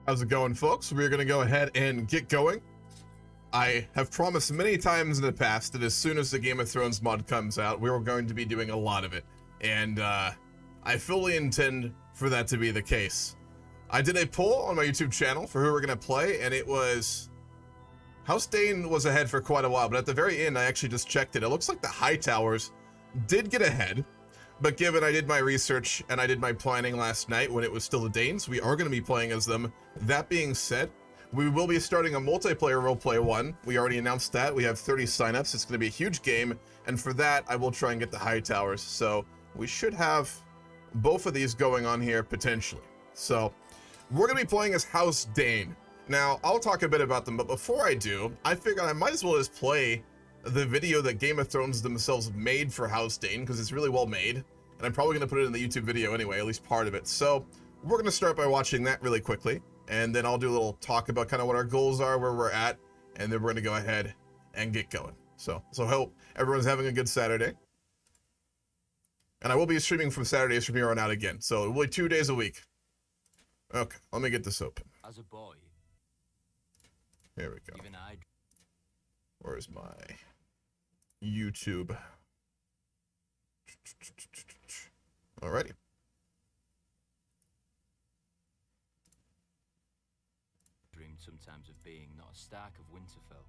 How's it going, folks? We're going to go ahead and get going. I have promised many times in the past that as soon as the Game of Thrones mod comes out, we were going to be doing a lot of it. And I fully intend for that to be the case. I did a poll on my YouTube channel for who we're going to play, and it was... House Dayne was ahead for quite a while, but at the very end, I actually just checked it. It looks like the Hightowers did get ahead. But given I did my research and I did my planning last night when it was still the Daynes, we are going to be playing as them. That being said, we will be starting a multiplayer roleplay one. We already announced that. We have 30 signups. It's going to be a huge game. And for that, I will try and get the Hightowers. So we should have both of these going on here potentially. So we're going to be playing as House Dayne. Now, I'll talk a bit about them, but before I do, I figured I might as well just play the video that Game of Thrones themselves made for House Dayne, because it's really well made, and I'm probably going to put it in the YouTube video anyway, at least part of it. So we're going to start by watching that really quickly, and then I'll do a little talk about kind of what our goals are, where we're at, and then we're going to go ahead and get going. So hope everyone's having a good Saturday. And I will be streaming from Saturdays from here on out again, so it will be 2 days a week. Okay, let me get this open. As a boy, here we go. even I Where's my YouTube? Alrighty. dreamed sometimes of being not a Stark of Winterfell.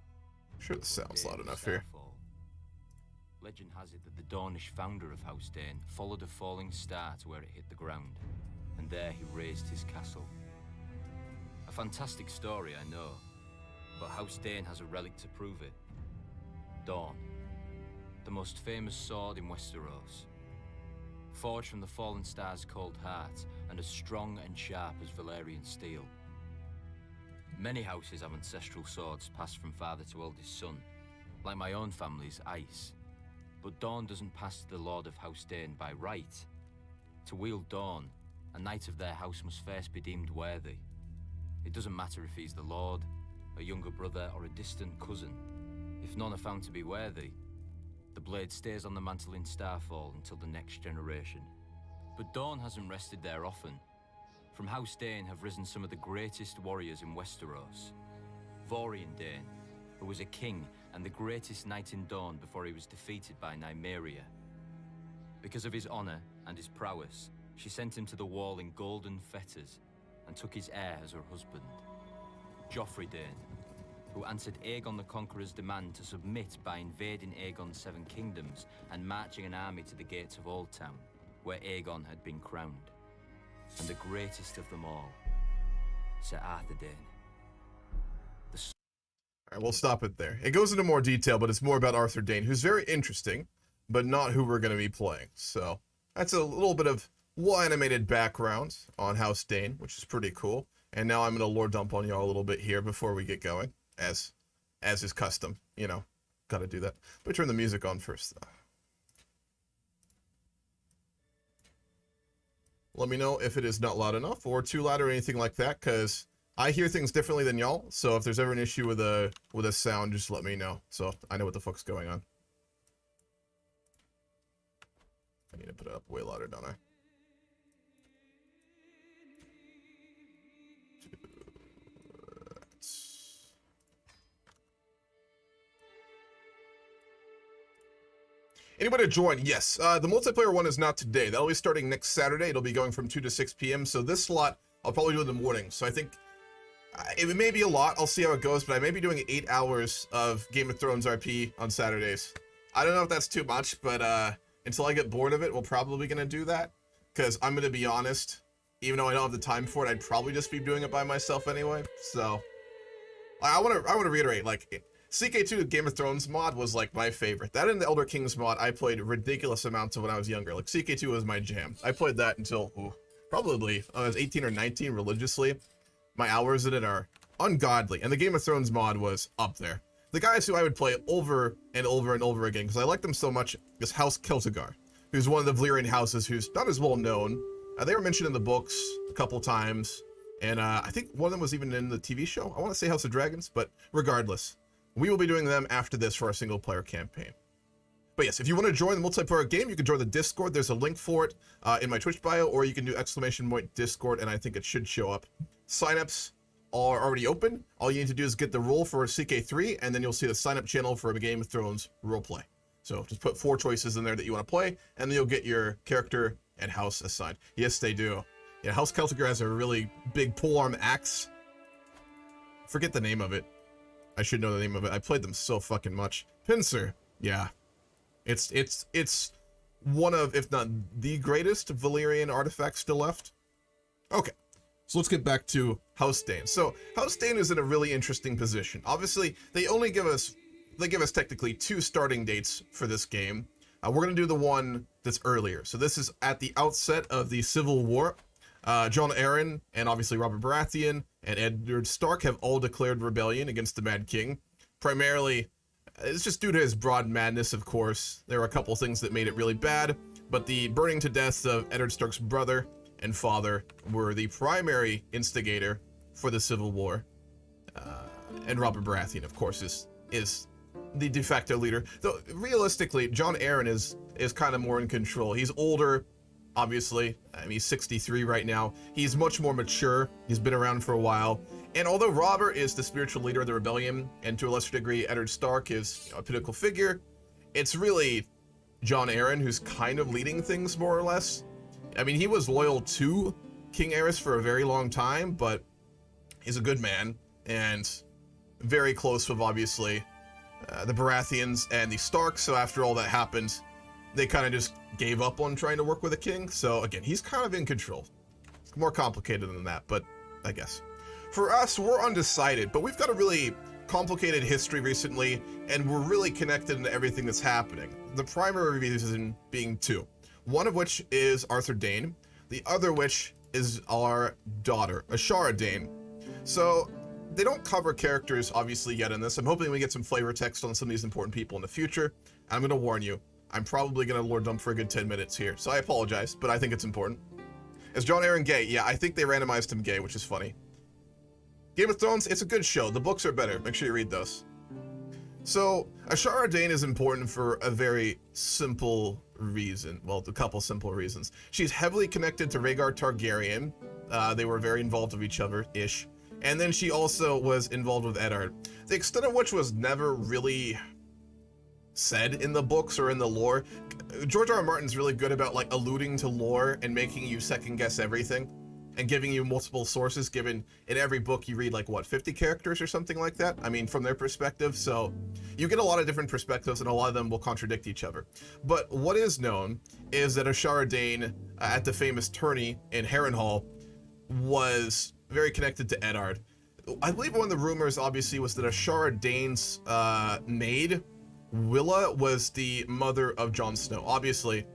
Sure, this sounds loud Dayne of enough here. Starfall. Legend has it that the Dornish founder of House Dayne followed a falling star to where it hit the ground, and there he raised his castle. A fantastic story, I know, but House Dayne has a relic to prove it. Dawn, the most famous sword in Westeros. Forged from the fallen star's cold heart, and as strong and sharp as Valyrian steel. Many houses have ancestral swords passed from father to eldest son, like my own family's Ice. But Dawn doesn't pass to the Lord of House Dayne by right. To wield Dawn, a knight of their house must first be deemed worthy. It doesn't matter if he's the Lord, a younger brother, or a distant cousin. If none are found to be worthy, the blade stays on the mantle in Starfall until the next generation. But Dawn hasn't rested there often. From House Dayne have risen some of the greatest warriors in Westeros. Vaurian Dayne, who was a king and the greatest knight in Dawn before he was defeated by Nymeria. Because of his honor and his prowess, she sent him to the wall in golden fetters and took his heir as her husband. Joffrey Dayne, who answered Aegon the Conqueror's demand to submit by invading Aegon's 7 kingdoms and marching an army to the gates of Old Town, where Aegon had been crowned. And the greatest of them all, Sir Arthur Dayne. Alright, we'll stop it there. It goes into more detail, but it's more about Arthur Dayne, who's very interesting, but not who we're going to be playing. So that's a little bit of well-animated background on House Dayne, which is pretty cool. And now I'm going to lore dump on y'all a little bit here before we get going, as is custom. You know, got to do that. But turn the music on first, though. Let me know if it is not loud enough or too loud or anything like that, because I hear things differently than y'all. So if there's ever an issue with a sound, just let me know, so I know what the fuck's going on. I need to put it up way louder, don't I? Anybody to join? Yes. The multiplayer one is not today. That'll be starting next Saturday. It'll be going from 2 to 6 p.m. So this slot, I'll probably do in the morning. So I think it may be a lot. I'll see how it goes. But I may be doing 8 hours of Game of Thrones RP on Saturdays. I don't know if that's too much, but until I get bored of it, we're probably going to do that. Because I'm going to be honest, even though I don't have the time for it, I'd probably just be doing it by myself anyway. So I want to reiterate, like, CK3 Game of Thrones mod was like my favorite. That and the Elder Kings mod I played ridiculous amounts of when I was younger. Like CK2 was my jam. I played that until probably I was 18 or 19 religiously. My hours in it are ungodly. And the Game of Thrones mod was up there. The guys who I would play over and over and over again because I like them so much is House Celtigar, who's one of the Valyrian houses who's not as well known. They were mentioned in the books a couple times. And I think one of them was even in the TV show. I want to say House of Dragons, but regardless. We will be doing them after this for our single player campaign. But yes, if you want to join the multiplayer game, you can join the Discord. There's a link for it in my Twitch bio, or you can do !Discord, and I think it should show up. Signups are already open. All you need to do is get the role for CK3, and then you'll see the sign-up channel for a Game of Thrones roleplay. So just put 4 choices in there that you want to play, and then you'll get your character and house assigned. Yes, they do. Yeah, House Celtica has a really big polearm axe. Forget the name of it. I should know the name of it. I played them so fucking much. Pincer. Yeah. It's one of, if not the greatest Valyrian artifacts still left. Okay. So let's get back to House Dayne. So House Dayne is in a really interesting position. Obviously, they give us technically 2 starting dates for this game. We're going to do the one that's earlier. So this is at the outset of the Civil War. Jon Arryn and obviously Robert Baratheon and Eddard Stark have all declared rebellion against the Mad King. Primarily, it's just due to his broad madness, of course. There are a couple things that made it really bad, but the burning to death of Eddard Stark's brother and father were the primary instigator for the Civil War. And Robert Baratheon, of course, is the de facto leader. Though, realistically, Jon Arryn is kind of more in control. He's older, obviously. I mean, he's 63 right now. He's much more mature. He's been around for a while. And although Robert is the spiritual leader of the rebellion, and to a lesser degree, Eddard Stark is a political figure, it's really Jon Arryn who's kind of leading things, more or less. I mean, he was loyal to King Aerys for a very long time, but he's a good man, and very close with, obviously, the Baratheons and the Starks. So after all that happened, they kind of just gave up on trying to work with a king. So again, he's kind of in control. It's more complicated than that, but I guess. For us, we're undecided, but we've got a really complicated history recently, and we're really connected into everything that's happening. The primary reason being 2. One of which is Arthur Dayne, the other which is our daughter, Ashara Dayne. So they don't cover characters, obviously, yet in this. I'm hoping we get some flavor text on some of these important people in the future. And I'm going to warn you, I'm probably going to lord dump for a good 10 minutes here, so I apologize, but I think it's important. Is Jon Arryn gay? Yeah, I think they randomized him gay, which is funny. Game of Thrones, it's a good show. The books are better. Make sure you read those. So, Ashara Dayne is important for a very simple reason. Well, a couple simple reasons. She's heavily connected to Rhaegar Targaryen. They were very involved with each other-ish. And then she also was involved with Eddard. The extent of which was never really said in the books or in the lore. George R. R. Martin's really good about, like, alluding to lore and making you second-guess everything. And giving you multiple sources, given in every book you read, like, what, 50 characters or something like that? I mean, from their perspective, so you get a lot of different perspectives, and a lot of them will contradict each other. But what is known is that Ashara Dayne, at the famous tourney in Harrenhal, was very connected to Eddard. I believe one of the rumors, obviously, was that Ashara Dayne's maid, Willa, was the mother of Jon Snow. Obviously,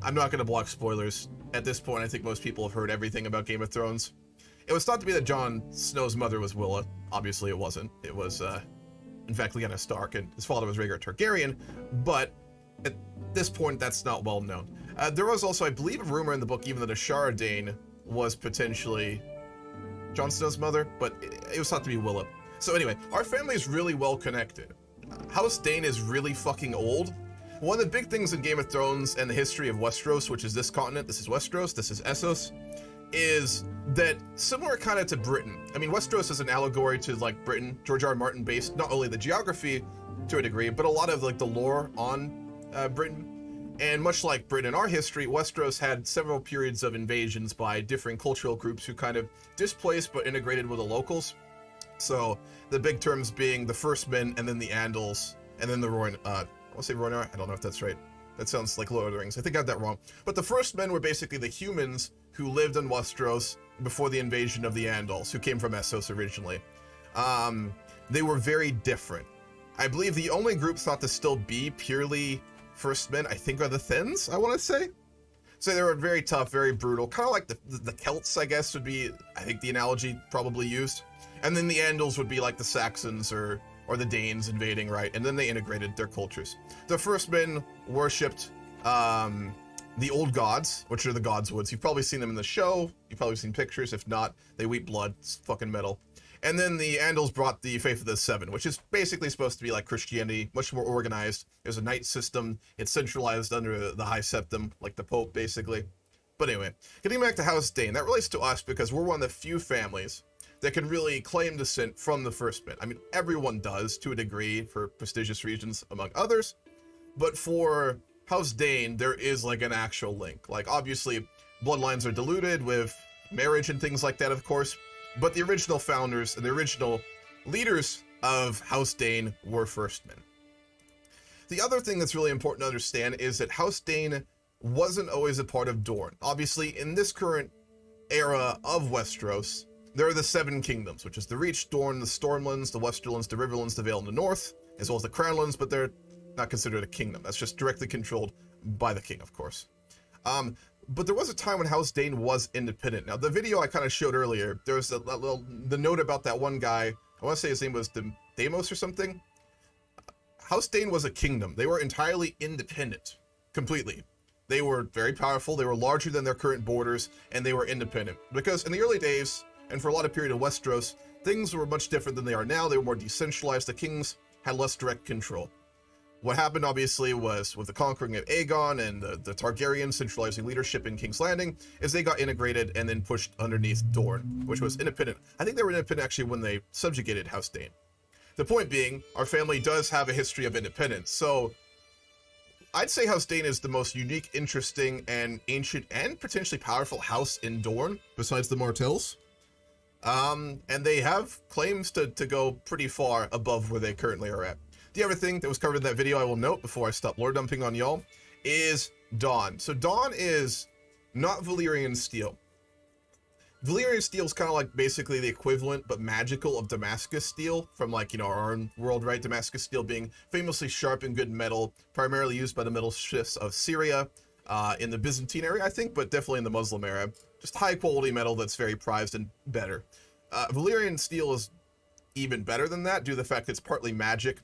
I'm not going to block spoilers. At this point, I think most people have heard everything about Game of Thrones. It was thought to be that Jon Snow's mother was Willa. Obviously, it wasn't. It was, in fact, Lyanna Stark, and his father was Rhaegar Targaryen, but at this point, that's not well known. There was also, I believe, a rumor in the book even that Ashara Dayne was potentially Jon Snow's mother, but it was thought to be Willa. So anyway, our family is really well connected. House Dayne is really fucking old. One of the big things in Game of Thrones and the history of Westeros, which is this continent, this is Westeros, this is Essos, is that similar kind of to Britain. I mean, Westeros is an allegory to, like, Britain. George R. R. Martin based not only the geography to a degree, but a lot of, like, the lore on Britain. And much like Britain in our history, Westeros had several periods of invasions by different cultural groups who kind of displaced but integrated with the locals. So the big terms being the First Men, and then the Andals, and then the I want to say Rhoynar. I don't know if that's right. That sounds like Lord of the Rings. I think I got that wrong. But the First Men were basically the humans who lived in Westeros before the invasion of the Andals, who came from Essos originally. They were very different. I believe the only group thought to still be purely First Men, I think, are the Thenns, I want to say. So they were very tough, very brutal. Kind of like the Celts, I guess, would be, I think, the analogy probably used. And then the Andals would be like the Saxons or the Danes invading, right? And then they integrated their cultures. The First Men worshipped the old gods, which are the Godswoods. You've probably seen them in the show. You've probably seen pictures. If not, they weep blood. It's fucking metal. And then the Andals brought the Faith of the Seven, which is basically supposed to be like Christianity, much more organized. There's a knight system. It's centralized under the High Septum, like the Pope, basically. But anyway, getting back to House Dayne, that relates to us because we're one of the few families that can really claim descent from the first men. I mean, everyone does to a degree for prestigious regions, among others, but for House Dayne, there is like an actual link. Like, obviously, bloodlines are diluted with marriage and things like that, of course, but the original founders and the original leaders of House Dayne were first men. The other thing that's really important to understand is that House Dayne wasn't always a part of Dorne. Obviously, in this current era of Westeros, there are the Seven Kingdoms, which is the Reach, Dorne, the Stormlands, the Westerlands, the Riverlands, the Vale in the north, as well as the Crownlands, but they're not considered a kingdom. That's just directly controlled by the king, of course. But there was a time when House Dayne was independent. Now, the video I kind of showed earlier, there was the note about that one guy, I want to say his name was Deimos or something. House Dayne was a kingdom. They were entirely independent, completely. They were very powerful, they were larger than their current borders, and they were independent. Because in the early days, and for a lot of period of Westeros, things were much different than they are now. They were more decentralized. The kings had less direct control. What happened, obviously, was with the conquering of Aegon and the Targaryens centralizing leadership in King's Landing, is they got integrated and then pushed underneath Dorne, which was independent. I think they were independent, actually, when they subjugated House Dayne. The point being, our family does have a history of independence, so I'd say House Dayne is the most unique, interesting, and ancient, and potentially powerful house in Dorne, besides the Martells. And they have claims to go pretty far above where they currently are at. The other thing that was covered in that video, I will note before I stop lore dumping on y'all, is Dawn. So Dawn is not Valyrian steel. Valyrian steel is kind of like basically the equivalent, but magical, of Damascus steel from, like, you know, our own world, right? Damascus steel being famously sharp and good metal, primarily used by the metal shifts of Syria, in the Byzantine area, I think, but definitely in the Muslim era. Just high quality metal that's very prized and better. Valyrian steel is even better than that due to the fact that it's partly magic.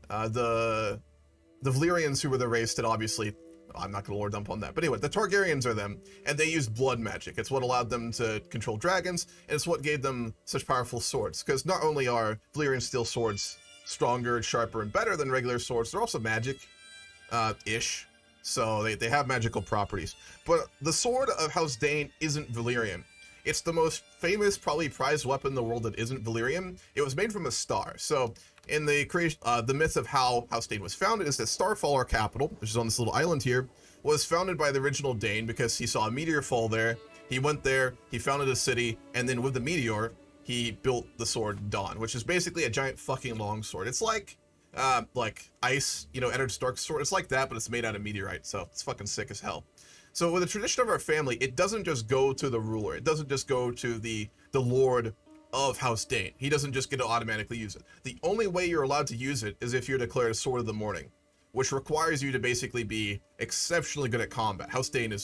The Valyrians, who were the race that obviously, I'm not going to lore dump on that, but anyway, the Targaryens are them, and they use blood magic. It's what allowed them to control dragons, and it's what gave them such powerful swords, because not only are Valyrian steel swords stronger, sharper, and better than regular swords, they're also magic-ish, so they have magical properties. But the sword of House Dayne isn't Valyrian. It's the most famous, probably prized weapon in the world that isn't Valyrian. It was made from a star. So in the creation, the myth of how House Dayne was founded is that Starfall, our capital, which is on this little island here, was founded by the original Dayne because he saw a meteor fall there. He went there, he founded a city, and then with the meteor, he built the sword Dawn, which is basically a giant fucking longsword. It's like ice, you know, Eddard Stark's sword. It's like that, but it's made out of meteorite, so it's fucking sick as hell. So with the tradition of our family, it doesn't just go to the ruler. It doesn't just go to the lord of House Dayne. He doesn't just get to automatically use it. The only way you're allowed to use it is if you're declared a Sword of the Morning, which requires you to basically be exceptionally good at combat. House Dayne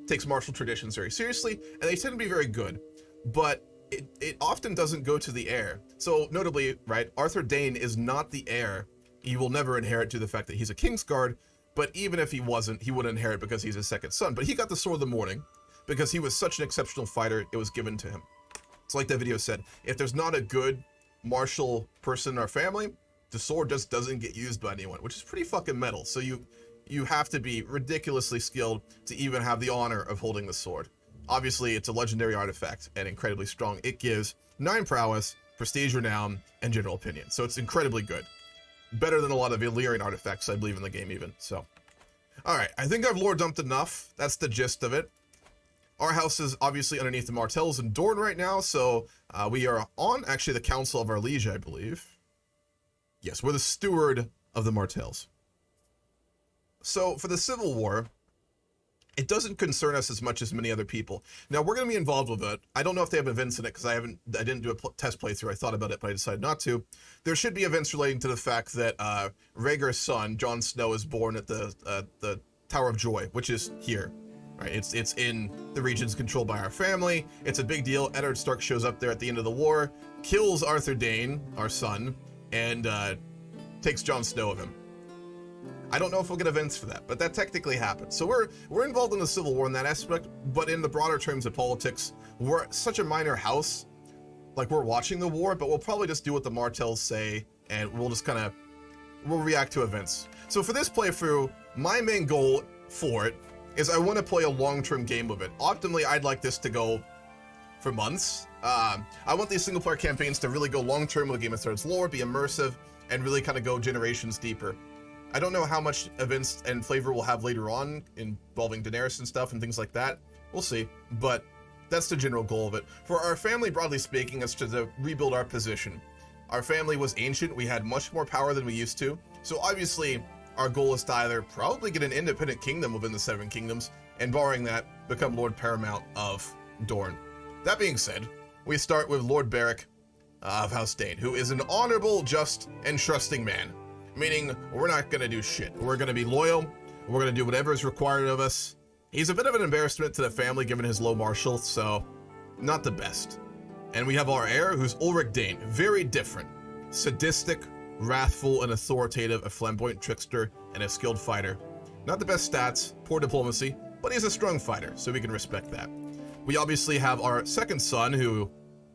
takes martial traditions very seriously, and they tend to be very good, but it often doesn't go to the heir. So notably, right, Arthur Dayne is not the heir. He will never inherit due to the fact that he's a Kingsguard, but even if he wasn't, he would inherit because he's his second son. But he got the Sword of the Morning because he was such an exceptional fighter, it was given to him. It's like that video said, if there's not a good martial person in our family, the sword just doesn't get used by anyone, which is pretty fucking metal. So you have to be ridiculously skilled to even have the honor of holding the sword. Obviously, it's a legendary artifact and incredibly strong. It gives 9 prowess, prestige, renown, and general opinion. So it's incredibly good. Better than a lot of Valyrian artifacts, I believe, in the game even, so. Alright, I think I've lore dumped enough. That's the gist of it. Our house is obviously underneath the Martells in Dorne right now, so we are on, actually, the Council of our Liege, I believe. Yes, we're the steward of the Martells. So, for the Civil War, it doesn't concern us as much as many other people. Now, we're going to be involved with it. I don't know if they have events in it, because I didn't do a test playthrough. I thought about it, but I decided not to. There should be events relating to the fact that Rhaegar's son, Jon Snow, is born at the Tower of Joy, which is here. Right? It's in the regions controlled by our family. It's a big deal. Eddard Stark shows up there at the end of the war, kills Arthur Dayne, our son, and takes Jon Snow of him. I don't know if we'll get events for that, but that technically happened. So we're involved in the Civil War in that aspect, but in the broader terms of politics, we're such a minor house. Like, we're watching the war, but we'll probably just do what the Martells say, and we'll just we'll react to events. So for this playthrough, my main goal for it is I want to play a long-term game of it. Optimally, I'd like this to go for months. I want these single player campaigns to really go long term with Game of Thrones lore, be immersive, and really kind of go generations deeper. I don't know how much events and flavor we'll have later on involving Daenerys and stuff and things like that. We'll see, but that's the general goal of it. For our family, broadly speaking, it's to rebuild our position. Our family was ancient. We had much more power than we used to. So obviously, our goal is to either probably get an independent kingdom within the Seven Kingdoms, and barring that, become Lord Paramount of Dorne. That being said, we start with Lord Beric of House Dayne, who is an honorable, just, and trusting man. Meaning, we're not gonna do shit. We're gonna be loyal. We're gonna do whatever is required of us. He's a bit of an embarrassment to the family given his low martial, so not the best. And we have our heir, who's Ulrich Dayne. Very different. Sadistic, wrathful, and authoritative, a flamboyant trickster, and a skilled fighter. Not the best stats, poor diplomacy, but he's a strong fighter, so we can respect that. We obviously have our second son, who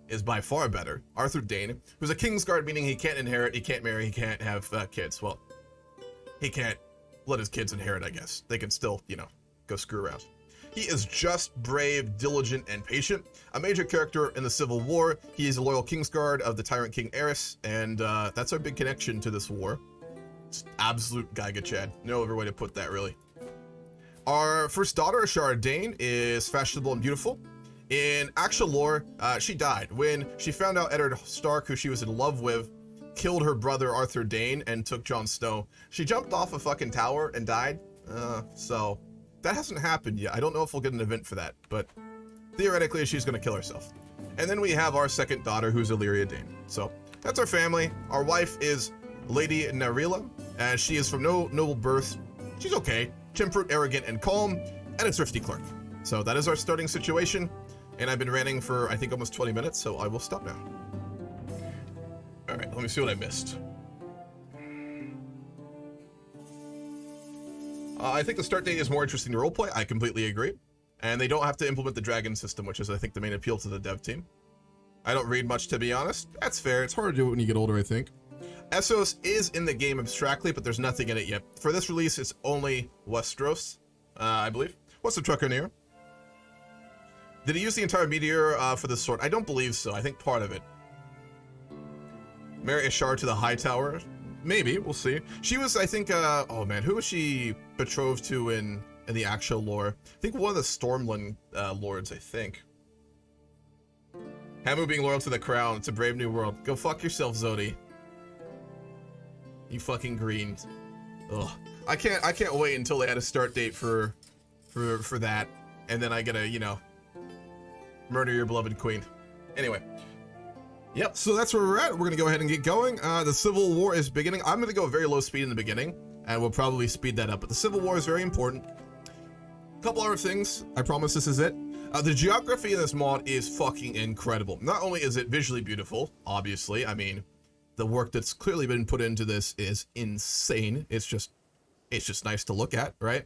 is by far better, Arthur Dayne, who's a Kingsguard, meaning he can't inherit, he can't marry, he can't have kids. Well, he can't let his kids inherit, I guess. They can still, go screw around. He is just, brave, diligent, and patient. A major character in the Civil War. He is a loyal Kingsguard of the Tyrant King Aerys, and that's our big connection to this war. It's absolute Giga Chad. No other way to put that, really. Our first daughter, Shara Dayne, is fashionable and beautiful. In actual lore, she died when she found out Eddard Stark, who she was in love with, killed her brother Arthur Dayne and took Jon Snow. She jumped off a fucking tower and died, so that hasn't happened yet. I don't know if we'll get an event for that, but theoretically she's gonna kill herself. And then we have our second daughter, who's Illyria Dayne. So that's our family. Our wife is Lady Narila, and she is from no noble birth. She's okay, temperate, arrogant, and calm, and a thrifty clerk. So that is our starting situation, and I've been ranting for, I think, almost 20 minutes, so I will stop now. All right, let me see what I missed. I think the start date is more interesting to roleplay. I completely agree. And they don't have to implement the dragon system, which is, I think, the main appeal to the dev team. I don't read much, to be honest. That's fair. It's hard to do it when you get older, I think. Essos is in the game abstractly, but there's nothing in it yet. For this release, it's only Westeros, I believe. What's the trucker near? Did he use the entire meteor for the sword? I don't believe so. I think part of it. Marry Ishar to the High Tower? Maybe, we'll see. She was, I think, oh man, who was she betrothed to in the actual lore? I think one of the Stormland lords, I think. Hamu being loyal to the crown. It's a brave new world. Go fuck yourself, Zodi. You fucking green. Ugh. I can't wait until they had a start date for that, and then I gotta, murder your beloved queen. Anyway. Yep, so that's where we're at. We're gonna go ahead and get going. The Civil War is beginning. I'm gonna go very low speed in the beginning, and we'll probably speed that up. But the Civil War is very important. A couple other things. I promise this is it. The geography in this mod is fucking incredible. Not only is it visually beautiful, obviously. I mean, the work that's clearly been put into this is insane. It's just nice to look at, right?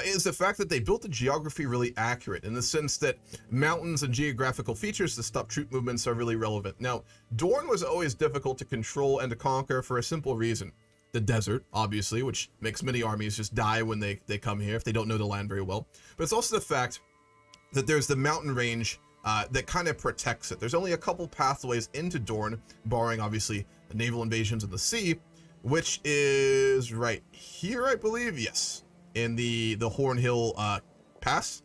Is the fact that they built the geography really accurate in the sense that mountains and geographical features to stop troop movements are really relevant. Now, Dorne was always difficult to control and to conquer for a simple reason. The desert, obviously, which makes many armies just die when they come here if they don't know the land very well. But it's also the fact that there's the mountain range that kind of protects it. There's only a couple pathways into Dorne, barring, obviously, the naval invasions of the sea, which is right here, I believe. Yes. In the Hornhill pass,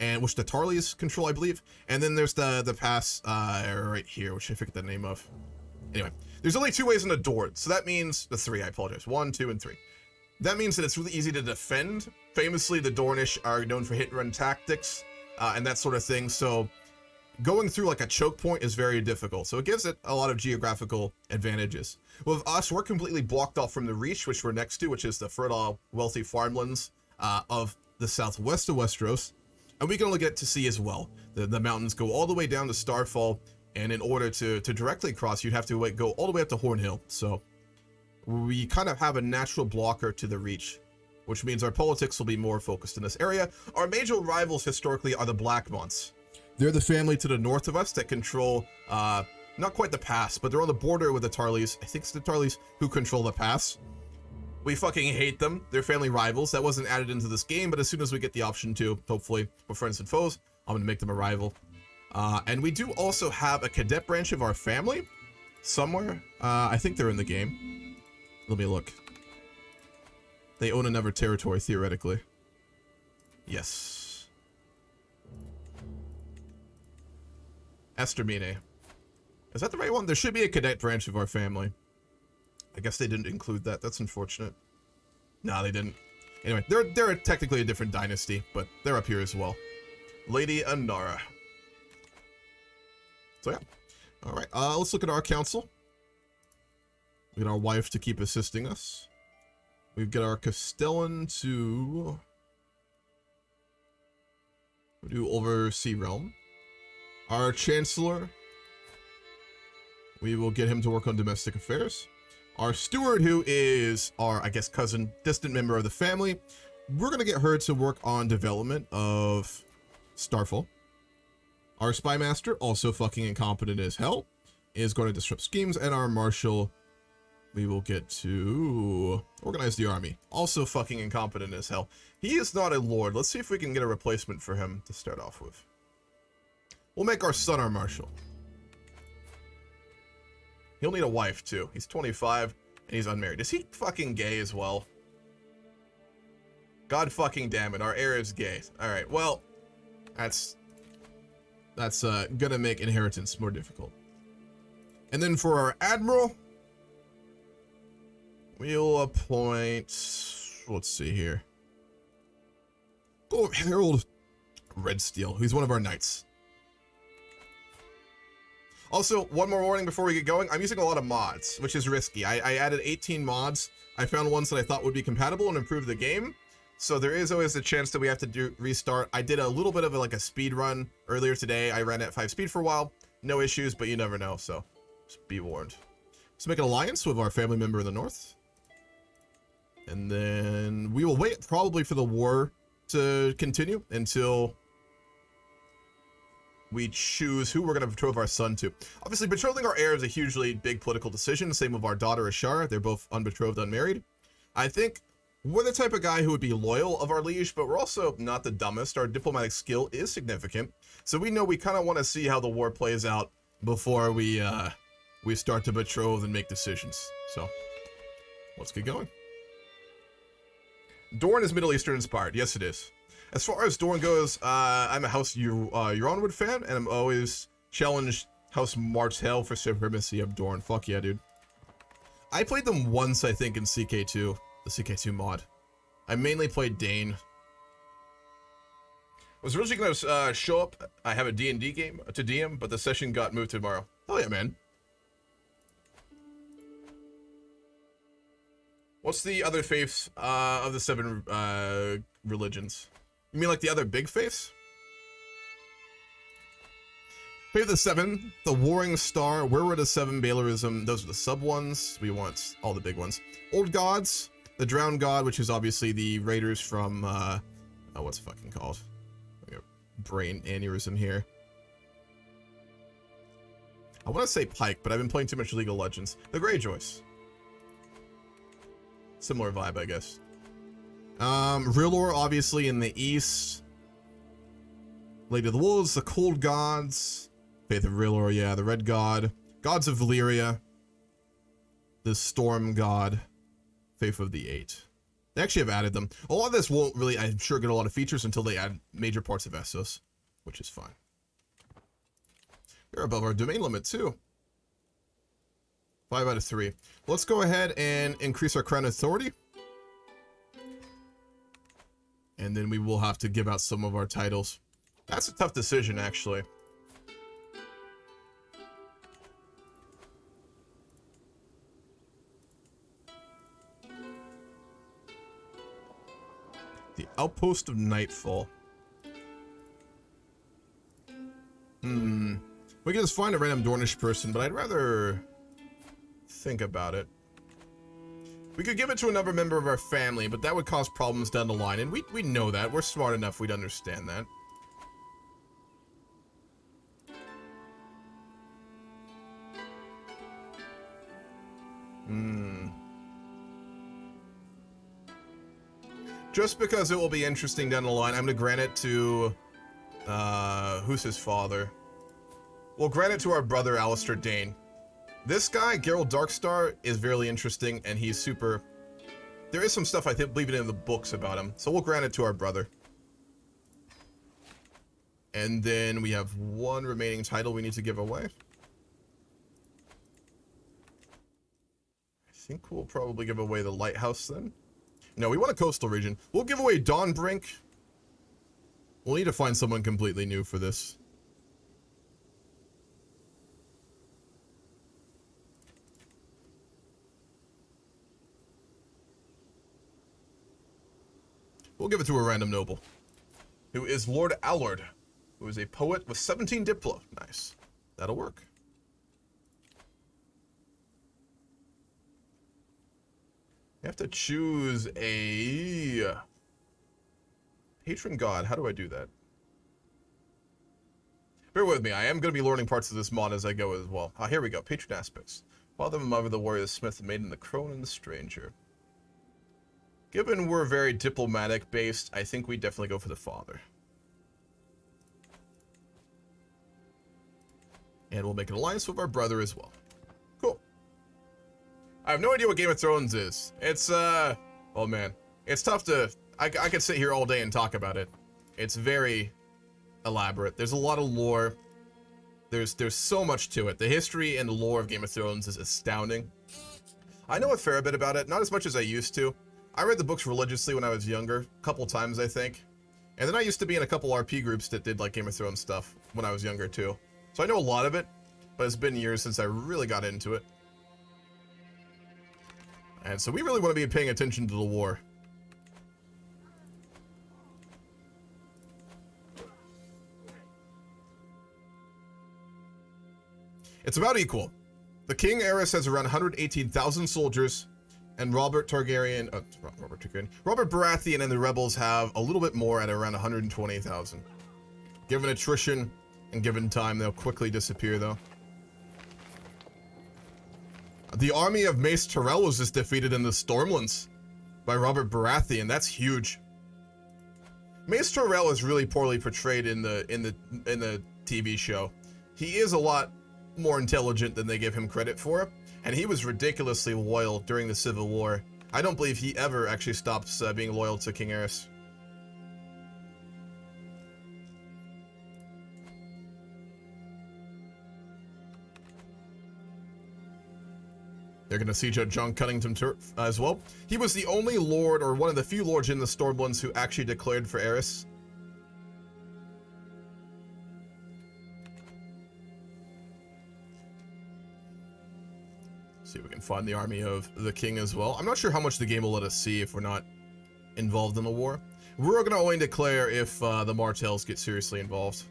and which the Tarleys control, I believe. And then there's the pass right here, which I forget the name of. Anyway, there's only two ways into Dorne, so that means the three. I apologize. 1, 2, and 3. That means that it's really easy to defend. Famously, the Dornish are known for hit and run tactics and that sort of thing. So going through like a choke point is very difficult. So it gives it a lot of geographical advantages. With us, we're completely blocked off from the Reach, which we're next to, which is the fertile, wealthy farmlands of the southwest of Westeros. And we can only get to sea as well. The mountains go all the way down to Starfall, and in order to directly cross, you'd have to go all the way up to Hornhill. So we kind of have a natural blocker to the Reach, which means our politics will be more focused in this area. Our major rivals historically are the Blackmonts. They're the family to the north of us that control, not quite the pass, but they're on the border with the Tarleys. I think it's the Tarleys who control the pass. We fucking hate them. They're family rivals. That wasn't added into this game, but as soon as we get the option to, hopefully, we're friends and foes, I'm going to make them a rival. And we do also have a cadet branch of our family somewhere. I think they're in the game. Let me look. They own another territory, theoretically. Yes. Estermine. Is that the right one? There should be a cadet branch of our family. I guess they didn't include that. That's unfortunate. Nah, they didn't. Anyway, they're technically a different dynasty, but they're up here as well. Lady Anara. So yeah. Alright, let's look at our council. We get our wife to keep assisting us. We've got our Castellan to do oversee realm. Our Chancellor, we will get him to work on domestic affairs. Our Steward, who is our, I guess, cousin, distant member of the family, we're going to get her to work on development of Starfall. Our Spy Master, also fucking incompetent as hell, is going to disrupt schemes. And our Marshal, we will get to organize the army. Also fucking incompetent as hell. He is not a lord. Let's see if we can get a replacement for him to start off with. We'll make our son our Marshal. He'll need a wife, too. He's 25, and he's unmarried. Is he fucking gay as well? God fucking damn it, our heir is gay. Alright, well, that's gonna make inheritance more difficult. And then for our Admiral, we'll appoint... Let's see here. Oh, Harold Redsteel, who's one of our knights. Also, one more warning before we get going. I'm using a lot of mods, which is risky. I added 18 mods. I found ones that I thought would be compatible and improve the game. So there is always a chance that we have to restart. I did a little bit of like a speed run earlier today. I ran at 5 speed for a while. No issues, but you never know, so just be warned. Let's make an alliance with our family member in the north. And then we will wait probably for the war to continue until we choose who we're going to betroth our son to. Obviously, betrothing our heir is a hugely big political decision. Same with our daughter, Ashara. They're both unbetrothed, unmarried. I think we're the type of guy who would be loyal of our liege, but we're also not the dumbest. Our diplomatic skill is significant. So we know we kind of want to see how the war plays out before we start to betroth and make decisions. So let's get going. Dorne is Middle Eastern inspired. Yes, it is. As far as Dorne goes, I'm a House Euronwood fan, and I'm always challenged House Martell for supremacy of Dorne. Fuck yeah, dude. I played them once, I think, in CK2, the CK2 mod. I mainly played Dayne. Was originally going to show up. I have a D&D game to DM, but the session got moved to tomorrow. Oh yeah, man. What's the other faiths of the 7 religions? You mean like the other big faiths? Faith of the 7, the Warring Star, Where Were the 7, Bailerism, those are the sub ones. We want all the big ones. Old Gods, the Drowned God, which is obviously the raiders from, oh, what's it fucking called? I got brain aneurysm here. I want to say Pike, but I've been playing too much League of Legends. The Greyjoys. Similar vibe, I guess. Rilor, obviously, in the east. Lady of the Wolves, the Cold Gods. Faith of Rilor, yeah, the Red God. Gods of Valyria. The Storm God. Faith of the 8. They actually have added them. A lot of this won't really, I'm sure, get a lot of features until they add major parts of Essos, which is fine. You're above our domain limit, too. 5 out of 3. Let's go ahead and increase our crown authority. And then we will have to give out some of our titles. That's a tough decision, actually. The Outpost of Nightfall. We can just find a random Dornish person, but I'd rather think about it. We could give it to another member of our family, but that would cause problems down the line, and we know that. We're smart enough, we'd understand that. Just because it will be interesting down the line, I'm gonna grant it to, who's his father? We'll grant it to our brother, Alistair Dayne. This guy, Geralt Darkstar, is very interesting, and he's super... There is some stuff I think believe in the books about him, so we'll grant it to our brother. And then we have one remaining title we need to give away. I think we'll probably give away the Lighthouse then. No, we want a coastal region. We'll give away Dawnbrink. We'll need to find someone completely new for this. We'll give it to a random noble, who is Lord Allard, who is a poet with 17 Diplo. Nice. That'll work. You have to choose a patron god. How do I do that? Bear with me. I am going to be learning parts of this mod as I go as well. Ah, here we go. Patron aspects. Father and mother, the warrior, the smith, the maiden, the crone, and the stranger. Given we're very diplomatic based, I think we definitely go for the father. And we'll make an alliance with our brother as well. Cool. I have no idea what Game of Thrones is. It's, oh man. It's tough to... I could sit here all day and talk about it. It's very elaborate. There's a lot of lore. There's so much to it. The history and the lore of Game of Thrones is astounding. I know a fair bit about it, not as much as I used to. I read the books religiously when I was younger, a couple times I think. And then I used to be in a couple RP groups that did like Game of Thrones stuff when I was younger too. So I know a lot of it, but it's been years since I really got into it. And so we really want to be paying attention to the war. It's about equal. The King Aerys has around 118,000 soldiers, and Robert Baratheon and the rebels have a little bit more at around 120,000. Given attrition and given time, they'll quickly disappear though. The army of Mace Tyrell was just defeated in the Stormlands by Robert Baratheon. That's huge. Mace Tyrell is really poorly portrayed in the TV show. He is a lot more intelligent than they give him credit for, and he was ridiculously loyal during the Civil War. I don't believe he ever actually stops being loyal to King Aerys. They're going to siege out John Cunnington as well. He was the only lord, or one of the few lords in the Stormlands who actually declared for Aerys. See if we can find the army of the king as well. I'm not sure how much the game will let us see if we're not involved in the war. We're going to only declare if the Martells get seriously involved.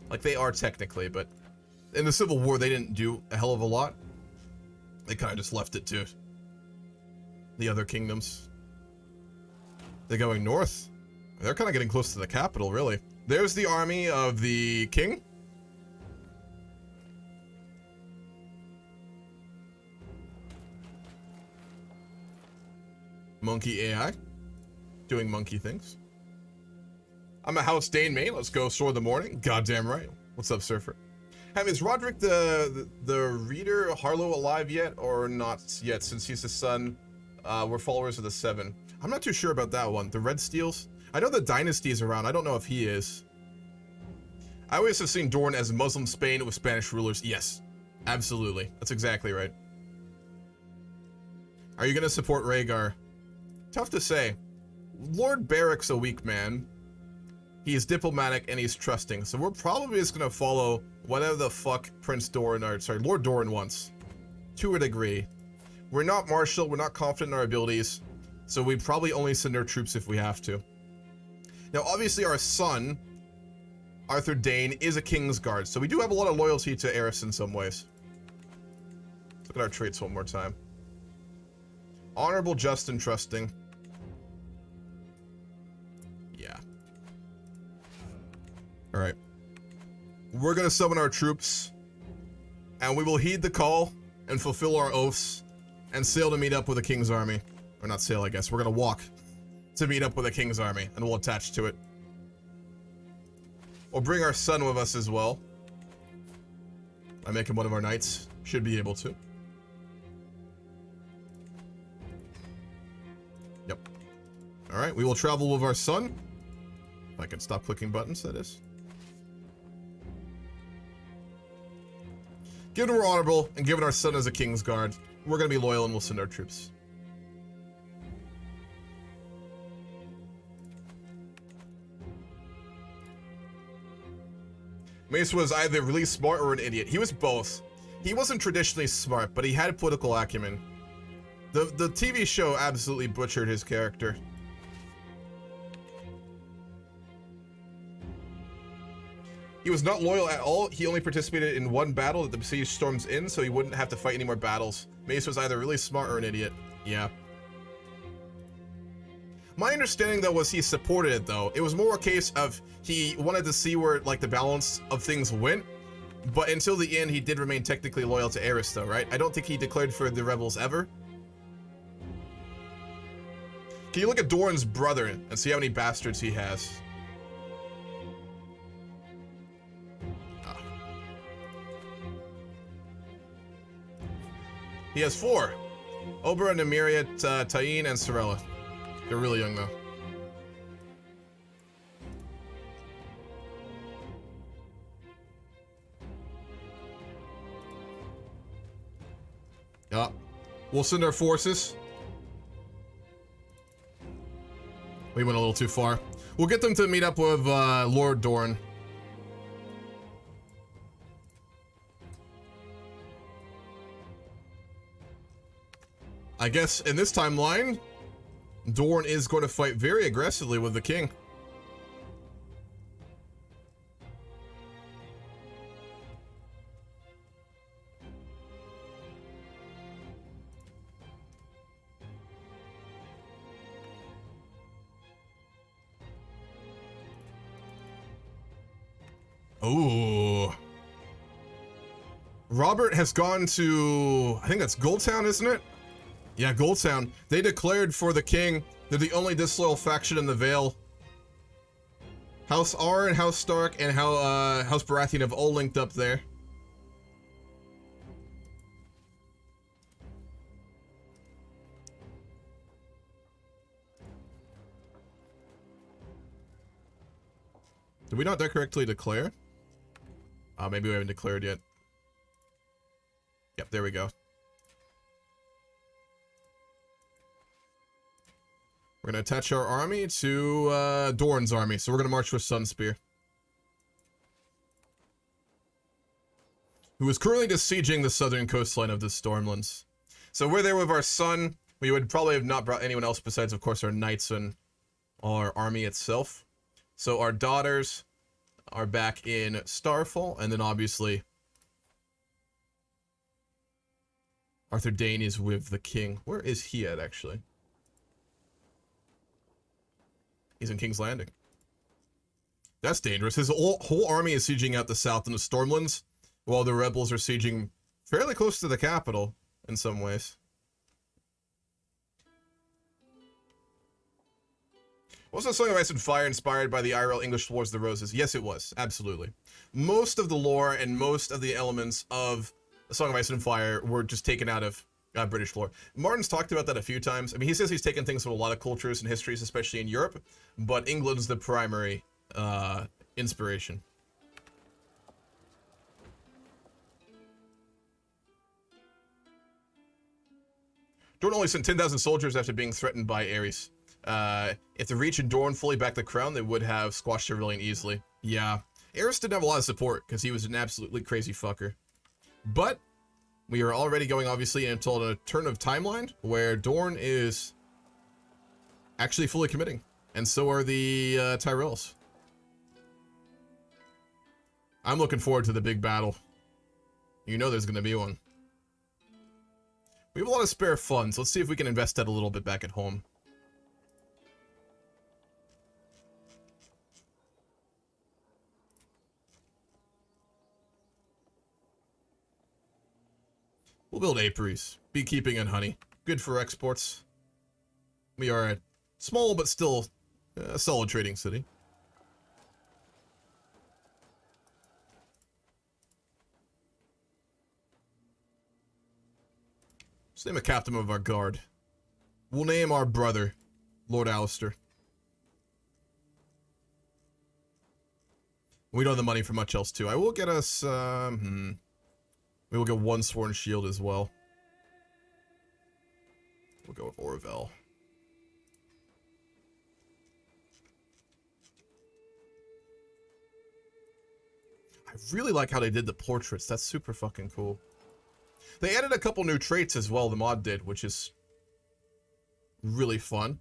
Like, they are technically, but in the Civil War, they didn't do a hell of a lot. They kind of just left it to the other kingdoms. They're going north. They're kind of getting close to the capital, really. There's the army of the king. Monkey AI. Doing monkey things. I'm a House Dayne main. Let's go Sword of the Morning. Goddamn right. What's up, Surfer? Is Roderick the reader Harlow alive yet, or not yet, since he's the son? We're followers of the Seven. I'm not too sure about that one. The Red Steels? I know the Dynasty is around. I don't know if he is. I always have seen Dorne as Muslim Spain with Spanish rulers. Yes, absolutely. That's exactly right. Are you going to support Rhaegar? Tough to say. Lord Beric's a weak man. He is diplomatic and he's trusting, so we're probably just going to follow whatever the fuck Prince Doran, or sorry, Lord Doran wants, to a degree. We're not martial, we're not confident in our abilities, so we probably only send our troops if we have to. Now, obviously, our son, Arthur Dayne, is a Kingsguard, so we do have a lot of loyalty to Aerys in some ways. Let's look at our traits one more time. Honorable, just, and trusting. Yeah. Alright. We're going to summon our troops, and we will heed the call and fulfill our oaths and sail to meet up with the king's army. Or not sail, I guess. We're going to walk to meet up with the king's army, and we'll attach to it. We'll bring our son with us as well. I make him one of our knights. Should be able to. Yep. Alright, we will travel with our son. If I can stop clicking buttons, that is. Given we're honorable, and given our son as a king's guard, we're gonna be loyal and we'll send our troops. Mace was either really smart or an idiot. He was both. He wasn't traditionally smart, but he had political acumen. The TV show absolutely butchered his character. He was not loyal at all. He only participated in one battle that the besieged storms in, so he wouldn't have to fight any more battles. Mace was either really smart or an idiot. Yeah. My understanding, though, was he supported it, though. It was more a case of he wanted to see where, like, the balance of things went, but until the end, he did remain technically loyal to Eris, though, right? I don't think he declared for the rebels ever. Can you look at Doran's brother and see how many bastards he has? Ah. He has 4. Oberyn, Nymeria, Dayne, and Sorella. They're really young, though. Yeah. We'll send our forces. We went a little too far. We'll get them to meet up with Lord Doran. I guess in this timeline, Doran is going to fight very aggressively with the king. Ooh. Robert has gone to, I think that's Goldtown, isn't it? Yeah, Goldtown. They declared for the king. They're the only disloyal faction in the Vale. House Arryn, House Stark, and House Baratheon have all linked up there. Did we not correctly declare? Maybe we haven't declared yet. Yep, there we go. We're going to attach our army to Doran's army, so we're going to march with Sunspear, who is currently besieging the southern coastline of the Stormlands. So we're there with our son. We would probably have not brought anyone else besides, of course, our knights and our army itself. So our daughters are back in Starfall, and then obviously Arthur Dayne is with the king. Where is he at, actually? He's in King's Landing. That's dangerous. His whole army is sieging out the south in the Stormlands, while the rebels are sieging fairly close to the capital in some ways. Wasn't Song of Ice and Fire inspired by the IRL English Wars of the Roses? Yes, it was. Absolutely. Most of the lore and most of the elements of A Song of Ice and Fire were just taken out of British lore. Martin's talked about that a few times. I mean, he says he's taken things from a lot of cultures and histories, especially in Europe, but England's the primary inspiration. Dorne only sent 10,000 soldiers after being threatened by Ares. If the Reach and Dorne fully backed the crown, they would have squashed the rebellion easily. Yeah, Ares didn't have a lot of support because he was an absolutely crazy fucker. But we are already going, obviously, until a turn of timeline where Dorne is actually fully committing, and so are the Tyrells. I'm looking forward to the big battle. You know there's going to be one. We have a lot of spare funds. Let's see if we can invest that a little bit back at home. We'll build apiaries, beekeeping, and honey. Good for exports. We are a small but still a solid trading city. Let's name a captain of our guard. We'll name our brother, Lord Alistair. We don't have the money for much else, too. I will get us, we will get one sworn shield as well. We'll go with Orvel. I really like how they did the portraits. That's super fucking cool. They added a couple new traits as well, the mod did, which is really fun.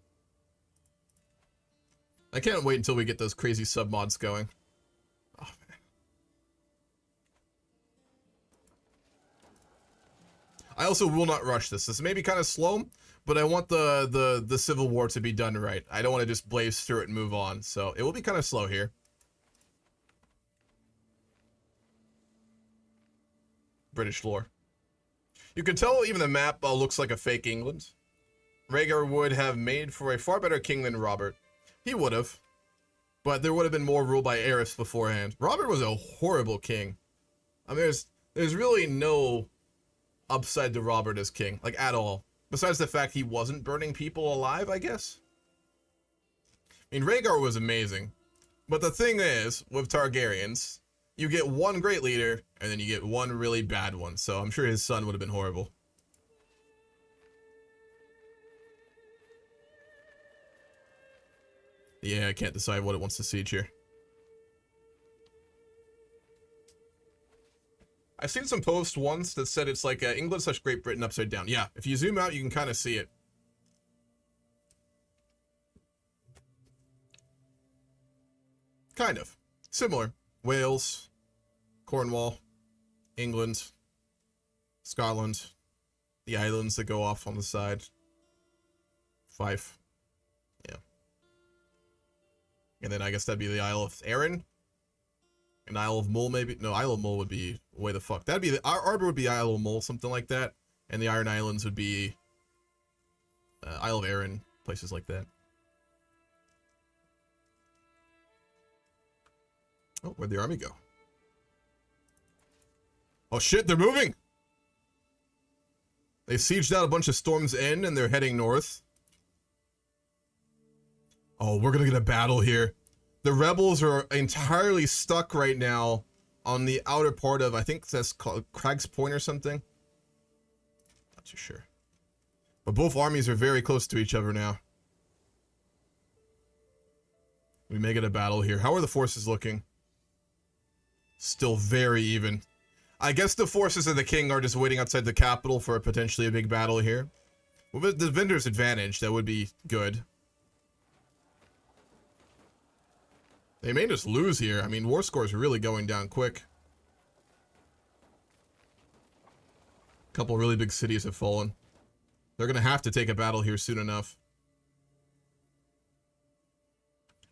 I can't wait until we get those crazy sub-mods going. Oh, man. I also will not rush this. This may be kind of slow, but I want the Civil War to be done right. I don't want to just blaze through it and move on, so it will be kind of slow here. British lore. You can tell even the map looks like a fake England. Rhaegar would have made for a far better king than Robert. He would have. But there would have been more rule by Aerys beforehand. Robert was a horrible king. I mean, there's really no upside to Robert as king, like at all. Besides the fact he wasn't burning people alive, I guess. I mean, Rhaegar was amazing. But the thing is, with Targaryens, you get one great leader, and then you get one really bad one. So I'm sure his son would have been horrible. Yeah, I can't decide what it wants to siege here. I've seen some posts once that said it's like England/Great Britain upside down. Yeah, if you zoom out, you can kind of see it. Kind of. Similar. Wales, Cornwall, England, Scotland, the islands that go off on the side. Fife. Yeah. And then I guess that'd be the Isle of Arran. And Isle of Mull, maybe? No, Isle of Mull would be way the fuck. That'd be the Arbor would be Isle of Mull, something like that. And the Iron Islands would be Isle of Arran, places like that. Oh, where'd the army go? Oh shit, they're moving! They sieged out a bunch of Storm's End and they're heading north. Oh, we're gonna get a battle here. The rebels are entirely stuck right now on the outer part of, I think that's called Crag's Point or something. Not too sure. But both armies are very close to each other now. We may get a battle here. How are the forces looking? Still very even. I guess the forces of the king are just waiting outside the capital for potentially a big battle here. With the vendor's advantage, that would be good. They may just lose here. I mean, war score is really going down quick. A couple really big cities have fallen. They're going to have to take a battle here soon enough.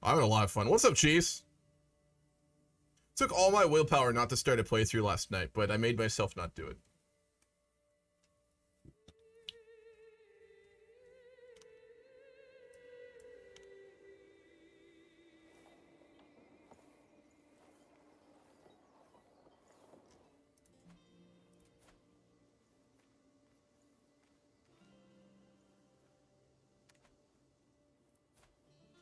I'm having a lot of fun. What's up, Cheese? Took all my willpower not to start a playthrough last night, but I made myself not do it.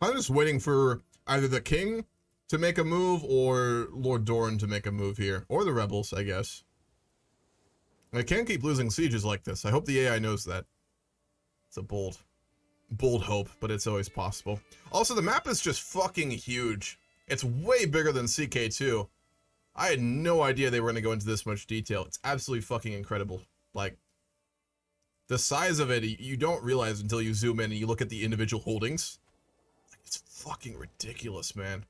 I'm just waiting for either the king to make a move or Lord Doran to make a move here. Or the rebels, I guess. I can't keep losing sieges like this. I hope the AI knows that. It's a bold hope, but it's always possible. Also, the map is just fucking huge. It's way bigger than CK2. I had no idea they were going to go into this much detail. It's absolutely fucking incredible. Like, the size of it, you don't realize until you zoom in and you look at the individual holdings. It's fucking ridiculous, man.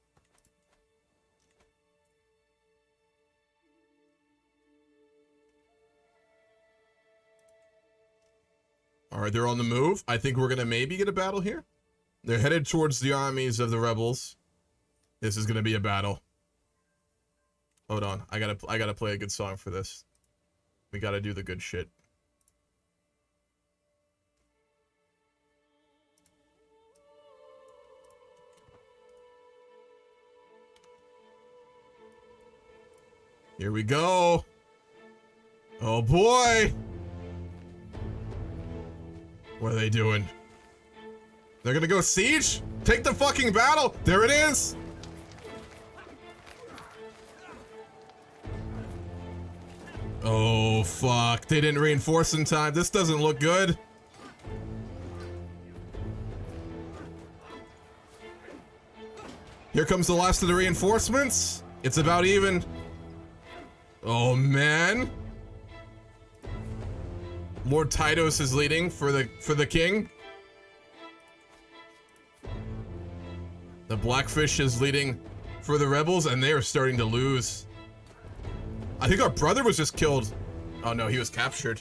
Alright, they're on the move. I think we're gonna maybe get a battle here. They're headed towards the armies of the rebels. This is gonna be a battle. Hold on, I gotta play a good song for this. We gotta do the good shit. Here we go. Oh boy. What are they doing? They're gonna go siege? Take the fucking battle! There it is! Oh, fuck. They didn't reinforce in time. This doesn't look good. Here comes the last of the reinforcements. It's about even. Oh, man. Lord Tydos is leading for the king. The Blackfish is leading for the rebels, and they are starting to lose. I think our brother was just killed. Oh no, he was captured.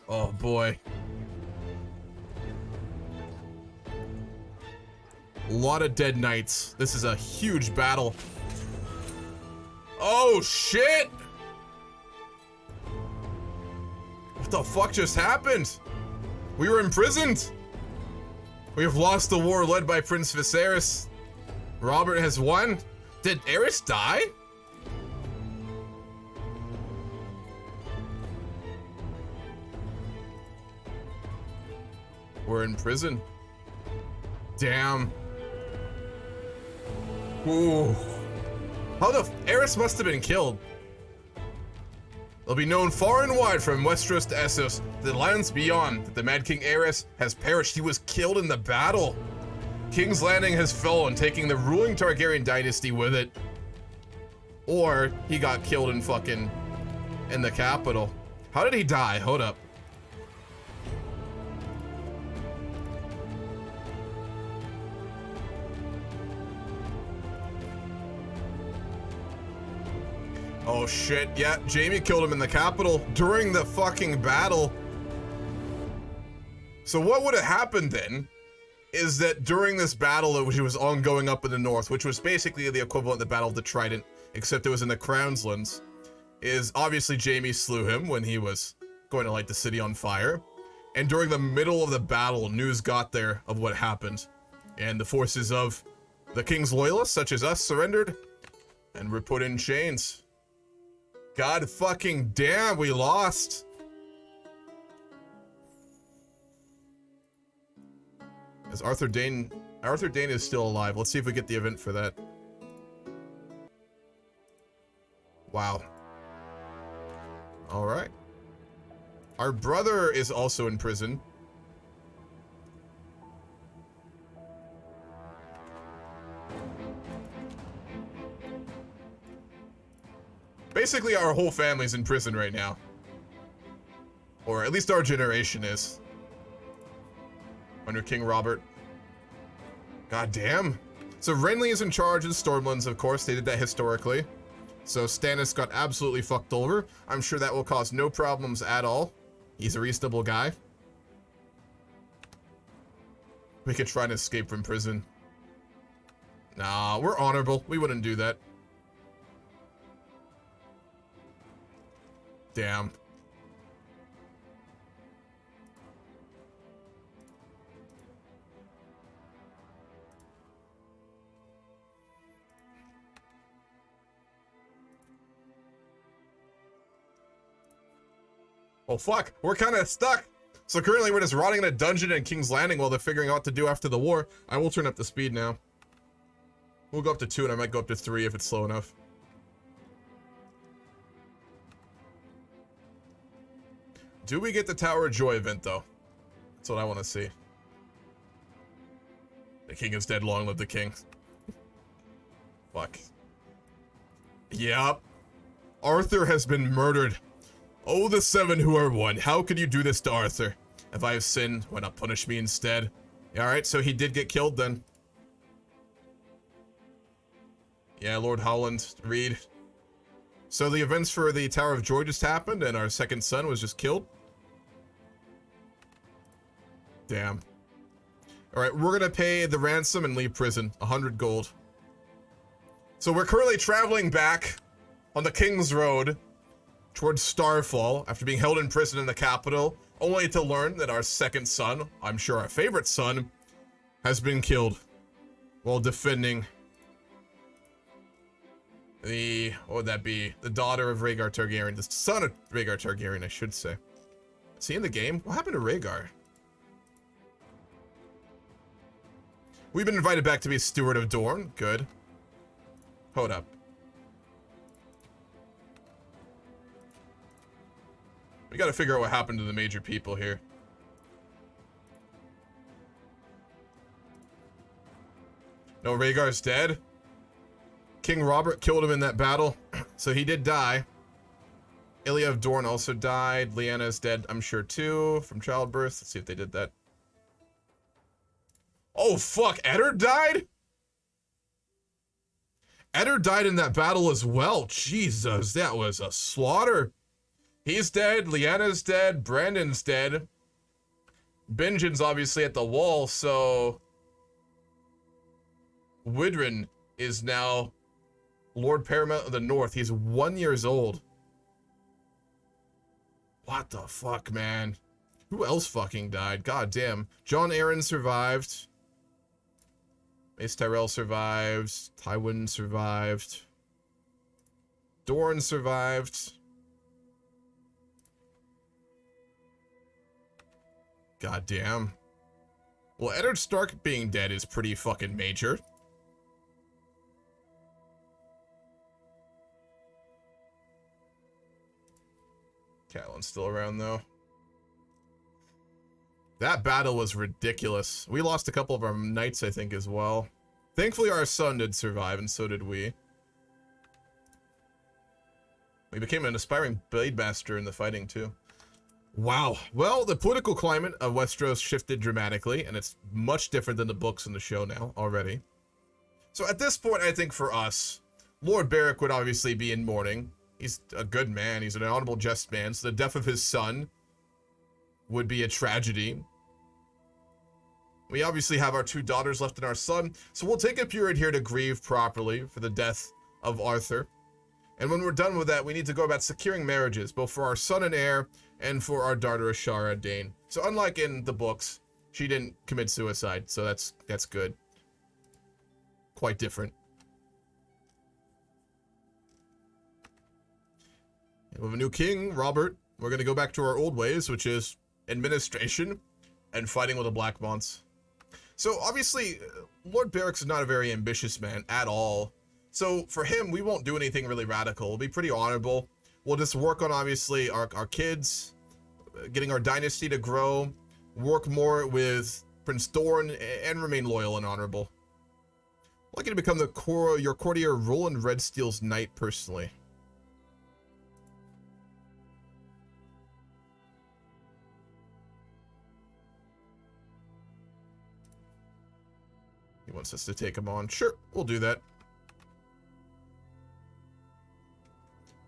Oh boy. A lot of dead knights. This is a huge battle. Oh shit! What the fuck just happened? We were imprisoned. We have lost the war led by Prince Viserys. Robert has won. Did Aerys die? We're in prison. Damn. Ooh. How the Aerys must have been killed. It'll be known far and wide from Westeros to Essos, the lands beyond, that the Mad King Aerys has perished. He was killed in the battle. King's Landing has fallen, taking the ruling Targaryen dynasty with it. Or he got killed in the capital. How did he die? Hold up. Oh shit, yeah, Jaime killed him in the capital during the fucking battle. So what would have happened then is that during this battle, which was ongoing up in the north, which was basically the equivalent of the Battle of the Trident, except it was in the Crownslands, is obviously Jaime slew him when he was going to light the city on fire. And during the middle of the battle, news got there of what happened. And the forces of the king's loyalists, such as us, surrendered and were put in chains. God fucking damn, we lost. Is Arthur Dayne is still alive. Let's see if we get the event for that. Wow. All right. Our brother is also in prison. Basically, our whole family's in prison right now. Or at least our generation is. Under King Robert. God damn. So Renly is in charge of the Stormlands, of course. They did that historically. So Stannis got absolutely fucked over. I'm sure that will cause no problems at all. He's a reasonable guy. We could try and escape from prison. Nah, we're honorable. We wouldn't do that. Damn. Oh fuck, we're kind of stuck. So currently we're just rotting in a dungeon in King's Landing while they're figuring out what to do after the war. I will turn up the speed now. We'll go up to 2 and I might go up to 3 if it's slow enough. Do we get the Tower of Joy event, though? That's what I want to see. The king is dead, long live the king. Fuck. Yep. Arthur has been murdered. Oh, the 7 who are one. How could you do this to Arthur? If I have sinned, why not punish me instead? Alright, so he did get killed then. Yeah, Lord Holland, Reed. So the events for the Tower of Joy just happened, and our second son was just killed. Damn. Alright, we're gonna pay the ransom and leave prison. 100 gold. So we're currently traveling back on the King's Road towards Starfall after being held in prison in the capital, only to learn that our second son, I'm sure our favorite son, has been killed while defending what would that be? The daughter of Rhaegar Targaryen, the son of Rhaegar Targaryen, I should say. Is he in the game? What happened to Rhaegar? We've been invited back to be Steward of Dorne. Good. Hold up. We gotta figure out what happened to the major people here. No, Rhaegar's dead. King Robert killed him in that battle, so he did die. Ilya of Dorne also died. Lyanna is dead, I'm sure, too, from childbirth. Let's see if they did that. Oh, fuck. Eddard died? Eddard died in that battle as well. Jesus, that was a slaughter. He's dead. Lyanna's dead. Brandon's dead. Benjen's obviously at the wall, so... Widrin is now Lord Paramount of the North. He's 1 year old. What the fuck, man? Who else fucking died? God damn. Jon Arryn survived. Mace Tyrell survived. Tywin survived. Dorne survived. God damn. Well, Eddard Stark being dead is pretty fucking major. Catelyn's still around, though. That battle was ridiculous. We lost a couple of our knights, I think, as well. Thankfully, our son did survive, and so did we. We became an aspiring blade master in the fighting, too. Wow. Well, the political climate of Westeros shifted dramatically, and it's much different than the books and the show now, already. So at this point, I think for us, Lord Beric would obviously be in mourning. He's a good man. He's an honorable just man. So the death of his son would be a tragedy. We obviously have our 2 daughters left and our son. So we'll take a period here to grieve properly for the death of Arthur. And when we're done with that, we need to go about securing marriages, both for our son and heir and for our daughter Ashara Dayne. So unlike in the books, she didn't commit suicide. So that's good. Quite different. We have a new king, Robert. We're going to go back to our old ways, which is administration and fighting with the Black Monts. So, obviously, Lord Beric's not a very ambitious man at all. So, for him, we won't do anything really radical. We'll be pretty honorable. We'll just work on, obviously, our kids, getting our dynasty to grow, work more with Prince Dorne, and remain loyal and honorable. I'd like you to become your courtier Roland Redsteel's knight, personally. He wants us to take him on. Sure, we'll do that.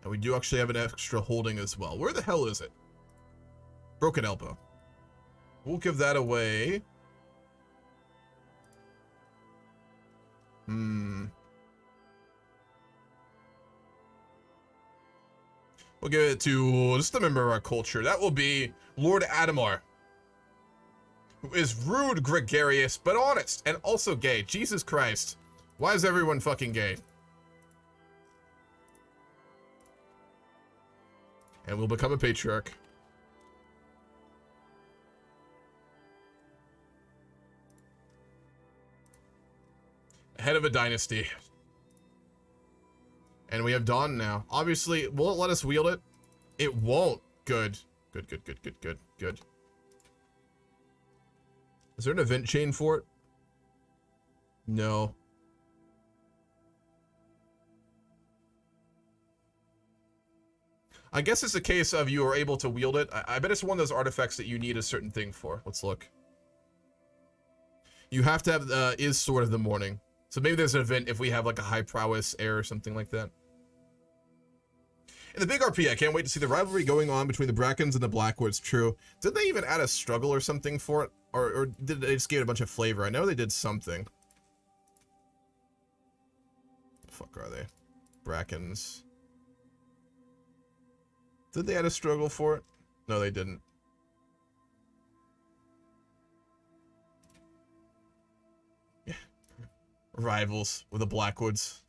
And we do actually have an extra holding as well. Where the hell is it? Broken Elbow. We'll give that away. We'll give it to just a member of our culture. That will be Lord Adamar, who is rude, gregarious, but honest, and also gay. Jesus Christ. Why is everyone fucking gay? And we'll become a patriarch. Head of a dynasty. And we have Dawn now. Obviously, will it let us wield it? It won't. Good. Good, good, good, good, good, good. Is there an event chain for it? No. I guess it's a case of you are able to wield it. I bet it's one of those artifacts that you need a certain thing for. Let's look. You have to have is Sword of the Morning. So maybe there's an event if we have like a high prowess heir or something like that. In the big RP, I can't wait to see the rivalry going on between the Brackens and the Blackwoods. True. Did they even add a struggle or something for it? Or did they just give it a bunch of flavor? I know they did something. The fuck are they? Brackens. Did they add a struggle for it? No, they didn't. Yeah. Rivals with the Blackwoods.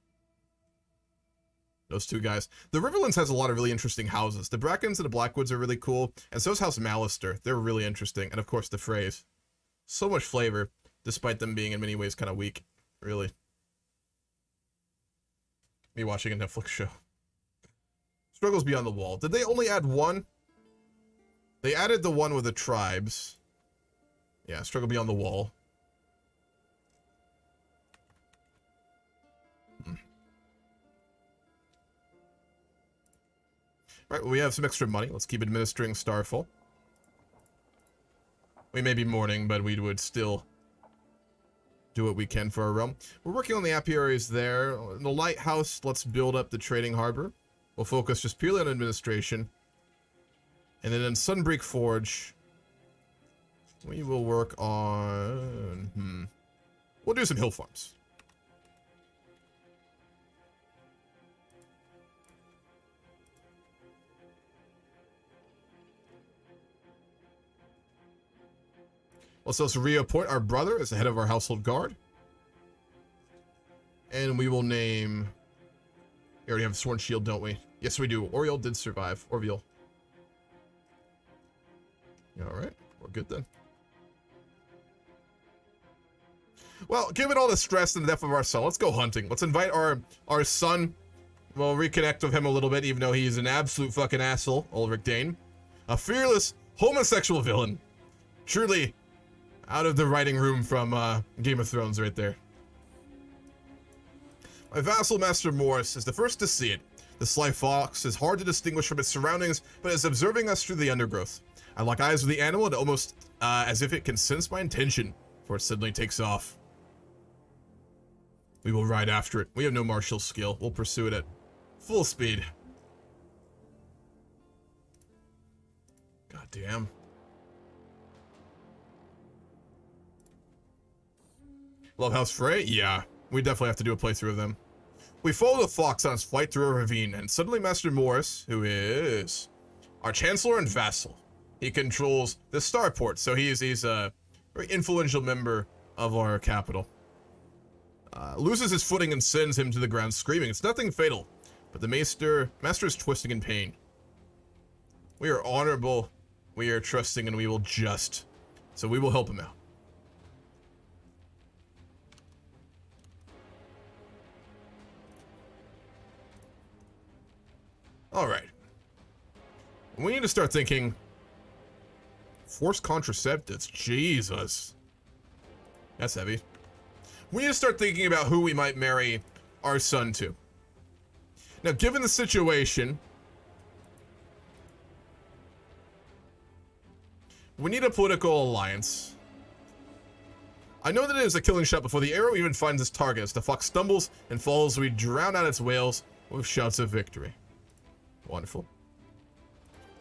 Those two guys. The Riverlands has a lot of really interesting houses. The Brackens and the Blackwoods are really cool, and so is House Mallister. They're really interesting, and of course the Freys. So much flavor, despite them being in many ways kind of weak. Really. Me watching a Netflix show. Struggles Beyond the Wall. Did they only add one? They added the one with the tribes. Yeah, Struggle Beyond the Wall. Right, well, we have some extra money. Let's keep administering Starfall. We may be mourning, but we would still do what we can for our realm. We're working on the apiaries there. In the lighthouse, let's build up the trading harbor. We'll focus just purely on administration. And then in Sunbreak Forge, we will work on... We'll do some hill farms. Let's also reappoint our brother as the head of our household guard. And we will name... We already have Sworn Shield, don't we? Yes, we do. Oriel did survive. Orville. Alright, we're good then. Well, given all the stress and the death of our son, let's go hunting. Let's invite our son. We'll reconnect with him a little bit, even though he's an absolute fucking asshole, Ulrich Dayne. A fearless homosexual villain. Truly... out of the writing room from Game of Thrones right there. My vassal, Master Morris, is the first to see it. The sly fox is hard to distinguish from its surroundings, but is observing us through the undergrowth. I lock eyes with the animal and almost as if it can sense my intention, before it suddenly takes off. We will ride after it. We have no martial skill. We'll pursue it at full speed. God damn. Love House Frey? Yeah, we definitely have to do a playthrough of them. We follow the fox on its flight through a ravine, and suddenly Master Morris, who is our Chancellor and vassal, he controls the starport, so he's a very influential member of our capital. Loses his footing and sends him to the ground screaming. It's nothing fatal, but the master is twisting in pain. We are honorable, we are trusting, and we will just. So we will help him out. Alright. We need to start thinking... Forced contraceptives. Jesus. That's heavy. We need to start thinking about who we might marry our son to. Now, given the situation... we need a political alliance. I know that it is a killing shot before the arrow even finds its target. As the fox stumbles and falls, we drown out its wails with shouts of victory. Wonderful.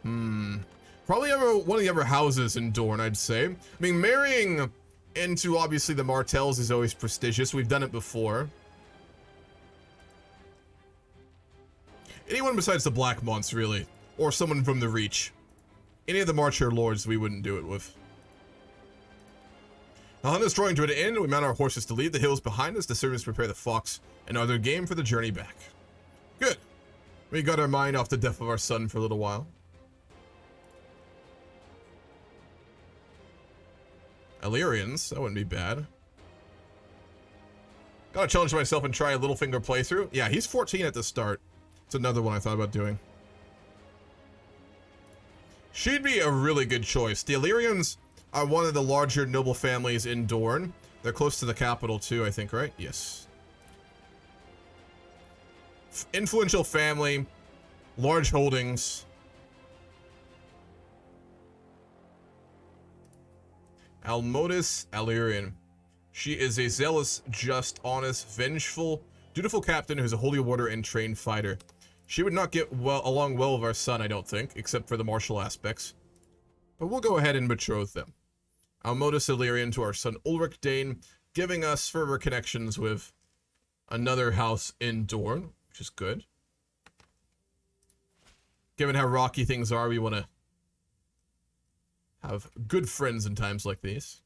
Probably one of the other houses in Dorne, I'd say. I mean, marrying into, obviously, the Martells is always prestigious. We've done it before. Anyone besides the Blackmonts, really. Or someone from the Reach. Any of the Marcher Lords we wouldn't do it with. The hunt is drawing to an end. We mount our horses to leave the hills behind us. The servants prepare the fox and other game for the journey back. Good. We got our mind off the death of our son for a little while. Illyrians, that wouldn't be bad. Gotta challenge myself and try a Littlefinger playthrough. Yeah, he's 14 at the start. It's another one I thought about doing. She'd be a really good choice. The Illyrians are one of the larger noble families in Dorne. They're close to the capital too, I think, right? Yes. Influential family, large holdings. Almodus Illyrian. She is a zealous, just, honest, vengeful, dutiful captain who's a holy warder and trained fighter. She would not get along well with our son, I don't think, except for the martial aspects. But we'll go ahead and betroth them. Almodus Illyrian to our son Ulrich Dayne, giving us further connections with another house in Dorne. Which is good. Given how rocky things are, we want to have good friends in times like these.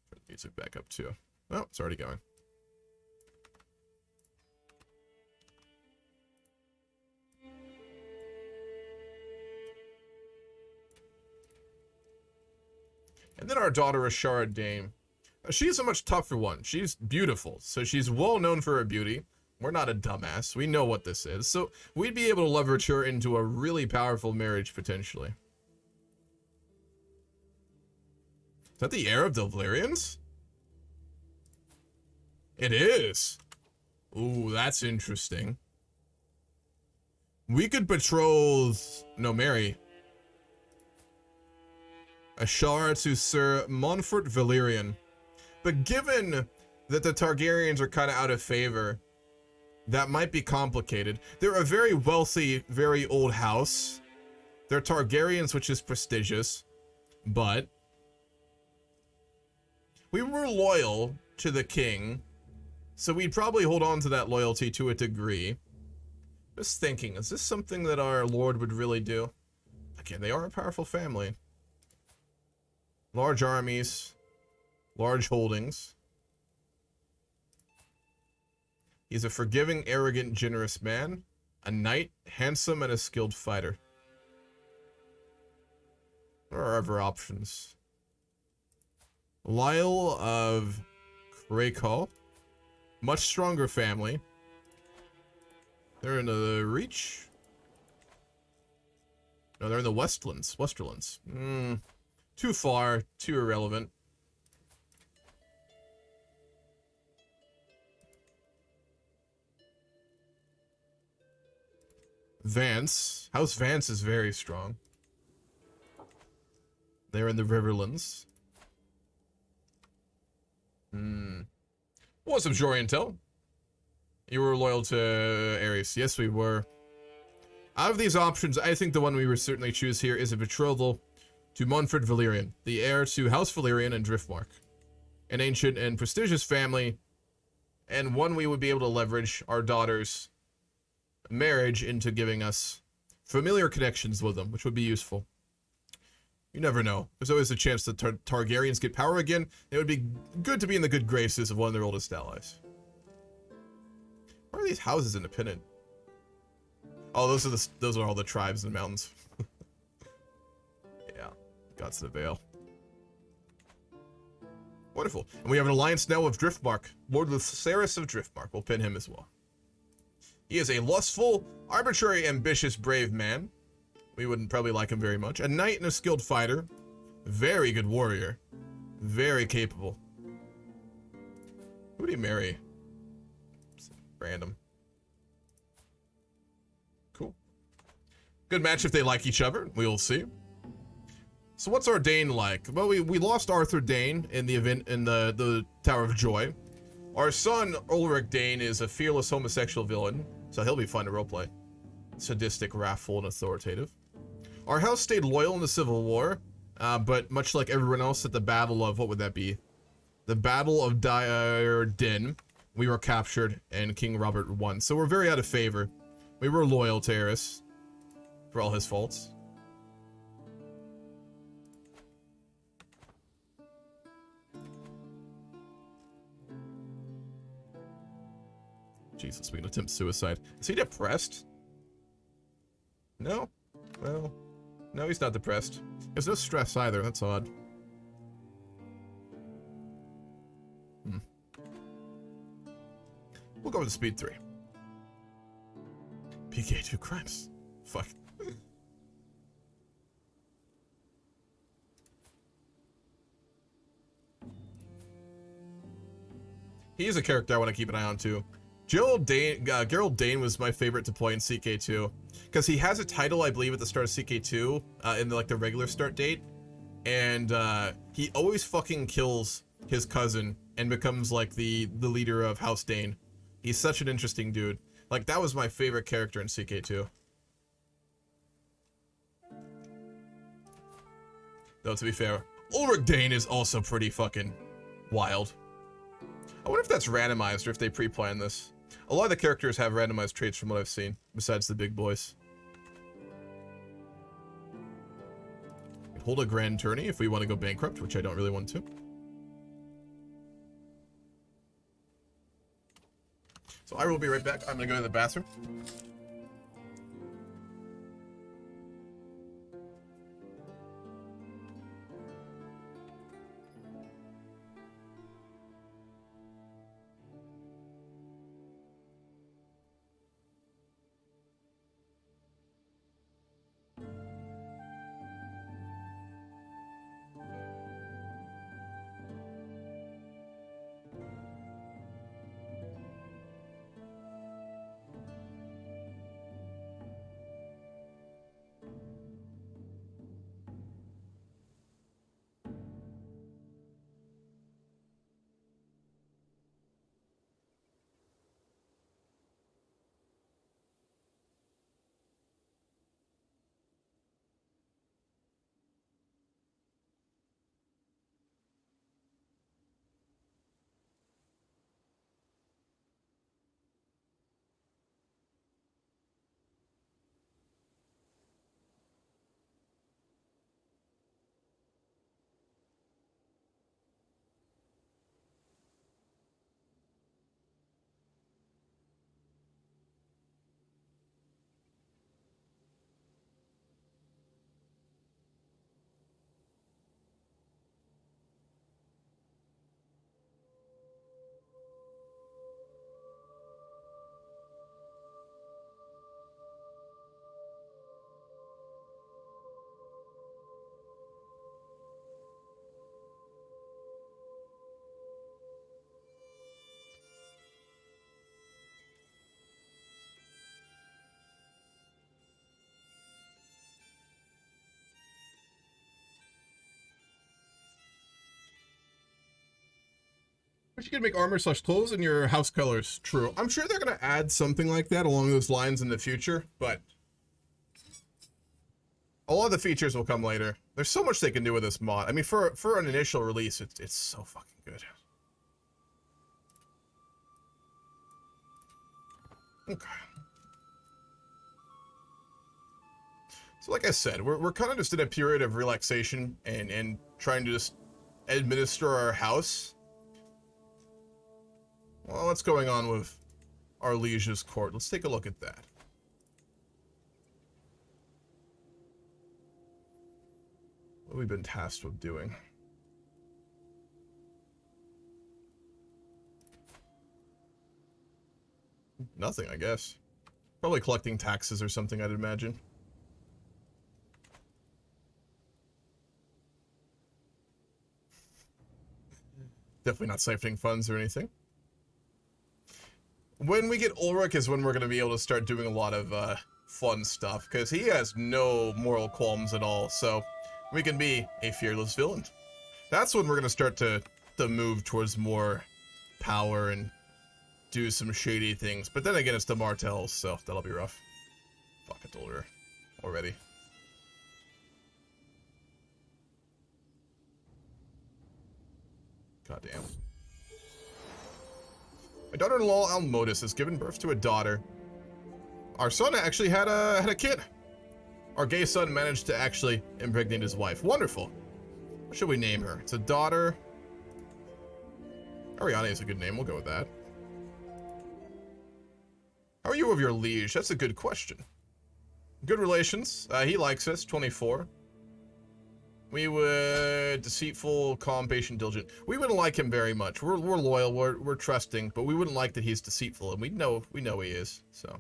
Turn the music back up too. Oh, it's already going. And then our daughter, Ashara Dayne. She's a much tougher one. She's beautiful, so she's well known for her beauty. We're not a dumbass. We know what this is. So we'd be able to leverage her into a really powerful marriage, potentially. Is that the heir of the Valyrians? It is. Ooh, that's interesting. We could betroth... No, marry. Ashara to Sir Montfort Valyrian. But given that the Targaryens are kind of out of favor, that might be complicated. They're a very wealthy, very old house. They're Targaryens, which is prestigious. But we were loyal to the king, so we'd probably hold on to that loyalty to a degree. Just thinking, is this something that our lord would really do? Again, they are a powerful family. Large armies, large holdings. He's a forgiving, arrogant, generous man, a knight, handsome, and a skilled fighter. There are other options. Lyle of Krakow, much stronger family. They're in the Reach? No, they're in the Westerlands. Too far, too irrelevant. Vance. House Vance is very strong. They're in the Riverlands. What's up, Joriantel? You were loyal to Ares. Yes, we were. Out of these options, I think the one we would certainly choose here is a betrothal to Montfort Valyrian, the heir to House Valyrian and Driftmark. An ancient and prestigious family, and one we would be able to leverage our daughter's marriage into giving us familiar connections with them, which would be useful. You never know. There's always a chance that Targaryens get power again. It would be good to be in the good graces of one of their oldest allies. Why are these houses independent? Oh, those are all the tribes in the mountains. Yeah, Gods of the Vale. Wonderful. And we have an alliance now with Driftmark. Lord Lucerys of Driftmark. We'll pin him as well. He is a lustful, arbitrary, ambitious, brave man. We wouldn't probably like him very much. A knight and a skilled fighter. Very good warrior. Very capable. Who would he marry? Random. Cool. Good match if they like each other. We'll see. So what's our Dayne like? Well, we lost Arthur Dayne in the event in the Tower of Joy. Our son, Ulrich Dayne, is a fearless homosexual villain, so he'll be fun to roleplay. Sadistic, wrathful, and authoritative. Our house stayed loyal in the Civil War, but much like everyone else at the Battle of, what would that be? The Battle of Dayne, we were captured, and King Robert won. So we're very out of favor. We were loyal to Aerys, for all his faults. Jesus, we can attempt suicide. Is he depressed? No? Well, no, he's not depressed. There's no stress either, that's odd. We'll go with the speed 3. PK2 crimes. Fuck. He is a character I want to keep an eye on too. Gerald Dayne was my favorite to play in CK2 because he has a title, I believe, at the start of CK2 in the regular start date, and he always fucking kills his cousin and becomes like the leader of House Dayne. He's such an interesting dude. Like, that was my favorite character in CK2. Though, to be fair, Ulrich Dayne is also pretty fucking wild. I wonder if that's randomized or if they pre-plan this. A lot of the characters have randomized traits from what I've seen, besides the big boys. Hold a grand tourney if we want to go bankrupt, which I don't really want to. So I will be right back. I'm gonna go to the bathroom. But you can make armor / clothes in your house colors. True. I'm sure they're going to add something like that along those lines in the future, but a lot of the features will come later. There's so much they can do with this mod. I mean, for an initial release, it's so fucking good. Okay. So like I said, we're kind of just in a period of relaxation and trying to just administer our house. Well, what's going on with our liege's court? Let's take a look at that. What have we been tasked with doing? Nothing, I guess. Probably collecting taxes or something, I'd imagine. Definitely not siphoning funds or anything. When we get Ulrich is when we're going to be able to start doing a lot of fun stuff, because he has no moral qualms at all, so we can be a fearless villain. That's when we're going to start to move towards more power and do some shady things. But then again, it's the Martells, so that'll be rough. Fuck, I told her already. Goddamn. My daughter-in-law Almodus has given birth to a daughter. Our son actually had a kid. Our gay son managed to actually impregnate his wife. Wonderful. What should we name her? It's a daughter. Ariane is a good name. We'll go with that. How are you with your liege? That's a good question. Good relations. He likes us. 24. We would deceitful, calm, patient, diligent. We wouldn't like him very much. We're loyal. We're trusting, but we wouldn't like that he's deceitful, and we know he is. So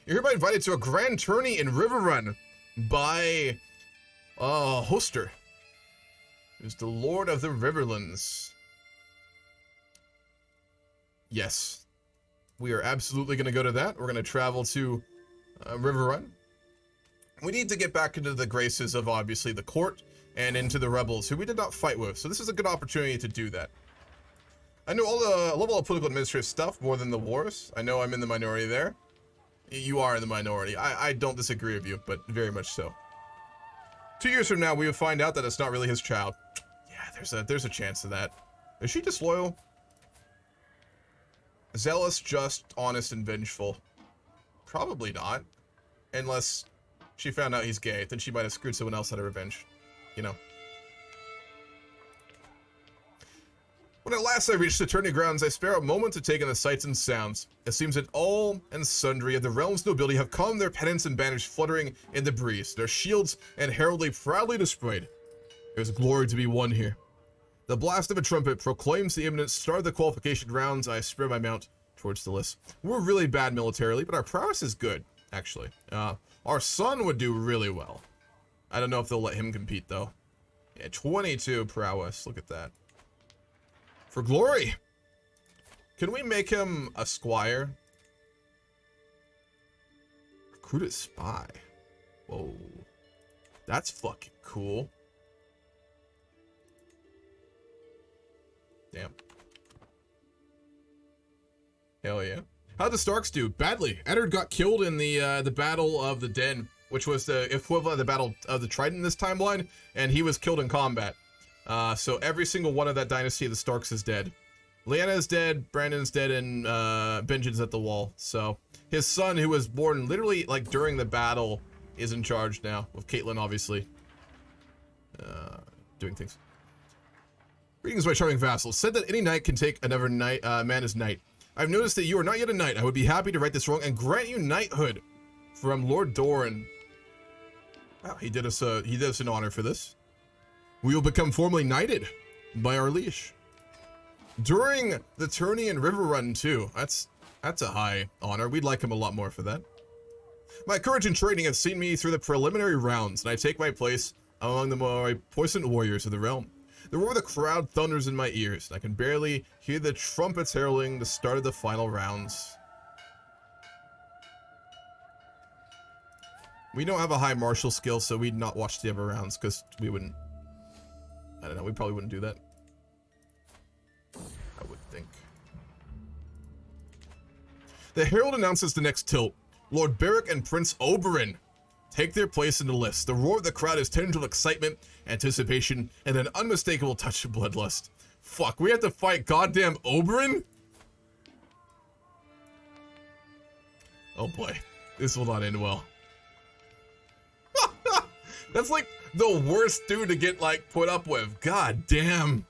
you're hereby invited to a grand tourney in Riverrun by Hoster, who's the Lord of the Riverlands. Yes, we are absolutely going to go to that. We're going to travel to Riverrun. We need to get back into the graces of, obviously, the court and into the rebels, who we did not fight with. So this is a good opportunity to do that. I know I love all the political administrative stuff more than the wars. I know I'm in the minority there. You are in the minority. I don't disagree with you, but very much so. 2 years from now, we will find out that it's not really his child. Yeah, there's a chance of that. Is she disloyal? Zealous, just, honest, and vengeful. Probably not. Unless she found out he's gay, then she might have screwed someone else out of revenge. You know. When at last I reach the tourney grounds, I spare a moment to take in the sights and sounds. It seems that all and sundry of the realm's nobility have calmed their pennants and banners fluttering in the breeze, their shields and heraldry proudly displayed. There's glory to be won here. The blast of a trumpet proclaims the imminent start of the qualification rounds. I spur my mount towards the list. We're really bad militarily, but our prowess is good, actually. Our son would do really well. I don't know if they'll let him compete, though. Yeah, 22 prowess. Look at that. For glory. Can we make him a squire? Recruited spy. Whoa. That's fucking cool. Damn. Hell yeah. How'd the Starks do? Badly. Eddard got killed in the Battle of the Den, which was the equivalent of the Battle of the Trident in this timeline, and he was killed in combat. So every single one of that dynasty of the Starks is dead. Lyanna is dead, Brandon's dead, and Benjen's at the wall. So his son, who was born literally like during the battle, is in charge now, with Caitlyn obviously doing things. Greetings, my charming vassal. Said that any knight can take another knight, man as knight. I've noticed that you are not yet a knight. I would be happy to right this wrong and grant you knighthood from Lord Doran. Wow, he did us an honor for this. We will become formally knighted by our liege. During the tourney and river run too. That's a high honor. We'd like him a lot more for that. My courage and training have seen me through the preliminary rounds, and I take my place among the more poisoned warriors of the realm. The roar of the crowd thunders in my ears, and I can barely hear the trumpets heralding the start of the final rounds. We don't have a high martial skill, so we'd not watch the other rounds, because we wouldn't... I don't know, we probably wouldn't do that. I would think. The herald announces the next tilt. Lord Beric and Prince Oberyn take their place in the list. The roar of the crowd is tinged with excitement, anticipation, and an unmistakable touch of bloodlust. Fuck, we have to fight goddamn Oberyn? Oh boy, this will not end well. That's like the worst dude to get like put up with. God damn.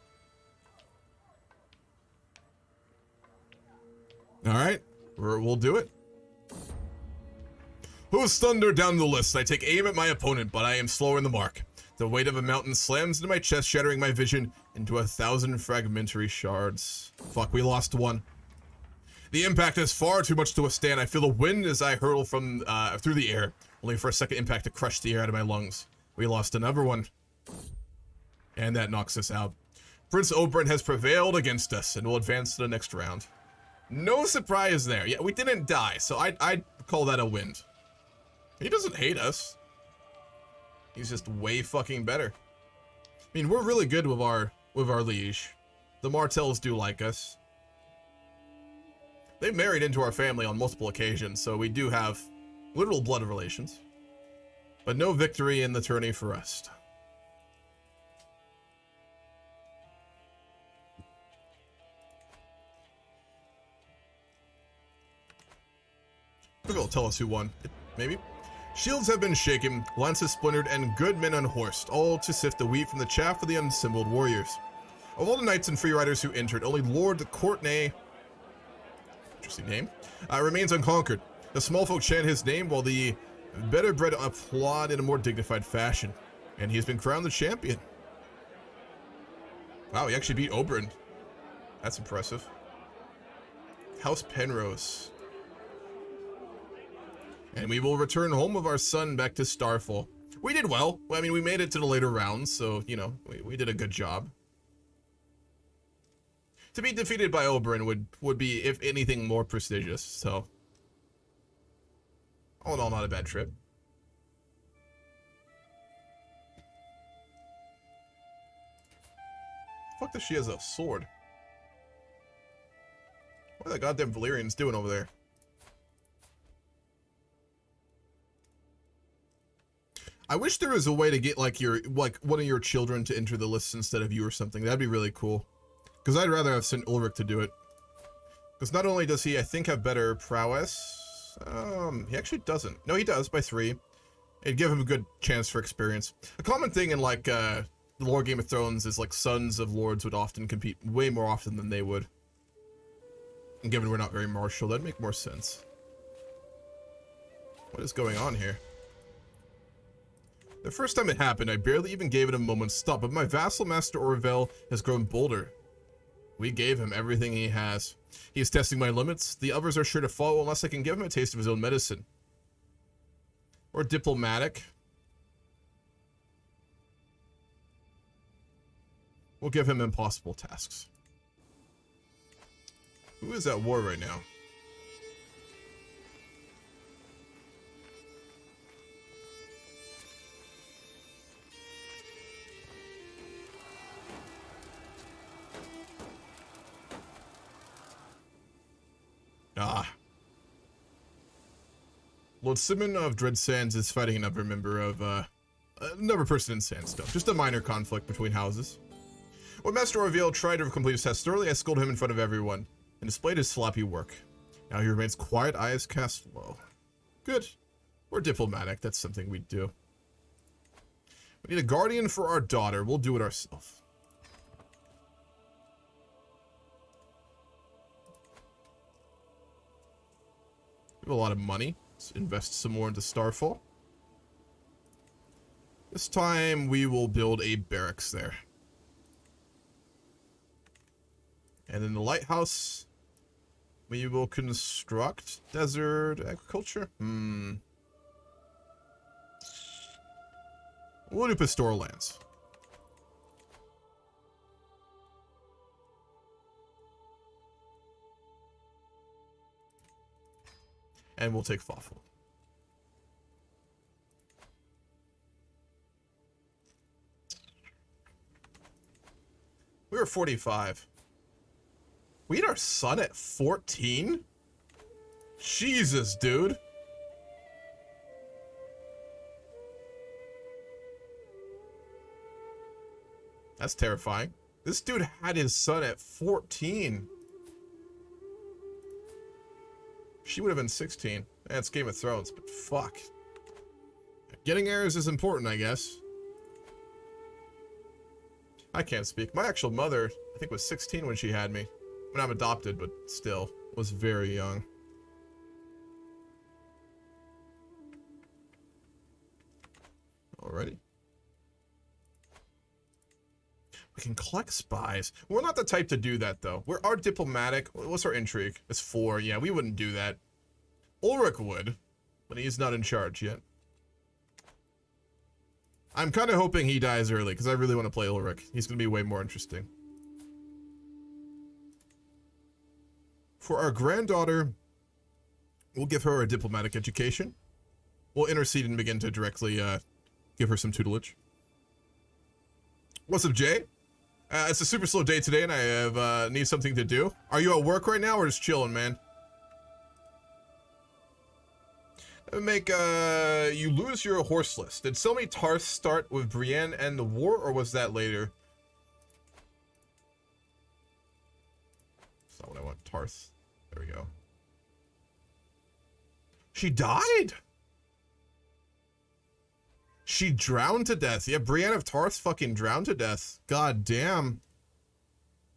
All right, we'll do it. Who's thunder down the list? I take aim at my opponent, but I am slower in the mark. The weight of a mountain slams into my chest, shattering my vision into 1,000 fragmentary shards. Fuck, we lost one. The impact is far too much to withstand. I feel the wind as I hurtle from through the air, only for a second impact to crush the air out of my lungs. We lost another one. And that knocks us out. Prince Oberyn has prevailed against us and will advance to the next round. No surprise there. Yeah, we didn't die, so I'd call that a win. He doesn't hate us. He's just way fucking better. I mean, we're really good with our liege. The Martells do like us. They married into our family on multiple occasions, so we do have literal blood relations. But no victory in the tourney for us. Maybe it'll tell us who won. Maybe. Shields have been shaken, lances splintered, and good men unhorsed, all to sift the wheat from the chaff of the unsymboled warriors. Of all the knights and free riders who entered, only Lord Courtenay, interesting name, remains unconquered. The small folk chant his name while the better bred applaud in a more dignified fashion. And he has been crowned the champion. Wow, he actually beat Oberyn. That's impressive. House Penrose. And we will return home with our son back to Starfall. We did well. I mean, we made it to the later rounds, so, you know, we did a good job. To be defeated by Oberyn would be, if anything, more prestigious, so. All in all, not a bad trip. Fuck that she has a sword. What are the goddamn Valyrians doing over there? I wish there was a way to get like one of your children to enter the list instead of you or something. That'd be really cool. Because I'd rather have sent Ulrich to do it. Because not only does he, I think, have better prowess. He actually doesn't. No, he does by 3. It'd give him a good chance for experience. A common thing in like the lore Game of Thrones is like sons of lords would often compete way more often than they would. And given we're not very martial, that'd make more sense. What is going on here? The first time it happened, I barely even gave it a moment's thought, but my vassal Master Orville has grown bolder. We gave him everything he has. He is testing my limits. The others are sure to follow unless I can give him a taste of his own medicine. Or diplomatic. We'll give him impossible tasks. Who is at war right now? Lord Simon of Dread Sands is fighting another member of, another person in Sandstone. Just a minor conflict between houses. When Master Orville tried to complete his test thoroughly, I scolded him in front of everyone and displayed his sloppy work. Now he remains quiet, eyes cast low. Good. We're diplomatic. That's something we do. We need a guardian for our daughter. We'll do it ourselves. We have a lot of money. Let's invest some more into Starfall. This time we will build a barracks there. And in the lighthouse, we will construct desert agriculture. We'll do pastoral lands. And we'll take Fawful. We were 45. We had our son at 14? Jesus, dude. That's terrifying. This dude had his son at 14. She would have been 16. That's Game of Thrones, but fuck. Getting heirs is important, I guess. I can't speak. My actual mother, I think, was 16 when she had me. When I'm adopted, but still, was very young. Alrighty. We can collect spies. We're not the type to do that, though. We're our diplomatic. What's our intrigue? It's 4. Yeah, we wouldn't do that. Ulrich would, but he's not in charge yet. I'm kind of hoping he dies early, because I really want to play Ulrich. He's going to be way more interesting. For our granddaughter, we'll give her a diplomatic education. We'll intercede and begin to directly give her some tutelage. What's up, Jay? It's a super slow day today, and I have need something to do. Are you at work right now, or just chilling, man? Make you lose your horse list. Did Selmy Tarth start with Brienne and the war, or was that later? That's not what I want. Tarth. There we go. She died. She drowned to death. Yeah, Brienne of Tarth fucking drowned to death. God damn.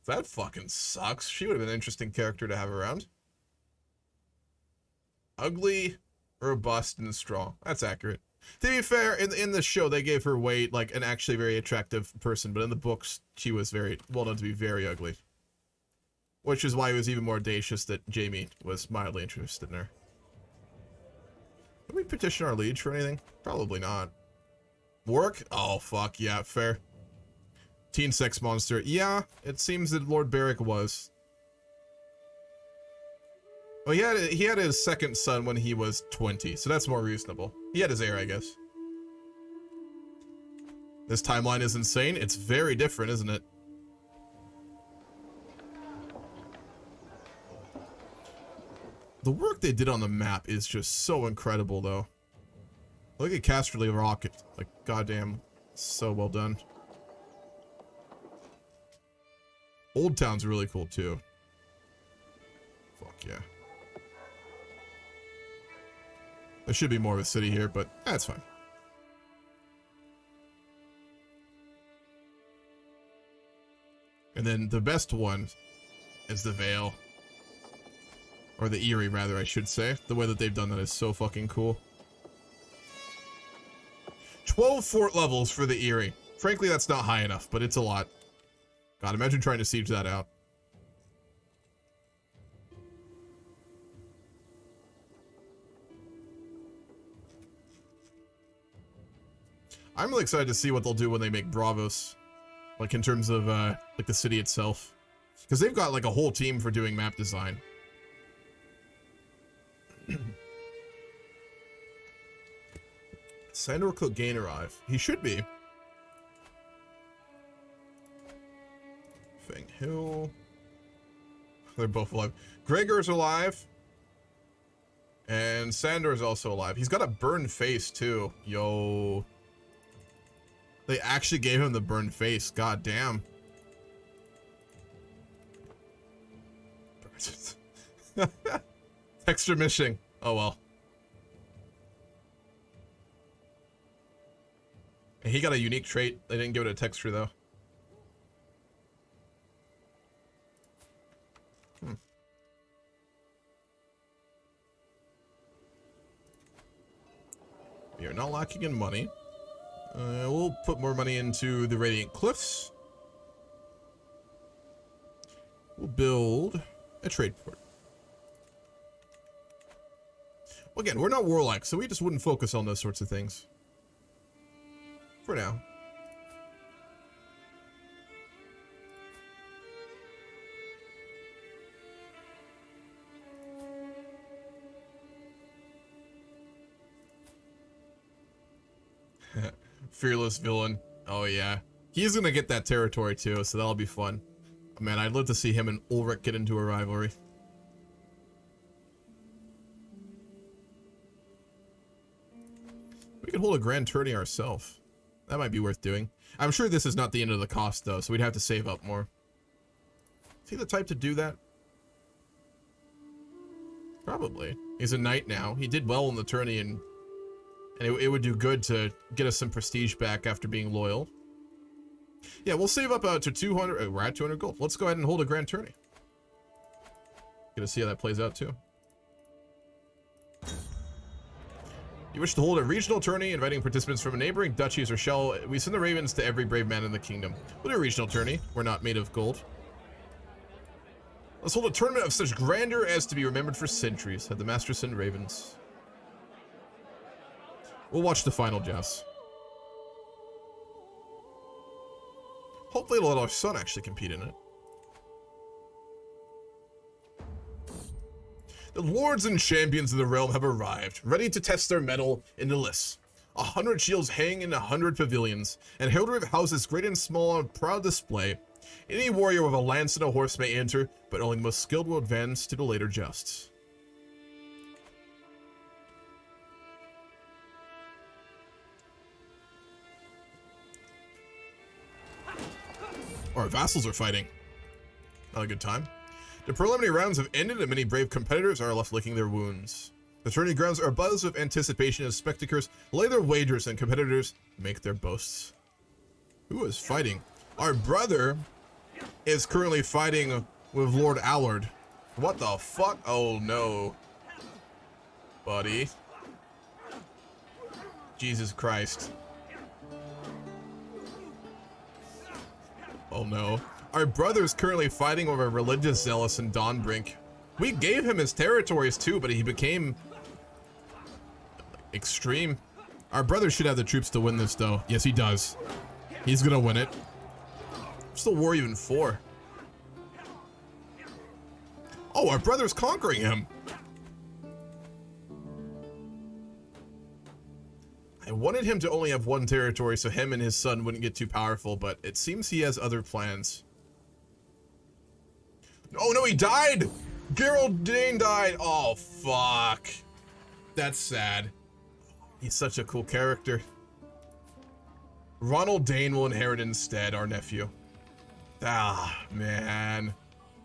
That fucking sucks. She would have been an interesting character to have around. Ugly, robust, and strong. That's accurate. To be fair, in the show, they gave her weight like an actually very attractive person, but in the books, she was very well known to be very ugly. Which is why it was even more audacious that Jaime was mildly interested in her. Did we petition our liege for anything? Probably not. Work? Oh, fuck. Yeah, fair. Teen sex monster. Yeah, it seems that Lord Beric was. Well, he had his second son when he was 20, so that's more reasonable. He had his heir, I guess. This timeline is insane. It's very different, isn't it? The work they did on the map is just so incredible, though. Look at Casterly Rocket. Like, goddamn, so well done. Old Town's really cool, too. Fuck yeah. There should be more of a city here, but that's fine. And then the best one is the Vale. Or the Eyrie, rather, I should say. The way that they've done that is so fucking cool. 12 fort levels for the Eyrie. Frankly, that's not high enough, but it's a lot. God, imagine trying to siege that out. I'm really excited to see what they'll do when they make Bravos. Like, in terms of, like, the city itself. Because they've got, like, a whole team for doing map design. Sandor Clegane arrive. He should be. Fang Hill. They're both alive. Gregor's alive. And Sandor's also alive. He's got a burned face, too. Yo. They actually gave him the burned face. God damn. Texture missing. Oh well. And he got a unique trait. They didn't give it a texture though. We are not lacking in money. We'll put more money into the Radiant Cliffs. We'll build a trade port. Well, again, we're not warlike, so we just wouldn't focus on those sorts of things. For now. Fearless villain. Oh yeah. He's gonna get that territory too, so that'll be fun. Man, I'd love to see him and Ulrich get into a rivalry. We could hold a grand tourney ourselves. That might be worth doing. I'm sure this is not the end of the cost though, so we'd have to save up more. Is he the type to do that? Probably. He's a knight now. He did well in the tourney and it would do good to get us some prestige back after being loyal. Yeah, we'll save up to 200. We're at 200 gold. Let's go ahead and hold a grand tourney. Get to see how that plays out too. You wish to hold a regional tourney, inviting participants from neighboring duchies, or shall we send the ravens to every brave man in the kingdom? We'll do a regional tourney. We're not made of gold. Let's hold a tournament of such grandeur as to be remembered for centuries. Had the master send ravens. We'll watch the final joust. Hopefully it'll let our son actually compete in it. The lords and champions of the realm have arrived, ready to test their mettle in the lists. 100 shields hang in 100 pavilions, and heraldry of houses great and small on proud display. Any warrior with a lance and a horse may enter, but only the most skilled will advance to the later jousts. Our vassals are fighting. Not a good time. The preliminary rounds have ended and many brave competitors are left licking their wounds. The tourney grounds are abuzz with anticipation as spectators lay their wagers and competitors make their boasts. Who is fighting? Our brother is currently fighting with Lord Allard. What the fuck? Oh no. Buddy. Jesus Christ. Oh no. Our brother is currently fighting with a religious zealous in Dawnbrink. We gave him his territories too, but he became extreme. Our brother should have the troops to win this though. Yes, he does. He's gonna win it. What's the war even for? Oh, our brother's conquering him. I wanted him to only have one territory so him and his son wouldn't get too powerful, but it seems he has other plans. Oh no, he died! Gerald Dayne died! Oh, fuck. That's sad. He's such a cool character. Ronald Dayne will inherit instead, our nephew. Ah, man.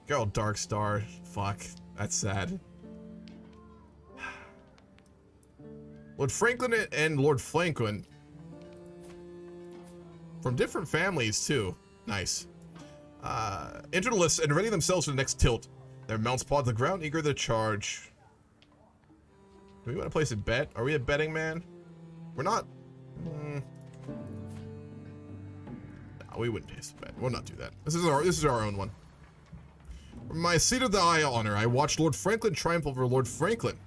Gerald Darkstar. Fuck. That's sad. Lord Franklin and Lord Flanklin. From different families, too. Nice. Enter the list and ready themselves for the next tilt. Their mounts paw the ground, eager to charge. Do we want to place a bet? Are we a betting man? We're not. No, we wouldn't place a bet. We'll not do that. This is our own one. From my seat of the eye honor, I watched Lord Franklin triumph over Lord Franklin.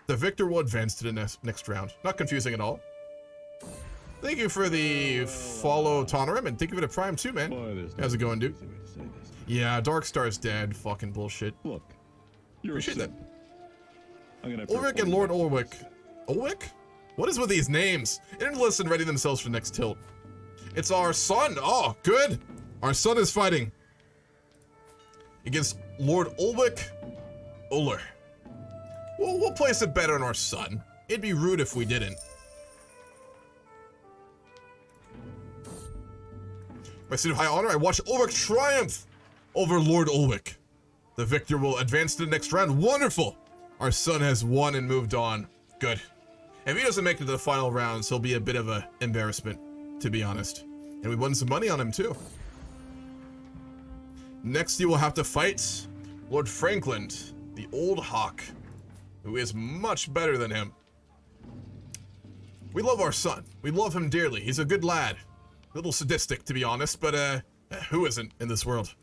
The victor will advance to the next round. Not confusing at all. Thank you for the follow, Tonerim, and thank you for the prime too, man. How's it going, dude? Yeah, Darkstar's dead. Fucking bullshit. Look, you're appreciate that. Ulrich and Lord Ulrich. Ulrich? What is with these names? Enter the list and ready themselves for the next tilt. It's our son. Oh, good. Our son is fighting against Lord Ulrich Uller. We'll place a bet on our son. It'd be rude if we didn't. My seat of high honor, I watch Ulrich triumph over Lord Ulrich. The victor will advance to the next round. Wonderful! Our son has won and moved on. Good. If he doesn't make it to the final rounds, he'll be a bit of an embarrassment, to be honest. And we won some money on him, too. Next, you will have to fight Lord Franklin, the old hawk, who is much better than him. We love our son. We love him dearly. He's a good lad. A little sadistic, to be honest, but who isn't in this world?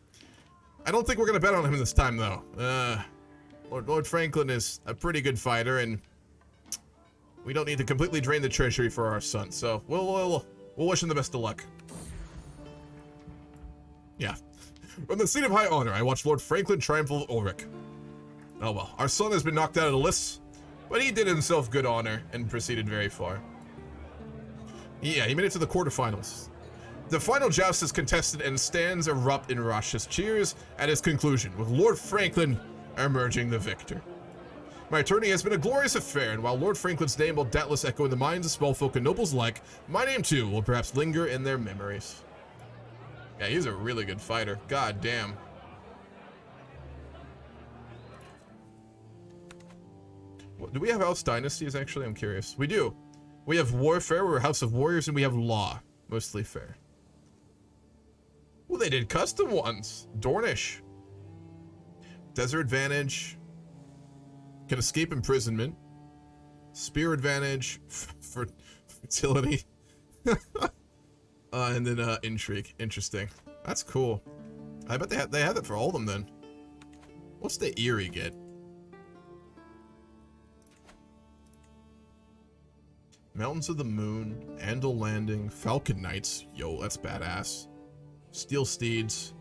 I don't think we're gonna bet on him this time, though. Lord Franklin is a pretty good fighter, and we don't need to completely drain the treasury for our son. So we'll wish him the best of luck. Yeah. From the seat of high honor, I watched Lord Franklin triumph over Ulrich. Oh well, our son has been knocked out of the lists, but he did himself good honor and proceeded very far. Yeah, he made it to the quarterfinals. The final joust is contested and stands erupt in raucous cheers at its conclusion, with Lord Franklin emerging the victor. My tourney has been a glorious affair, and while Lord Franklin's name will doubtless echo in the minds of small folk and nobles alike, my name too will perhaps linger in their memories. Yeah, he's a really good fighter. God damn. Do we have House Dynasties, actually? I'm curious. We do. We have Warfare, we're a House of Warriors, and we have Law. Mostly fair. Well, they did custom ones. Dornish. Desert Advantage. Can escape imprisonment. Spear Advantage for fertility. And then Intrigue. Interesting. That's cool. I bet they had that for all of them then. What's the Eerie get? Mountains of the Moon, Andal Landing, Falcon Knights. Yo, that's badass. Steel Steeds.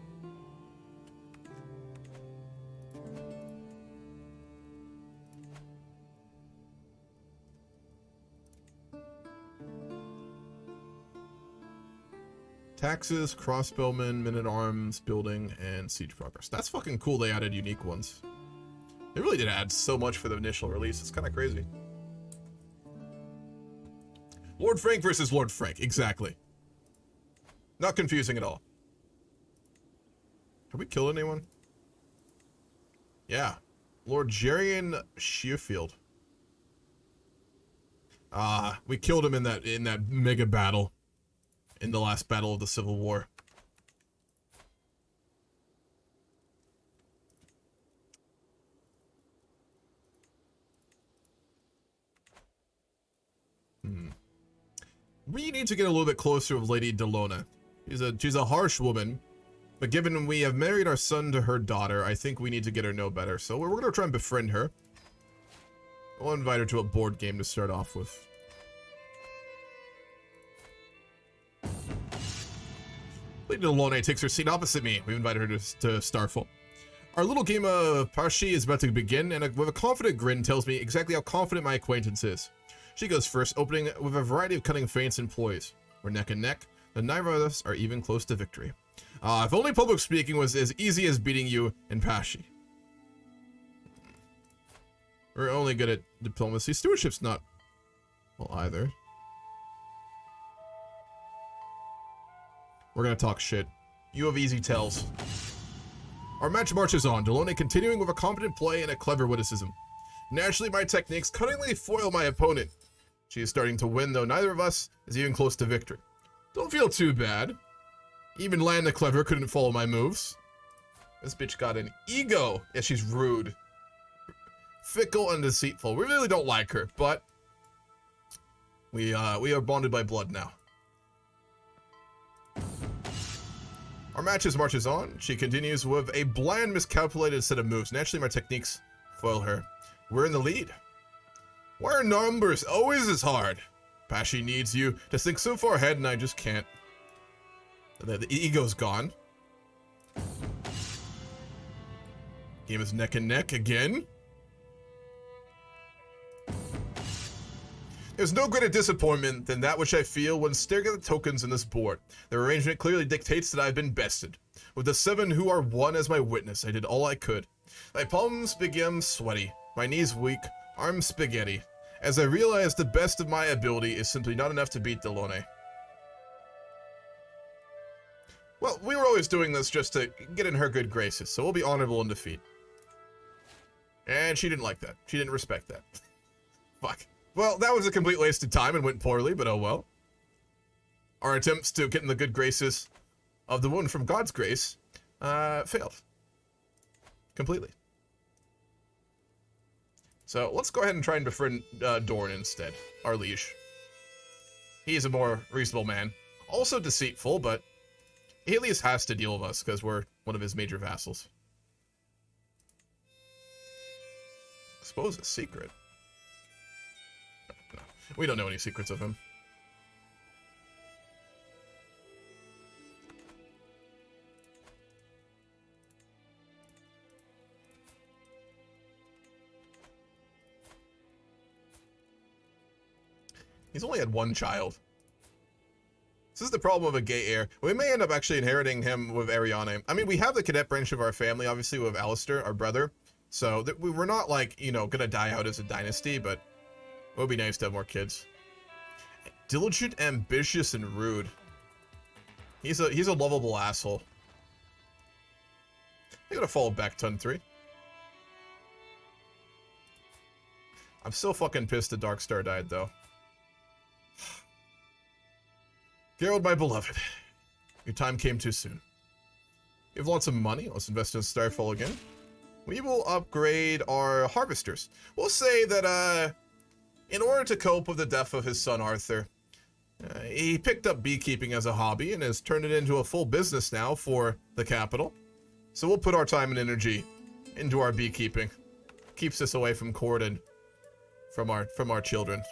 Taxes, Crossbowmen, Men-at-Arms, Building, and Siege Progress. That's fucking cool they added unique ones. They really did add so much for the initial release. It's kind of crazy. Lord Frank versus Lord Frank. Exactly. Not confusing at all. Have we killed anyone? Yeah. Lord Jerian Shearfield. We killed him in that mega battle. In the last battle of the Civil War. We need to get a little bit closer with Lady Delona. She's a harsh woman, but given we have married our son to her daughter, I think we need to get her know better. So we're gonna try and befriend her. We'll invite her to a board game to start off with. Lady Delona takes her seat opposite me. We've invited her to Starfall. Our little game of Parshi is about to begin, and with a confident grin tells me exactly how confident my acquaintance is. She goes first, opening with a variety of cunning feints and ploys. We're neck and neck. The neither of us are even close to victory. If only public speaking was as easy as beating you in Pashi. We're only good at diplomacy. Stewardship's not well either. We're gonna talk shit. You have easy tells. Our match marches on, Delone continuing with a competent play and a clever witticism. Naturally, my techniques cunningly foil my opponent. She is starting to win, though neither of us is even close to victory. Don't feel too bad. Even Lyanna the Clever couldn't follow my moves. This bitch got an ego. Yeah, she's rude. Fickle and deceitful. We really don't like her, but we are bonded by blood now. Our matches marches on. She continues with a bland, miscalculated set of moves. Naturally, my techniques foil her. We're in the lead. Why are numbers always as hard? Pashi needs you to think so far ahead, and I just can't. The ego's gone. Game is neck and neck again. There's no greater disappointment than that which I feel when staring at the tokens in this board. Their arrangement clearly dictates that I've been bested. With the 7 who are 1 as my witness, I did all I could. My palms became sweaty, my knees weak, arms spaghetti, as I realized the best of my ability is simply not enough to beat Dayne. Well, we were always doing this just to get in her good graces, so we'll be honorable in defeat. And she didn't like that. She didn't respect that. Fuck. Well, that was a complete waste of time and went poorly, but oh well. Our attempts to get in the good graces of the one from God's grace failed. Completely. So let's go ahead and try and befriend Dorn instead, our liege. He's a more reasonable man. Also deceitful, but he at least has to deal with us because we're one of his major vassals. Expose a secret. No, we don't know any secrets of him. He's only had 1 child. This is the problem of a gay heir. We may end up actually inheriting him with Ariane. I mean, we have the cadet branch of our family, obviously, with Alistair, our brother. So we're not, like, you know, gonna die out as a dynasty, but it would be nice to have more kids. Diligent, ambitious, and rude. He's a lovable asshole. I'm gonna follow back Ton 3. I'm so fucking pissed that Darkstar died, though. Gerald, my beloved, your time came too soon. You have lots of money. Let's invest in Starfall again. We will upgrade our harvesters. We'll say that, in order to cope with the death of his son Arthur, he picked up beekeeping as a hobby and has turned it into a full business now for the capital. So we'll put our time and energy into our beekeeping. Keeps us away from court and from our children.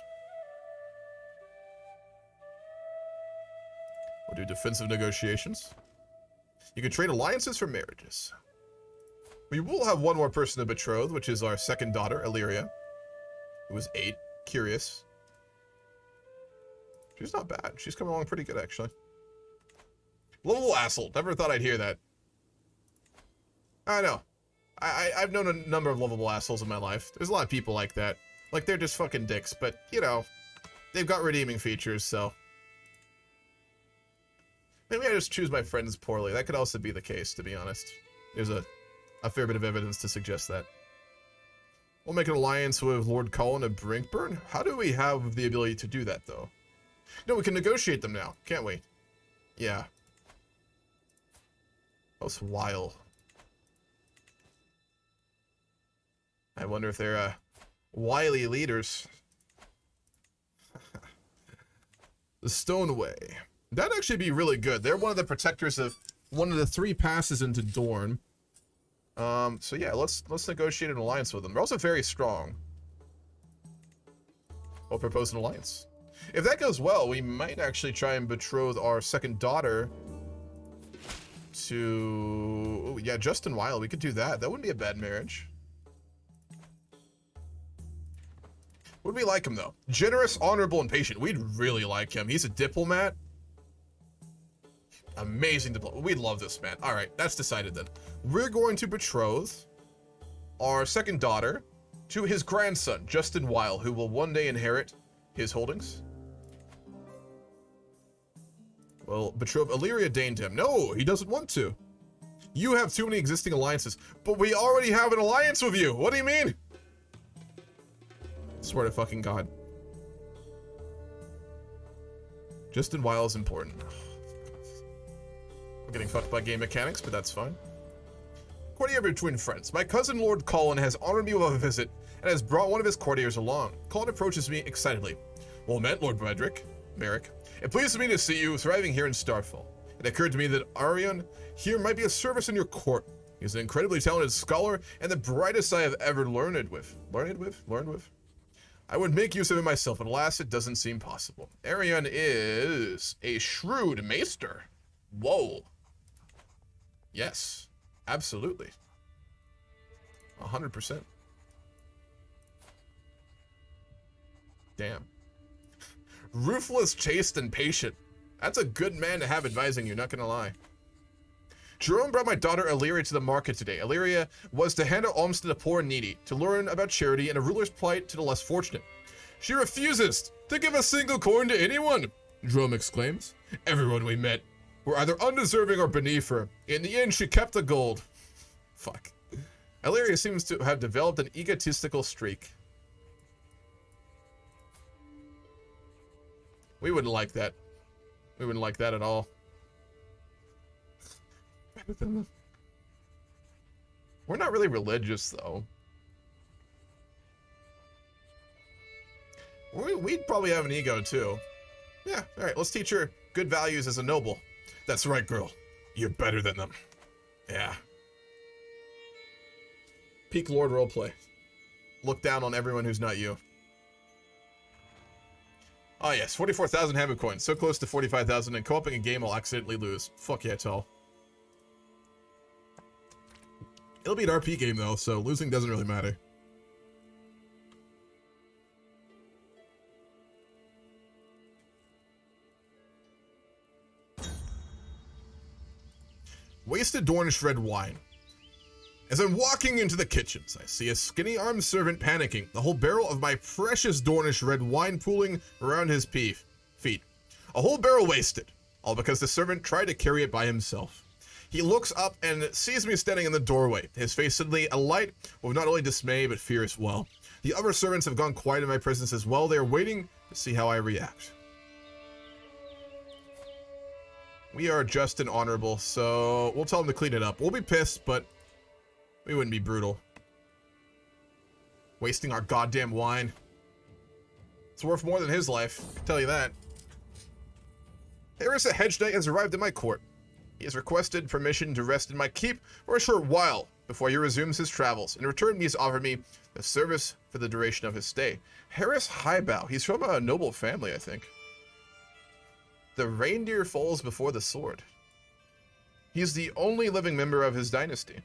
We'll do defensive negotiations. You can trade alliances for marriages. We will have 1 more person to betroth, which is our second daughter, Illyria, who was 8. Curious. She's not bad. She's coming along pretty good, actually. Lovable asshole. Never thought I'd hear that. I know. I've known a number of lovable assholes in my life. There's a lot of people like that. Like, they're just fucking dicks, but, you know, they've got redeeming features, so. Maybe I just choose my friends poorly. That could also be the case, to be honest. There's a fair bit of evidence to suggest that. We'll make an alliance with Lord Colin of Brinkburn. How do we have the ability to do that, though? No, we can negotiate them now, can't we? Yeah. Most wile. I wonder if they're, wily leaders. The Stoneway. That'd actually be really good. They're one of the protectors of one of the 3 passes into Dorne. So yeah, let's negotiate an alliance with them. They're also very strong. We'll propose an alliance. If that goes well, we might actually try and betroth our second daughter to... Ooh, yeah, Justin Weil. We could do that. That wouldn't be a bad marriage. Would we like him, though? Generous, honorable, and patient. We'd really like him. He's a diplomat. Amazing diplomat. We'd love this man. All right, that's decided then. We're going to betroth our second daughter to his grandson, Justin Weil, who will one day inherit his holdings. Well, betroth Illyria Dayne to him. No, he doesn't want to. You have too many existing alliances, but we already have an alliance with you. What do you mean? Swear to fucking God. Justin Weil is important. I'm getting fucked by game mechanics, but that's fine. Courtier between friends. My cousin Lord Colin has honored me with a visit and has brought one of his courtiers along. Colin approaches me excitedly. Well met, Lord Beric. It pleases me to see you thriving here in Starfall. It occurred to me that Arion here might be of service in your court. He's an incredibly talented scholar and the brightest I have ever learned with. I would make use of it myself, but alas, it doesn't seem possible. Arion is a shrewd maester. Whoa. Yes, absolutely. 100%. Damn. Ruthless, chaste, and patient. That's a good man to have advising you, not gonna lie. Jerome brought my daughter Illyria to the market today. Illyria was to hand out alms to the poor and needy, to learn about charity and a ruler's plight to the less fortunate. She refuses to give a single coin to anyone, Jerome exclaims. Everyone we met were either undeserving or beneath her. In the end, she kept the gold. Fuck. Illyria seems to have developed an egotistical streak. We wouldn't like that. We wouldn't like that at all. We're not really religious, though. We'd probably have an ego, too. Yeah, alright, let's teach her good values as a noble. That's right, girl. You're better than them. Yeah. Peak Lord roleplay. Look down on everyone who's not you. Oh yes, 44,000 Hammer coins. So close to 45,000 and co-oping a game I'll accidentally lose. Fuck yeah, Tall. It'll be an RP game though, so losing doesn't really matter. Wasted Dornish red wine. As I'm walking into the kitchens, I see a skinny armed servant panicking, the whole barrel of my precious Dornish red wine pooling around his feet. A whole barrel wasted, all because the servant tried to carry it by himself. He looks up and sees me standing in the doorway, his face suddenly alight with not only dismay but fear as well. The other servants have gone quiet in my presence as well. They are waiting to see how I react. We are just and honorable, so we'll tell him to clean it up. We'll be pissed, but we wouldn't be brutal. Wasting our goddamn wine. It's worth more than his life, I can tell you that. Harris, a hedge knight, has arrived at my court. He has requested permission to rest in my keep for a short while before he resumes his travels. In return, he has offered me the service for the duration of his stay. Harris Highbow. He's from a noble family, I think. The reindeer falls before the sword. He's the only living member of his dynasty.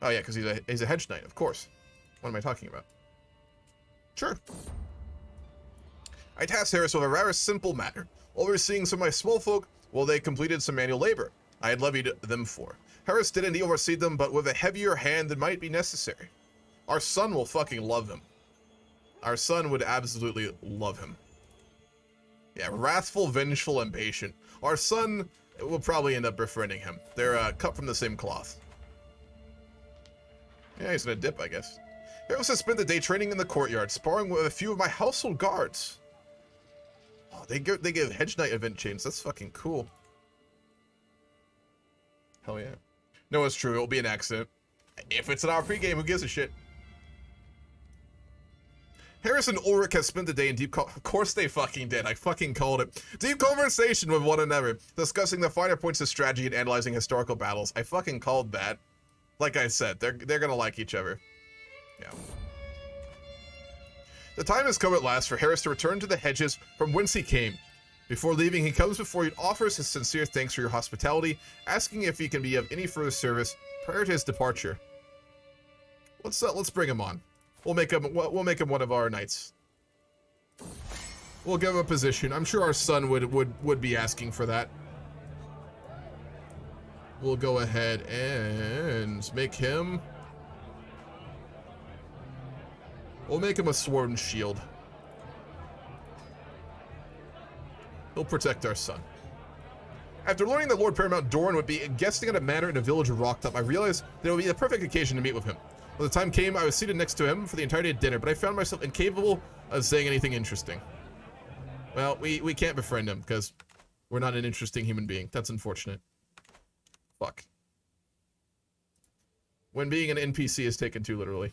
Oh yeah, because he's a hedge knight, of course. What am I talking about? Sure. I tasked Harris with a rather simple matter, overseeing some of my small folk while they completed some manual labor I had levied them for. Harris did indeed oversee them, but with a heavier hand than might be necessary. Our son will fucking love him. Our son would absolutely love him. Yeah, wrathful, vengeful, and patient. Our son will probably end up befriending him. They're cut from the same cloth. Yeah, he's gonna dip, I guess. Harris has spent the day training in the courtyard, sparring with a few of my household guards. Oh, they give Hedge Knight event chains. That's fucking cool. Hell yeah. No, it's true. It'll be an accident. If it's an RP game, who gives a shit? Harris and Ulrich have spent the day in of course they fucking did. I fucking called it. Deep conversation with one another, discussing the finer points of strategy and analyzing historical battles. I fucking called that. Like I said, they're gonna like each other. Yeah. The time has come at last for Harris to return to the hedges from whence he came. Before leaving, he comes before you and offers his sincere thanks for your hospitality, asking if he can be of any further service prior to his departure. Let's bring him on. We'll make him one of our knights. We'll give him a position. I'm sure our son would be asking for that. We'll go ahead and make him. We'll make him a sword and shield. He'll protect our son. After learning that Lord Paramount Doran would be guesting at a manor in a village of Rocktop, I realized that it would be the perfect occasion to meet with him. When the time came, I was seated next to him for the entirety of dinner, but I found myself incapable of saying anything interesting. Well, we can't befriend him because we're not an interesting human being. That's unfortunate. Fuck. When being an NPC is taken too literally.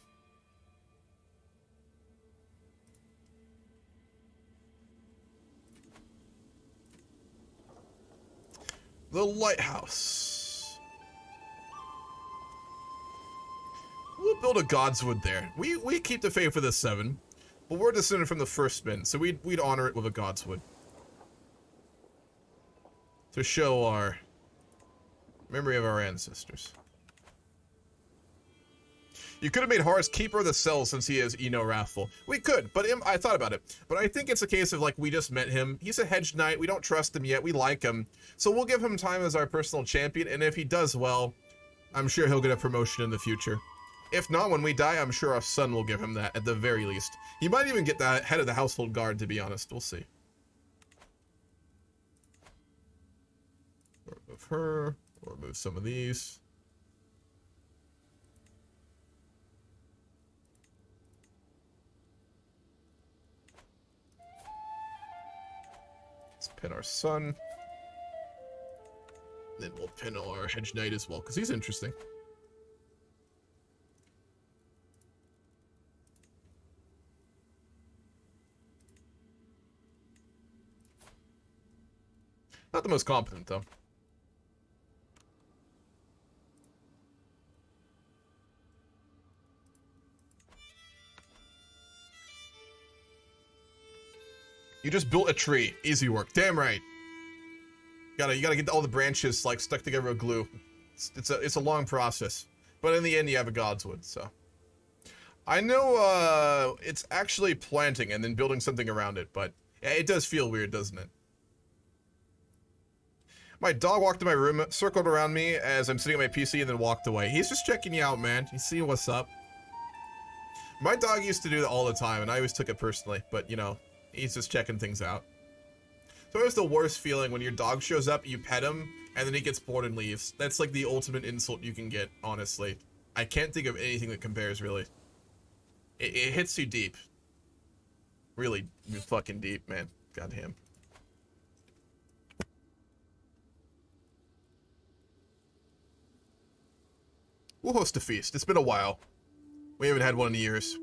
The lighthouse. We'll build a godswood there. We keep the faith for the 7, but we're descended from the first men, so we'd honor it with a godswood. To show our memory of our ancestors. You could have made Horus keeper of the cell since he is, wrathful. We could, but I thought about it. But I think it's a case of, like, we just met him. He's a hedge knight. We don't trust him yet. We like him. So we'll give him time as our personal champion, and if he does well, I'm sure he'll get a promotion in the future. If not, when we die, I'm sure our son will give him that, at the very least. He might even get the head of the household guard, to be honest. We'll see. Or remove her, or remove some of these. Let's pin our son. Then we'll pin our hedge knight as well, because he's interesting. Not the most competent, though. You just built a tree. Easy work. Damn right. You gotta get all the branches like stuck together with glue. It's a long process, but in the end you have a godswood. So I know it's actually planting and then building something around it, but it does feel weird, doesn't it? My dog walked in my room, circled around me as I'm sitting at my PC, and then walked away. He's just checking you out, man. He's seeing what's up. My dog used to do that all the time, and I always took it personally, but he's just checking things out. So it was the worst feeling when your dog shows up, you pet him, and then he gets bored and leaves. That's like the ultimate insult you can get, honestly. I can't think of anything that compares, really. It hits you deep. Really fucking deep, man. Goddamn. We'll host a feast. It's been a while. We haven't had one in years.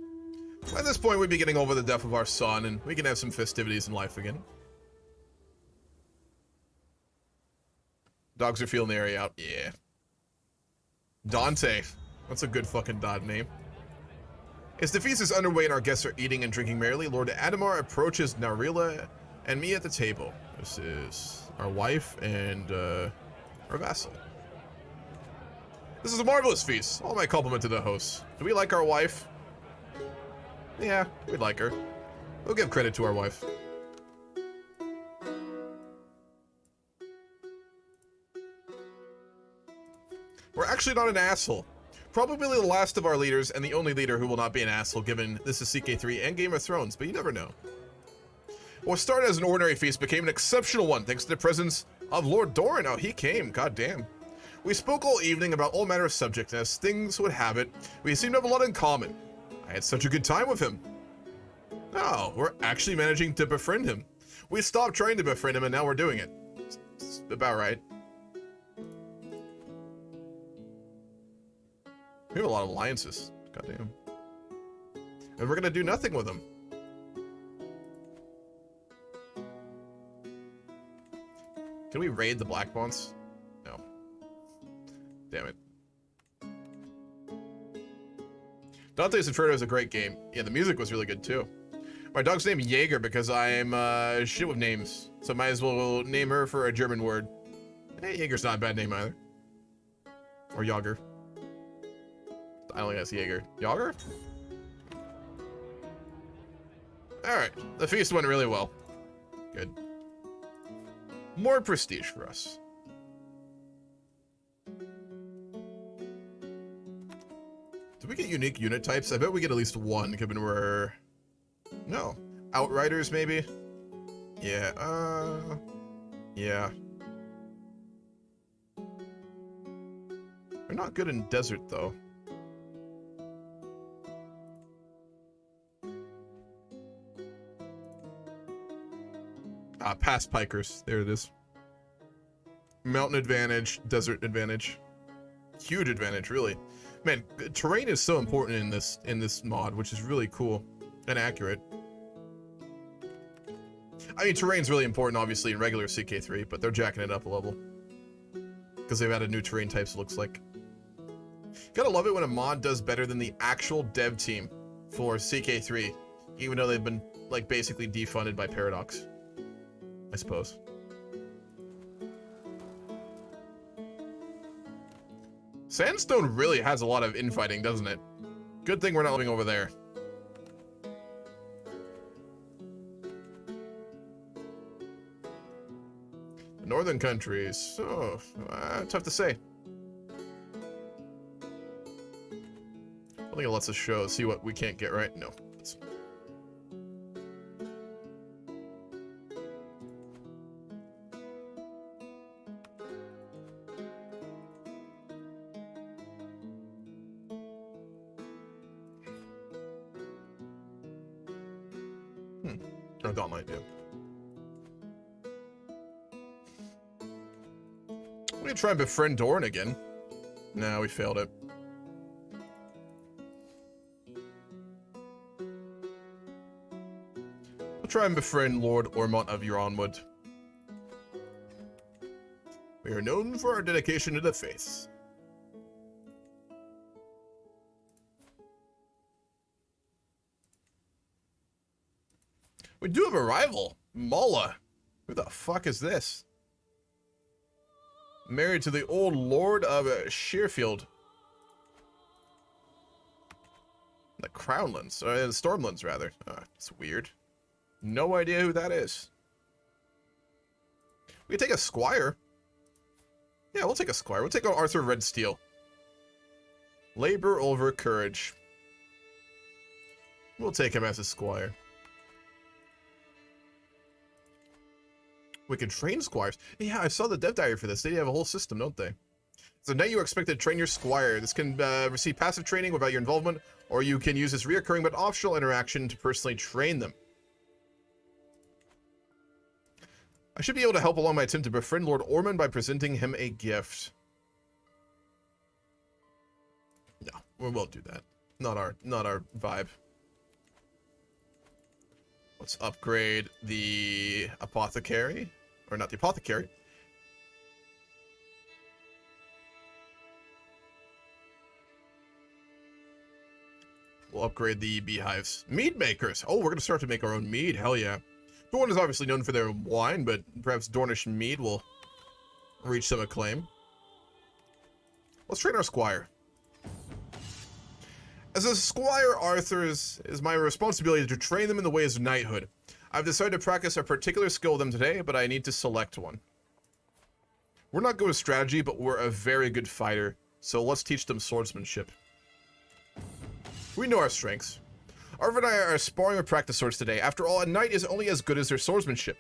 At this point, we'd be getting over the death of our son, and we can have some festivities in life again. Dogs are feeling the area out. Yeah. Dante. That's a good fucking dog name. As the feast is underway and our guests are eating and drinking merrily, Lord Adamar approaches Narila and me at the table. This is our wife and our vassal. This is a marvelous feast. All my compliment to the hosts. Do we like our wife? Yeah, we like her. We'll give credit to our wife. We're actually not an asshole. Probably the last of our leaders and the only leader who will not be an asshole given this is CK3 and Game of Thrones, but you never know. What started as an ordinary feast became an exceptional one thanks to the presence of Lord Doran. Oh, he came, goddamn. We spoke all evening about all manner of subjects, and as things would have it, we seemed to have a lot in common. I had such a good time with him. Oh, we're actually managing to befriend him. We stopped trying to befriend him, and now we're doing it. It's about right. We have a lot of alliances. Goddamn. And we're gonna do nothing with them. Can we raid the Black Bonds? No. Damn it. Dante's Inferno is a great game. Yeah, the music was really good too. My dog's name is Jaeger because I'm shit with names. So might as well name her for a German word. Hey, Jaeger's not a bad name either. Or Jager. I don't think that's Jaeger. Jager? Alright, the feast went really well. Good. More prestige for us. Do we get unique unit types? I bet we get at least one, given we're... No. Outriders, maybe? Yeah, yeah. We're not good in desert, though. Past pikers. There it is. Mountain advantage, desert advantage. Huge advantage, really. Man, terrain is so important in this mod, which is really cool and accurate. I mean, terrain's really important, obviously, in regular CK3, but they're jacking it up a level. Because they've added new terrain types, it looks like. Gotta love it when a mod does better than the actual dev team for CK3, even though they've been, like, basically defunded by Paradox, I suppose. Sandstone really has a lot of infighting, doesn't it? Good thing we're not living over there. Northern countries, oh, tough to say. I think it lets us see what we can't get right. No. Or Dawn yeah. We can try and befriend Dorn again. No, we failed it. We'll try and befriend Lord Ormont of Euronwood. We are known for our dedication to the faith. We do have a rival, Mala. Who the fuck is this? Married to the old Lord of Sheerfield. The Crownlands, or the Stormlands, rather. It's weird. No idea who that is. We can take a squire. Yeah, we'll take a squire. We'll take on Arthur Redsteel. Labor over courage. We'll take him as a squire. We can train squires. Yeah, I saw the dev diary for this. They have a whole system, don't they? So now you are expected to train your squire. This can receive passive training without your involvement, or you can use this reoccurring but optional interaction to personally train them. I should be able to help along my attempt to befriend Lord Ormond by presenting him a gift. No, we won't do that. Not our vibe. Let's upgrade the apothecary. Or not the apothecary. We'll upgrade the beehives. Mead makers. Oh, we're going to start to make our own mead. Hell yeah. Dorne is obviously known for their wine, but perhaps Dornish mead will reach some acclaim. Let's train our squire. As a squire, Arthur, is my responsibility to train them in the ways of knighthood. I've decided to practice a particular skill with them today, but I need to select one. We're not good with strategy, but we're a very good fighter, so let's teach them swordsmanship. We know our strengths. Arthur and I are sparring with practice swords today. After all, a knight is only as good as their swordsmanship.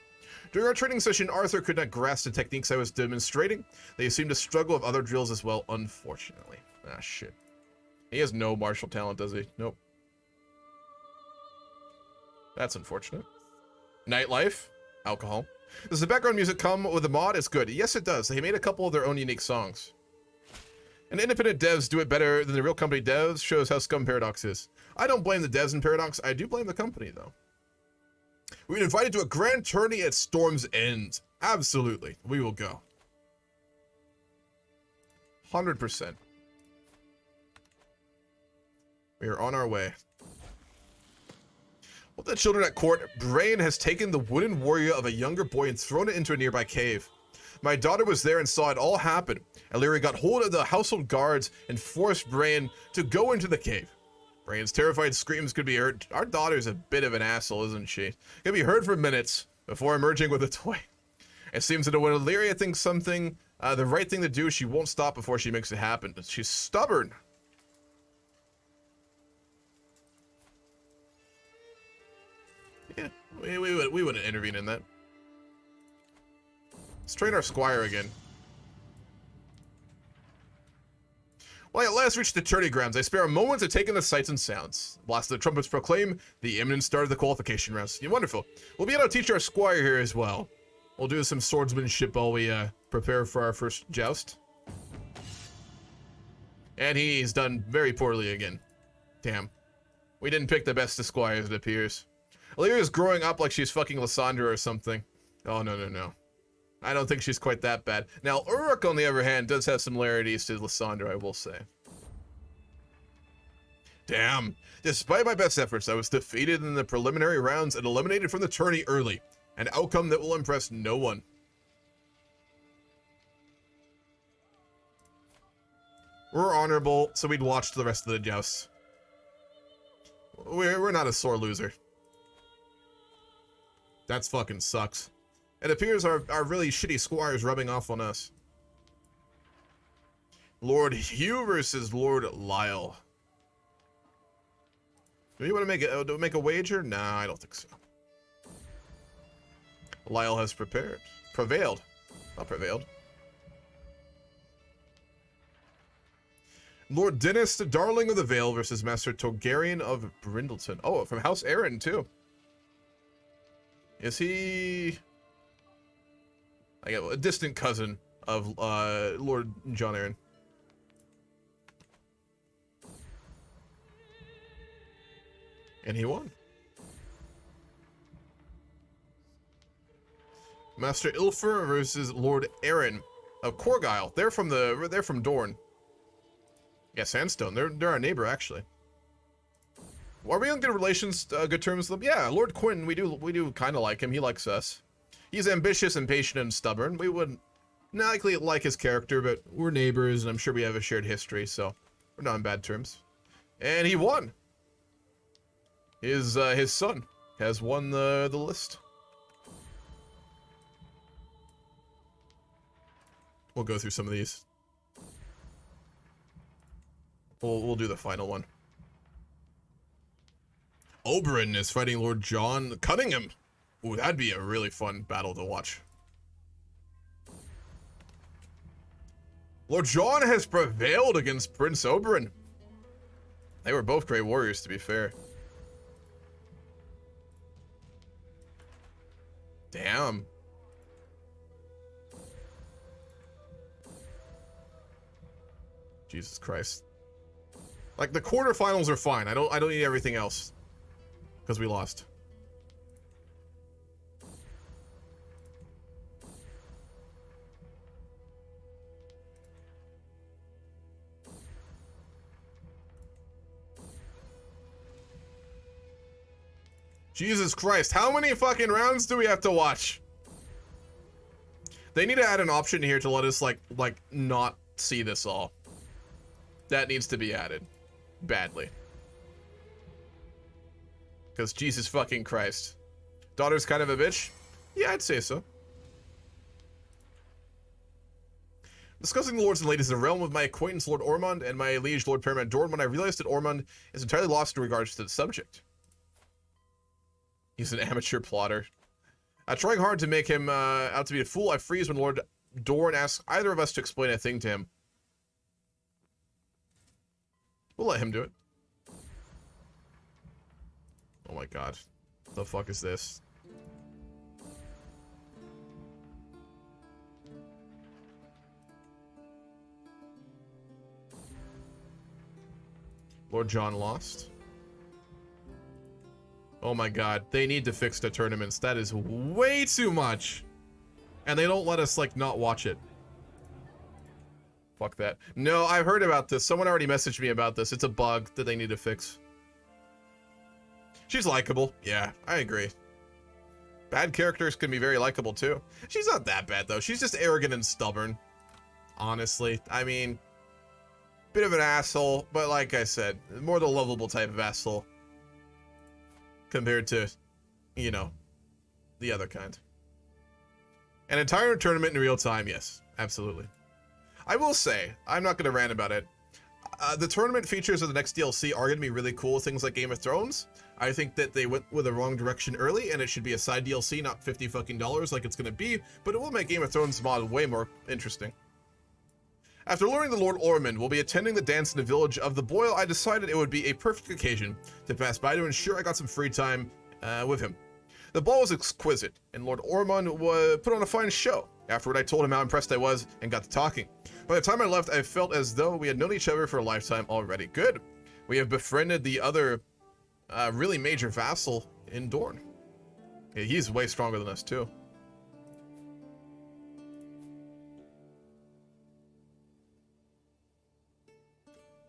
During our training session, Arthur could not grasp the techniques I was demonstrating. They seemed to struggle with other drills as well, unfortunately. Ah, shit. He has no martial talent, does he? Nope. That's unfortunate. Nightlife. Alcohol. Does the background music come with a mod? It's good. Yes, it does. They made a couple of their own unique songs. And independent devs do it better than the real company devs. Shows how scum Paradox is. I don't blame the devs in Paradox. I do blame the company, though. We've been invited to a grand tourney at Storm's End. Absolutely. We will go. 100%. We are on our way. With the children at court, Brain has taken the wooden warrior of a younger boy and thrown it into a nearby cave. My daughter was there and saw it all happen. Illyria got hold of the household guards and forced Brain to go into the cave. Brain's terrified screams could be heard. Our daughter's a bit of an asshole, isn't she? Can be heard for minutes before emerging with a toy. It seems that when Illyria thinks something the right thing to do, she won't stop before she makes it happen. She's stubborn. Yeah, we wouldn't intervene in that. Let's train our squire again. Well, I at last reached the tourney grounds. I spare a moment to take in the sights and sounds. Blast of the trumpets proclaim the imminent start of the qualification rounds. Yeah, wonderful. We'll be able to teach our squire here as well. We'll do some swordsmanship while we prepare for our first joust. And he's done very poorly again. Damn. We didn't pick the best esquires, it appears. Lyra's growing up like she's fucking Lysandra or something. Oh, no, no, no. I don't think she's quite that bad. Now, Uruk, on the other hand, does have similarities to Lysandra, I will say. Damn. Despite my best efforts, I was defeated in the preliminary rounds and eliminated from the tourney early. An outcome that will impress no one. We're honorable, so we'd watch the rest of the jousts. We're not a sore loser. That's fucking sucks. It appears our really shitty squire's rubbing off on us. Lord Hugh versus Lord Lyle. Do you want to make a wager? Nah, I don't think so. Lyle has prevailed. Not prevailed. Lord Dennis, the Darling of the Vale versus Master Togarian of Brindleton. Oh, from House Aaron too. Is he? I get a distant cousin of Lord John Aaron. And he won. Master Ilfer versus Lord Aaron of Corgyle. They're from Dorne. Yeah, Sandstone. They're our neighbor actually. Are we on good relations, good terms with them? Yeah, Lord Quinn, we do kind of like him. He likes us. He's ambitious, impatient, and stubborn. We wouldn't likely like his character, but we're neighbors, and I'm sure we have a shared history, so we're not on bad terms. And he won. His son has won the list. We'll go through some of these. We'll do the final one. Oberyn is fighting Lord John Cunningham. Ooh, that'd be a really fun battle to watch. Lord John has prevailed against Prince Oberyn. They were both great warriors, to be fair. Damn. Jesus Christ. Like, the quarterfinals are fine. I don't need everything else. Because we lost. Jesus Christ, how many fucking rounds do we have to watch? They need to add an option here to let us, like not see this all. That needs to be added. Badly. Because Jesus fucking Christ. Daughter's kind of a bitch? Yeah, I'd say so. Discussing the lords and ladies in the realm with my acquaintance Lord Ormond and my liege Lord Paramount Dorn when I realized that Ormond is entirely lost in regards to the subject. He's an amateur plotter. Trying hard to make him out to be a fool, I freeze when Lord Dorn asks either of us to explain a thing to him. We'll let him do it. Oh my god. What the fuck is this? Lord John lost. Oh my god. They need to fix the tournaments. That is way too much. And they don't let us, like, not watch it. Fuck that. No, I've heard about this. Someone already messaged me about this. It's a bug that they need to fix. She's likable. Yeah, I agree. Bad characters can be very likable too. She's not that bad though. She's just arrogant and stubborn. Honestly. I mean, bit of an asshole, but like I said, more the lovable type of asshole. Compared to, you know, the other kind. An entire tournament in real time, yes. Absolutely. I will say, I'm not going to rant about it. The tournament features of the next DLC are going to be really cool. Things like Game of Thrones. I think that they went with the wrong direction early, and it should be a side DLC, not $50 fucking like it's going to be, but it will make Game of Thrones mod way more interesting. After learning that Lord Ormond will be attending the dance in the village of the Boil, I decided it would be a perfect occasion to pass by to ensure I got some free time with him. The ball was exquisite, and Lord Ormond put on a fine show. Afterward, I told him how impressed I was and got to talking. By the time I left, I felt as though we had known each other for a lifetime already. Good. We have befriended the other really major vassal in Dorne. Yeah, he's way stronger than us, too.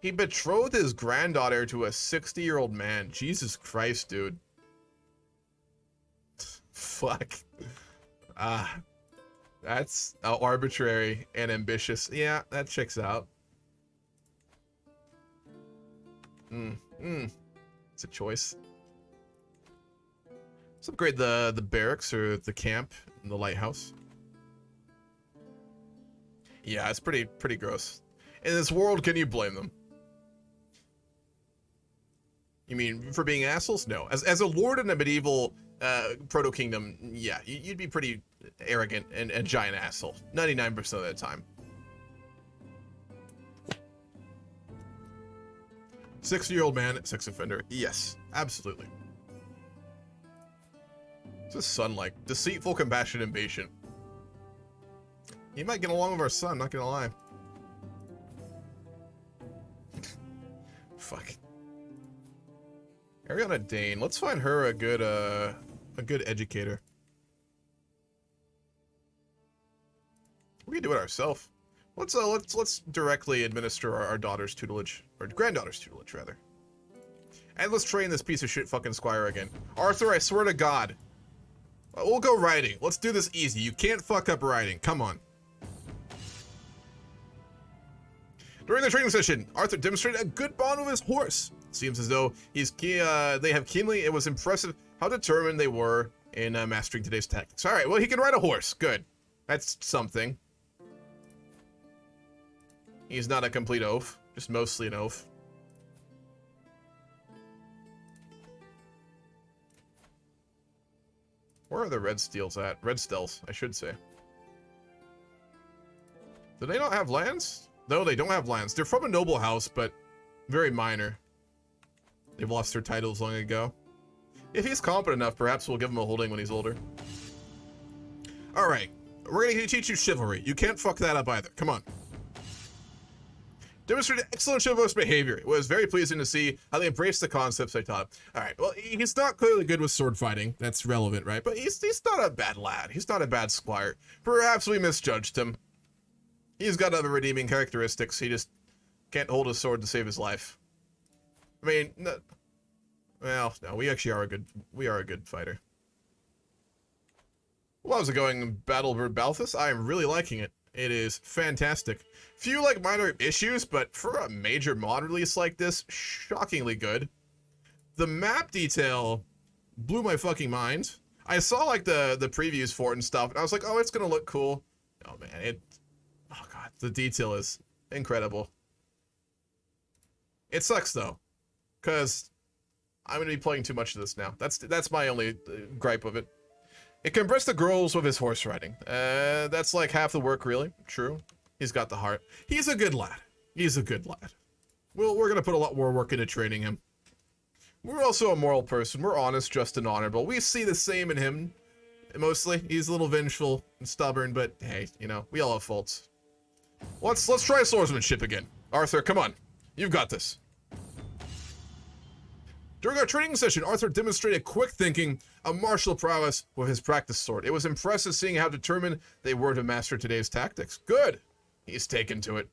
He betrothed his granddaughter to a 60-year-old man. Jesus Christ, dude. Fuck. That's arbitrary and ambitious. Yeah, that checks out. It's a choice. Let's upgrade the barracks or the camp and the lighthouse. Yeah, it's pretty gross. In this world, can you blame them? You mean for being assholes? No. As a lord in a medieval proto-kingdom, yeah, you'd be pretty arrogant and a giant asshole 99% of the time. 60-year-old man, sex offender. Yes, absolutely. What's his son like? Deceitful, compassionate, and patient. He might get along with our son, not gonna lie. Fuck. Ariana Dayne. Let's find her a good educator. We can do it ourselves. Let's directly administer our daughter's tutelage, or granddaughter's tutelage rather. And let's train this piece of shit fucking squire again. Arthur, I swear to God. We'll go riding. Let's do this easy. You can't fuck up riding. Come on. During the training session, Arthur demonstrated a good bond with his horse. Seems as though they have keenly. It was impressive how determined they were in mastering today's tactics. All right, well, he can ride a horse. Good. That's something. He's not a complete oaf, just mostly an oaf. Where are the red steels at? Red stealths, I should say. Do they not have lands? No, they don't have lands. They're from a noble house, but very minor. They've lost their titles long ago. If he's competent enough, perhaps we'll give him a holding when he's older. Alright, we're gonna teach you chivalry. You can't fuck that up either. Come on. Demonstrated excellent chivalrous behavior. It was very pleasing to see how they embraced the concepts I taught. Alright, well, he's not clearly good with sword fighting. That's relevant, right? But he's not a bad lad. He's not a bad squire. Perhaps we misjudged him. He's got other redeeming characteristics. He just can't hold a sword to save his life. I mean, no, well, no, we actually are a good fighter. Well, how's it going, Battlebird Balthus? I am really liking it. It is fantastic. Few, like, minor issues, but for a major mod release like this, shockingly good. The map detail blew my fucking mind. I saw, like, the previews for it and stuff, and I was like, oh, it's gonna look cool. Oh, man, oh, God, the detail is incredible. It sucks, though, because I'm gonna be playing too much of this now. That's my only gripe of it. It compressed the girls with his horse riding. That's like half the work, really. True. He's got the heart. He's a good lad. He's a good lad. Well, we're gonna put a lot more work into training him. We're also a moral person. We're honest, just, and honorable. We see the same in him, mostly. He's a little vengeful and stubborn, but hey, you know, we all have faults. Let's try swordsmanship again. Arthur, come on. You've got this. During our training session, Arthur demonstrated quick thinking, a martial prowess with his practice sword. It was impressive seeing how determined they were to master today's tactics. Good. He's taken to it.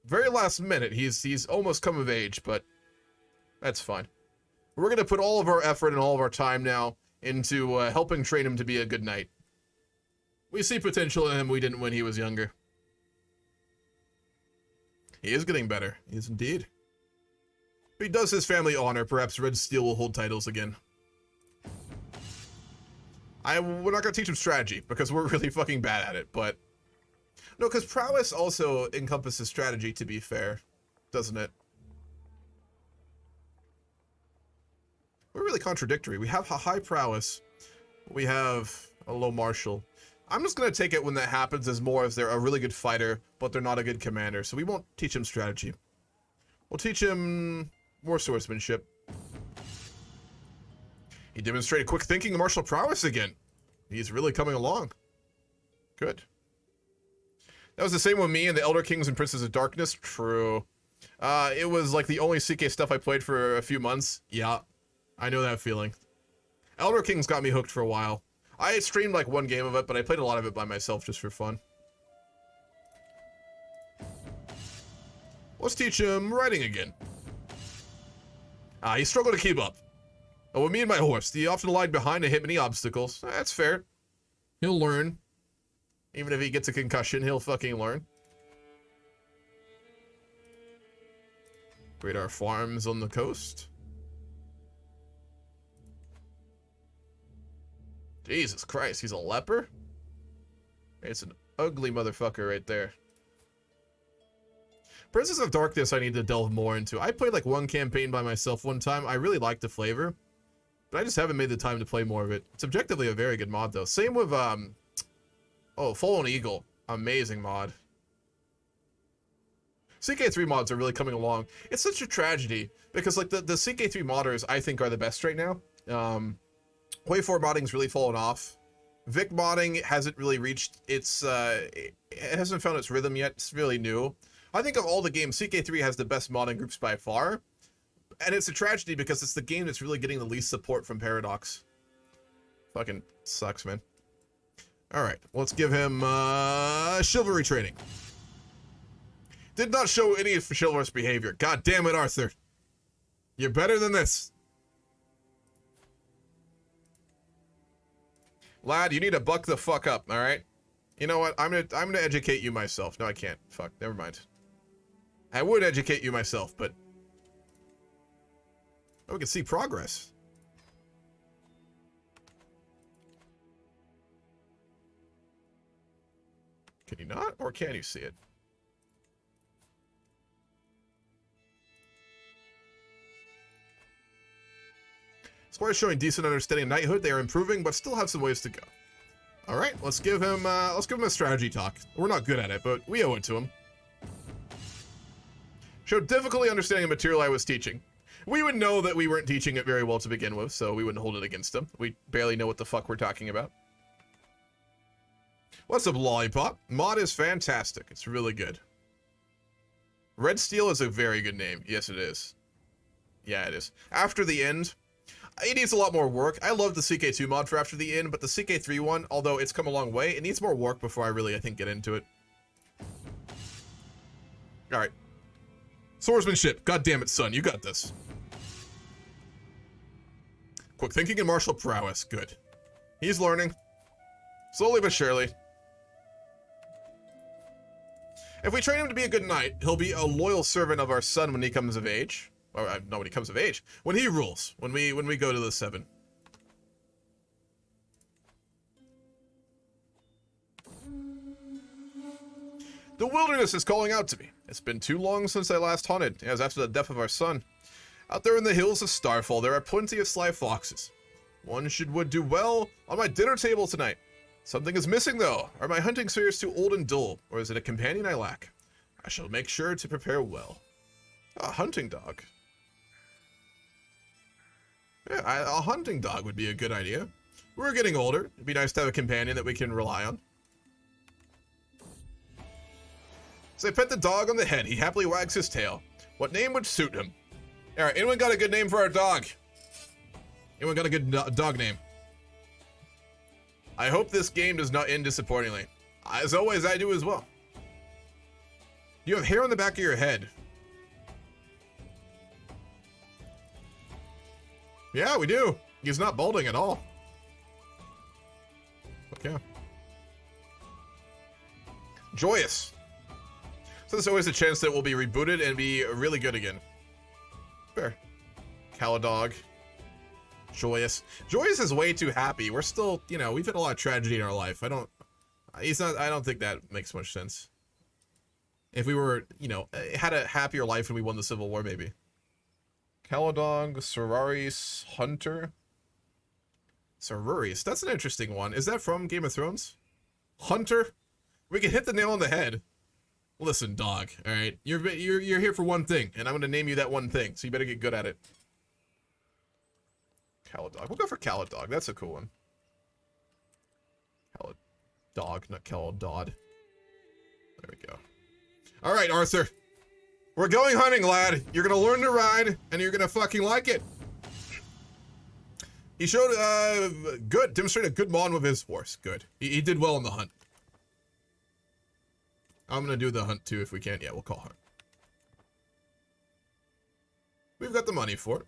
Very last minute, he's almost come of age, but that's fine. We're going to put all of our effort and all of our time now into helping train him to be a good knight. We see potential in him we didn't when he was younger. He is getting better. He is indeed. If he does his family honor, perhaps Red Steel will hold titles again. We're not going to teach him strategy, because we're really fucking bad at it, but... No, because prowess also encompasses strategy, to be fair, doesn't it? We're really contradictory. We have a high prowess, we have a low martial. I'm just going to take it when that happens as more as they're a really good fighter, but they're not a good commander, so we won't teach him strategy. We'll teach him more swordsmanship. He demonstrated quick thinking and martial prowess again. He's really coming along. Good. That was the same with me and the Elder Kings and Princes of Darkness. True. It was like the only CK stuff I played for a few months. Yeah, I know that feeling. Elder Kings got me hooked for a while. I streamed like one game of it, but I played a lot of it by myself just for fun. Let's teach him riding again. He struggled to keep up. Oh, with me and my horse, he often lagged behind and hit many obstacles. That's fair. He'll learn. Even if he gets a concussion, he'll fucking learn. Create our farms on the coast. Jesus Christ, he's a leper? It's an ugly motherfucker right there. Princes of Darkness I need to delve more into. I played like one campaign by myself one time. I really liked the flavor, but I just haven't made the time to play more of it. It's objectively a very good mod though. Same with, oh, Fallen Eagle. Amazing mod. CK3 mods are really coming along. It's such a tragedy because like the CK3 modders I think are the best right now. Wave 4 modding's really fallen off. Vic modding hasn't really reached its, it hasn't found its rhythm yet. It's really new. I think of all the games, CK3 has the best modding groups by far. And it's a tragedy because it's the game that's really getting the least support from Paradox. Fucking sucks, man. Alright, let's give him, chivalry training. Did not show any chivalrous behavior. God damn it, Arthur. You're better than this. Lad, you need to buck the fuck up, alright? You know what? I'm gonna educate you myself. No, I can't. Fuck, never mind. I would educate you myself, but... Oh, we can see progress. Can you not? Or can you see it? Squires showing decent understanding of knighthood. They are improving, but still have some ways to go. All right, let's give him a strategy talk. We're not good at it, but we owe it to him. Showed difficulty understanding the material I was teaching. We would know that we weren't teaching it very well to begin with, so we wouldn't hold it against him. We barely know what the fuck we're talking about. What's up, Lollipop? Mod is fantastic. It's really good. Red Steel is a very good name. Yes, it is. Yeah, it is. After the End, it needs a lot more work. I love the CK2 mod for After the End, but the CK3 one, although it's come a long way, it needs more work before I really, I think, get into it. Alright. Swordsmanship. God damn it, son. You got this. Quick thinking and martial prowess. Good. He's learning. Slowly but surely. If we train him to be a good knight, he'll be a loyal servant of our son when he comes of age. Or, no, when he comes of age. When he rules. When we go to the 7. The wilderness is calling out to me. It's been too long since I last hunted, as after the death of our son. Out there in the hills of Starfall, there are plenty of sly foxes. One would do well on my dinner table tonight. Something is missing, though. Are my hunting spears too old and dull, or is it a companion I lack? I shall make sure to prepare well. A hunting dog. Yeah, a hunting dog would be a good idea. We're getting older. It'd be nice to have a companion that we can rely on. As I pet the dog on the head, he happily wags his tail. What name would suit him? Alright, anyone got a good name for our dog? Anyone got a good dog name? I hope this game does not end disappointingly. As always, I do as well. You have hair on the back of your head. Yeah, we do. He's not balding at all. Okay. Joyous. So there's always a chance that we'll be rebooted and be really good again. Fair. Caladog. Joyous. Joyous is way too happy. We're still, you know, we've had a lot of tragedy in our life. I don't think that makes much sense. If we were, you know, had a happier life and we won the Civil War, maybe. Caladog, Solaris, Hunter. Solaris, that's an interesting one. Is that from Game of Thrones? Hunter? We can hit the nail on the head. Listen, dog, all right? You're here for one thing, and I'm going to name you that one thing, so you better get good at it. Caladog. We'll go for Caladog. That's a cool one. Caladog, not Caladod. There we go. All right, Arthur. We're going hunting, lad. You're gonna learn to ride, and you're gonna fucking like it. He showed, demonstrated a good bond with his horse. Good. He did well on the hunt. I'm gonna do the hunt too if we can. Yeah, we'll call hunt. We've got the money for it.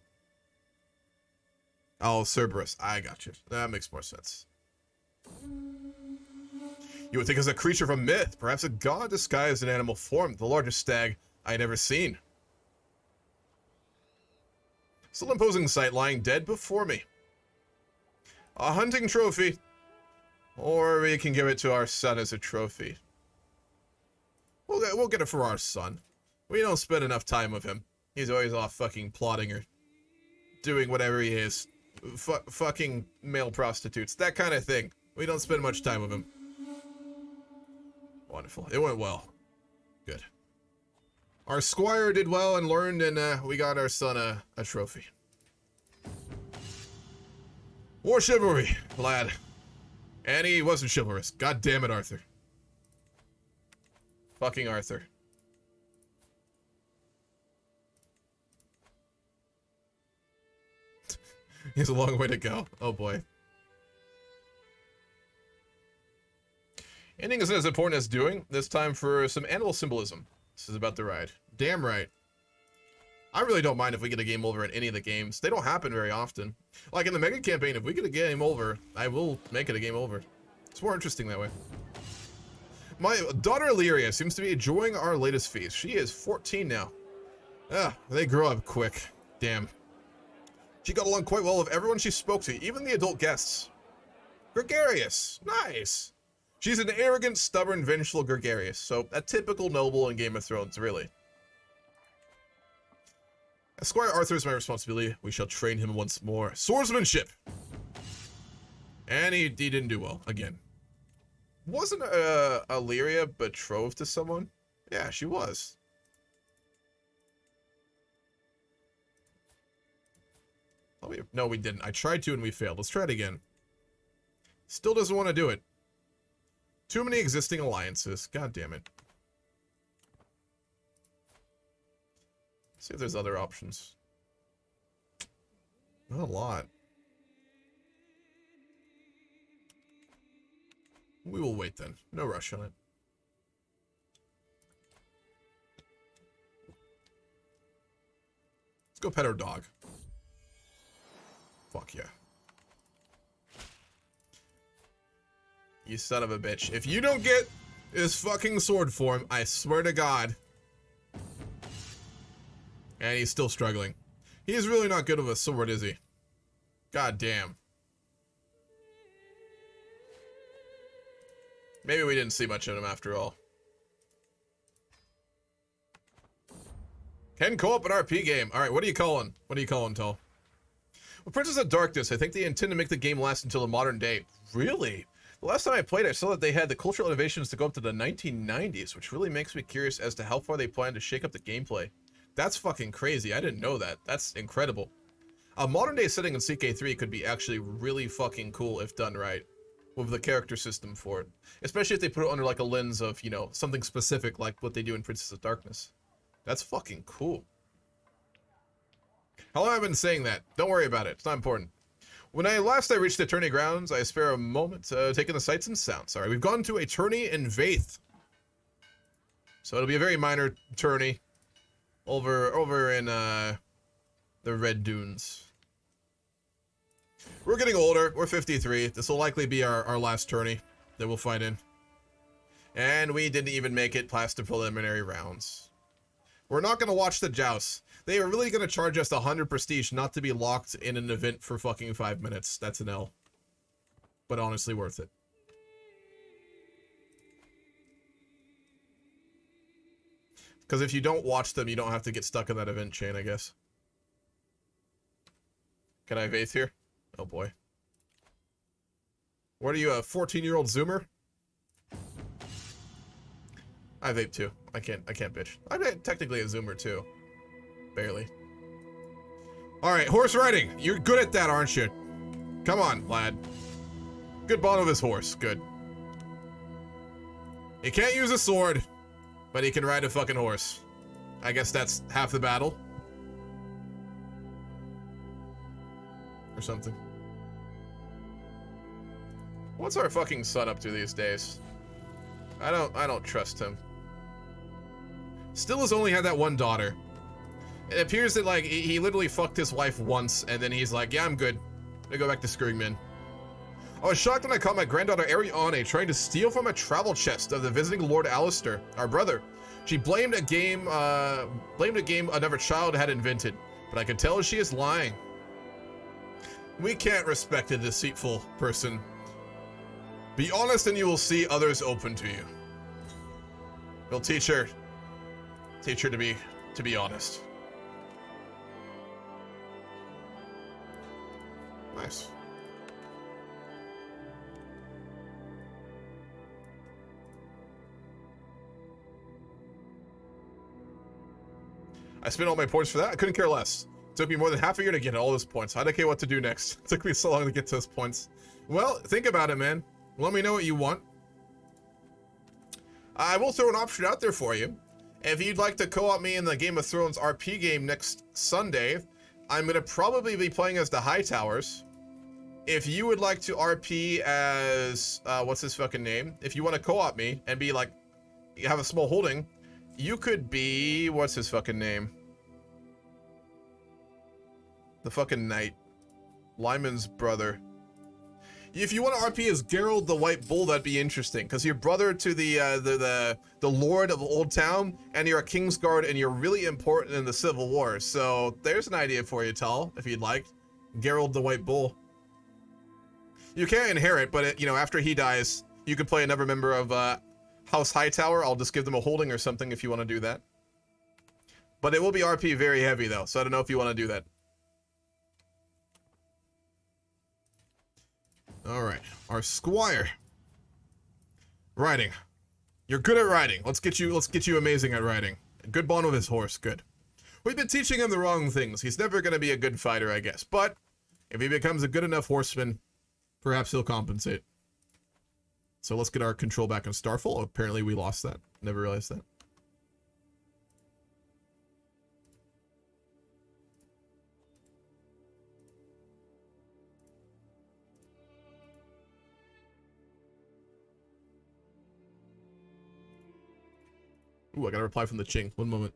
Oh, Cerberus. I got you. That makes more sense. You would think it's a creature from myth, perhaps a god disguised in animal form, the largest stag I'd ever seen. Still imposing sight lying dead before me. A hunting trophy. Or we can give it to our son as a trophy. We'll get it for our son. We don't spend enough time with him. He's always off fucking plotting or doing whatever he is. Fucking male prostitutes. That kind of thing. We don't spend much time with him. Wonderful. It went well. Good. Our squire did well and learned, and we got our son a trophy. More chivalry, lad. And he wasn't chivalrous. God damn it, Arthur. Fucking Arthur. He has a long way to go. Oh boy. Ending isn't as important as doing. This time for some animal symbolism. This is about the ride. Damn right. I really don't mind if we get a game over in any of the games. They don't happen very often. Like in the mega campaign, if we get a game over, I will make it a game over. It's more interesting that way. My daughter Illyria seems to be enjoying our latest feast. She is 14 now. Ah, they grow up quick. Damn. She got along quite well with everyone she spoke to, even the adult guests. Gregarious. Nice. She's an arrogant, stubborn, vengeful gregarious, so a typical noble in Game of Thrones, really. Esquire Arthur is my responsibility. We shall train him once more. Swordsmanship! And he didn't do well, again. Wasn't Illyria betrothed to someone? Yeah, she was. Oh, no, we didn't. I tried to and we failed. Let's try it again. Still doesn't want to do it. Too many existing alliances. God damn it. See if there's other options. Not a lot. We will wait then. No rush on it. Let's go pet our dog. Fuck yeah. You son of a bitch. If you don't get his fucking sword form, I swear to God. And he's still struggling. He's really not good with a sword, is he? God damn. Maybe we didn't see much of him after all. Can co-op an RP game. Alright, what are you calling? What are you calling, Tull? Well, Princess of Darkness, I think they intend to make the game last until the modern day. Really? The last time I played, I saw that they had the cultural innovations to go up to the 1990s, which really makes me curious as to how far they plan to shake up the gameplay. That's fucking crazy. I didn't know that. That's incredible. A modern day setting in CK3 could be actually really fucking cool if done right. With the character system for it. Especially if they put it under like a lens of, you know, something specific like what they do in Princess of Darkness. That's fucking cool. How long have I been saying that? Don't worry about it. It's not important. When I reached the tourney grounds, I spare a moment taking the sights and sounds. Sorry, we've gone to a tourney in Vaith. So it'll be a very minor tourney over in the Red Dunes. We're getting older. We're 53. This will likely be our last tourney that we'll fight in. And we didn't even make it past the preliminary rounds. We're not going to watch the jousts. They are really going to charge us 100 prestige not to be locked in an event for fucking 5 minutes. That's an L. But honestly worth it. Because if you don't watch them, you don't have to get stuck in that event chain, I guess. Can I vape here? Oh boy. What are you, a 14-year-old Zoomer? I vape too. I can't bitch. I'm technically a Zoomer too. Barely. Alright, horse riding. You're good at that, aren't you? Come on, lad. Good bond with his horse. Good. He can't use a sword. But he can ride a fucking horse. I guess that's half the battle. Or something. What's our fucking son up to these days? I don't trust him. Still has only had that one daughter. It appears that, like, he literally fucked his wife once, and then he's like, yeah, I'm good. I'm gonna go back to screwing men. I was shocked when I caught my granddaughter Ariane trying to steal from a travel chest of the visiting Lord Alistair, our brother. She blamed a game another child had invented, but I could tell she is lying. We can't respect a deceitful person. Be honest and you will see others open to you. We'll teach her to be honest. Nice. I spent all my points for that. I couldn't care less. It took me more than half a year to get all those points. I don't care what to do next. It took me so long to get to those points. Well, think about it, man. Let me know what you want. I will throw an option out there for you. If you'd like to co-op me in the Game of Thrones RP game next Sunday, I'm going to probably be playing as the Hightowers. If you would like to RP as, what's his fucking name? If you want to co-op me and be like, you have a small holding, you could be, what's his fucking name? The fucking knight. Lyman's brother. If you want to RP as Geralt the White Bull, that'd be interesting, because you're brother to the Lord of Old Town, and you're a Kingsguard, and you're really important in the Civil War. So there's an idea for you, Tal, if you'd like. Geralt the White Bull. You can't inherit, but after he dies, you could play another member of House Hightower. I'll just give them a holding or something if you want to do that. But it will be RP very heavy though, so I don't know if you want to do that. All right, our squire. Riding. You're good at riding. Let's get you amazing at riding. Good bond with his horse. Good. We've been teaching him the wrong things. He's never going to be a good fighter, I guess. But if he becomes a good enough horseman, perhaps he'll compensate. So let's get our control back on Starfall. Apparently we lost that. Never realized that. Ooh, I got a reply from the Ching. One moment.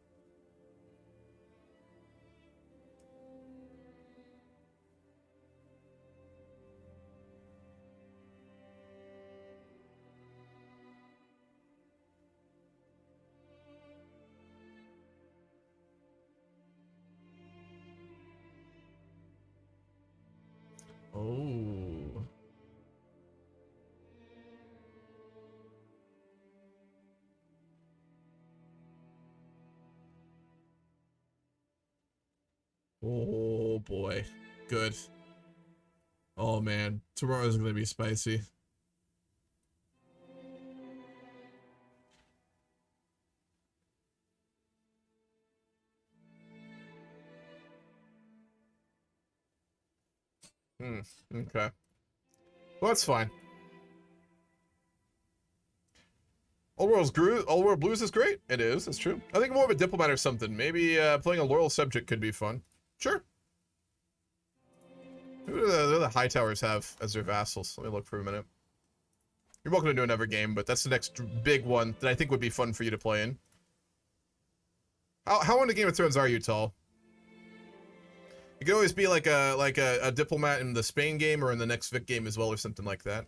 Oh. Oh boy. Good. Oh man. Tomorrow's gonna be spicy. Okay. Well, that's fine. Old World Blues is great. It is. It's true. I think more of a diplomat or something. Maybe playing a loyal subject could be fun. Sure. Who do the Hightowers have as their vassals? Let me look for a minute. You're welcome to do another game, but that's the next big one that I think would be fun for you to play in. How into Game of Thrones are you, Tall? You could always be like a diplomat in the Spain game or in the next Vic game as well, or something like that.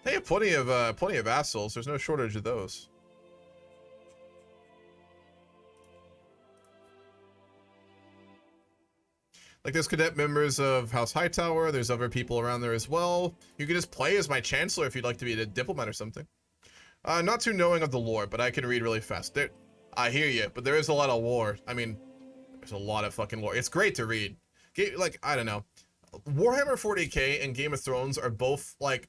They have plenty of vassals. There's no shortage of those. Like there's cadet members of House Hightower. There's other people around there as well. You can just play as my chancellor if you'd like to be a diplomat or something. Not too knowing of the lore, but I can read really fast. I hear you, but there is a lot of lore. I mean, there's a lot of fucking lore. It's great to read. Like, I don't know. Warhammer 40k and Game of Thrones are both, like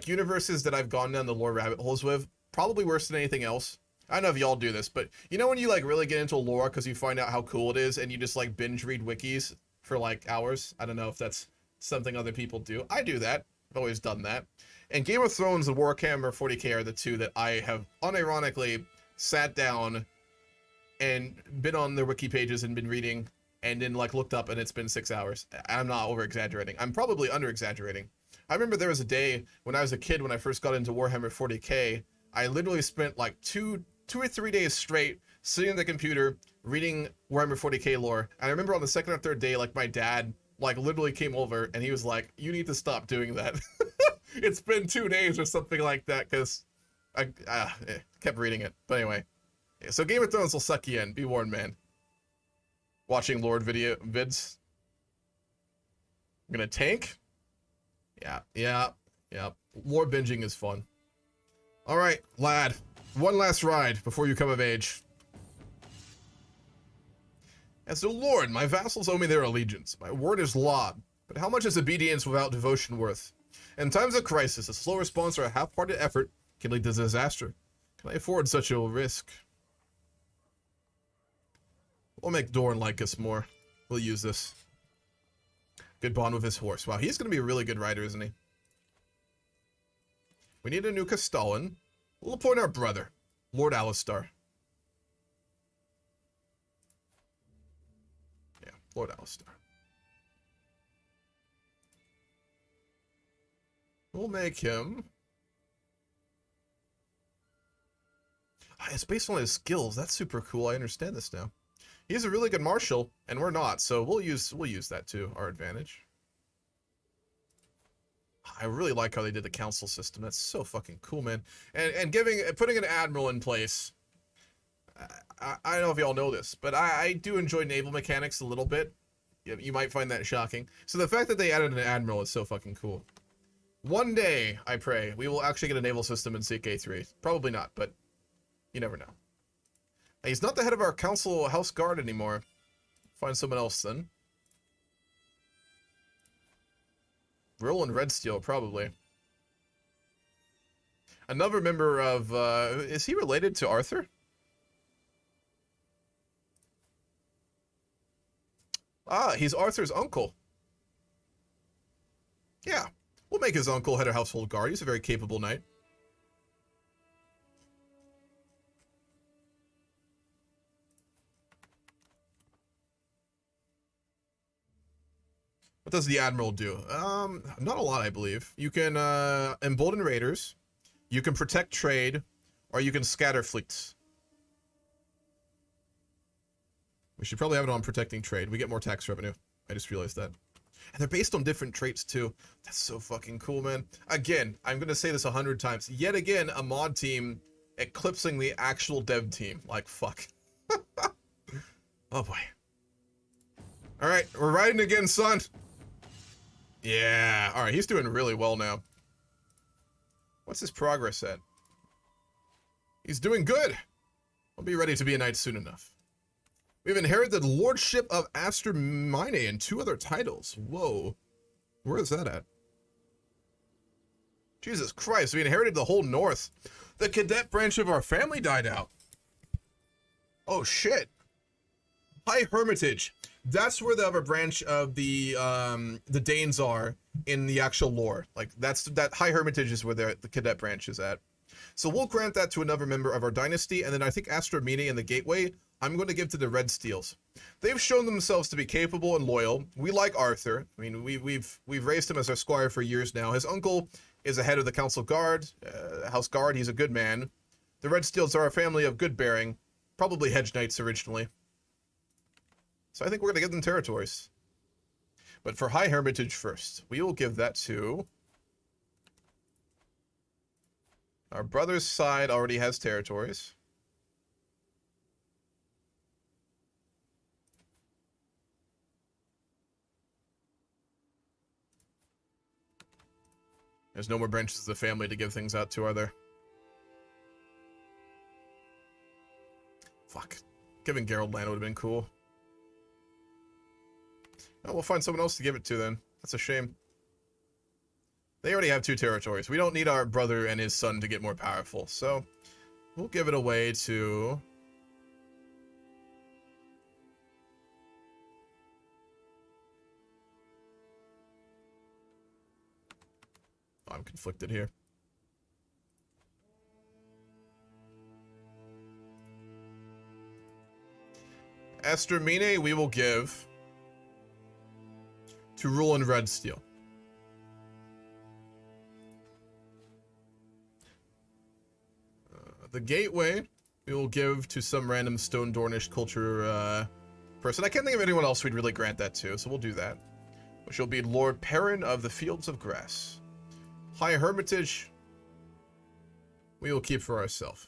universes that I've gone down the lore rabbit holes with. Probably worse than anything else. I don't know if y'all do this, but you know when you, like, really get into lore because you find out how cool it is and you just, like, binge read wikis for, like, hours? I don't know if that's something other people do. I do that. I've always done that. And Game of Thrones and Warhammer 40k are the two that I have unironically sat down and been on their wiki pages and been reading and then like looked up and it's been 6 hours. I'm not over exaggerating. I'm probably under exaggerating. I remember there was a day when I was a kid when I first got into Warhammer 40k, I literally spent like two or 3 days straight sitting at the computer reading Warhammer 40k lore. And I remember on the second or third day, like my dad like literally came over and he was like, "You need to stop doing that." It's been 2 days or something like that because I kept reading it. But anyway, so Game of Thrones will suck you in. Be warned, man. Watching Lord vids. I'm gonna tank. Yeah. Lore binging is fun. All right, lad. One last ride before you come of age. As a lord, my vassals owe me their allegiance. My word is law. But how much is obedience without devotion worth? In times of crisis, a slow response or a half-hearted effort can lead to disaster. Can I afford such a risk? We'll make Dorn like us more. We'll use this. Good bond with his horse. Wow, he's going to be a really good rider, isn't he? We need a new Castellan. We'll appoint our brother, Lord Alistar. Yeah, Lord Alistar. We'll make him... it's based on his skills. That's super cool. I understand this now. He's a really good marshal, and we're not, so we'll use that to our advantage. I really like how they did the council system. That's so fucking cool, man. And putting an admiral in place. I don't know if y'all know this, but I do enjoy naval mechanics a little bit. You might find that shocking. So the fact that they added an admiral is so fucking cool. One day, I pray, we will actually get a naval system in CK3. Probably not, but you never know. He's not the head of our council house guard anymore. Find someone else then. Roland Redsteel, probably. Another member of, is he related to Arthur? Ah, he's Arthur's uncle. Yeah, we'll make his uncle head of household guard. He's a very capable knight. What does the Admiral do? Not a lot, I believe. You can embolden raiders, you can protect trade, or you can scatter fleets. We should probably have it on protecting trade. We get more tax revenue. I just realized that. And they're based on different traits too. That's so fucking cool, man. Again, I'm gonna say this 100 times. Yet again, a mod team eclipsing the actual dev team. Like, fuck. Oh boy. Alright, we're riding again, son. Yeah, alright, he's doing really well now. What's his progress at? He's doing good. I'll be ready to be a knight soon enough. We've inherited the Lordship of Aster Mine and 2 other titles. Whoa. Where is that at? Jesus Christ, we inherited the whole north. The cadet branch of our family died out. Oh shit. High Hermitage. That's where the other branch of the Danes are in the actual lore. Like that High Hermitage is where the cadet branch is at. So we'll grant that to another member of our dynasty, and then I think Astromini and the Gateway, I'm going to give to the Red Steels. They've shown themselves to be capable and loyal. We like Arthur. I mean, we've raised him as our squire for years now. His uncle is a head of the council guard, house guard. He's a good man. The Red Steels are a family of good bearing, probably hedge knights originally. So I think we're going to give them territories. But for High Hermitage first, we will give that to... Our brother's side already has territories. There's no more branches of the family to give things out to, are there? Fuck. Giving Gerald land would have been cool. Oh, we'll find someone else to give it to then. That's a shame. They already have 2 territories. We don't need our brother and his son to get more powerful, so we'll give it away to... I'm conflicted here. Estermine we will give to rule in red steel. The gateway we will give to some random Stone Dornish culture person. I can't think of anyone else we'd really grant that to, so we'll do that. Which will be Lord Perrin of the Fields of Grass. High Hermitage we will keep for ourselves.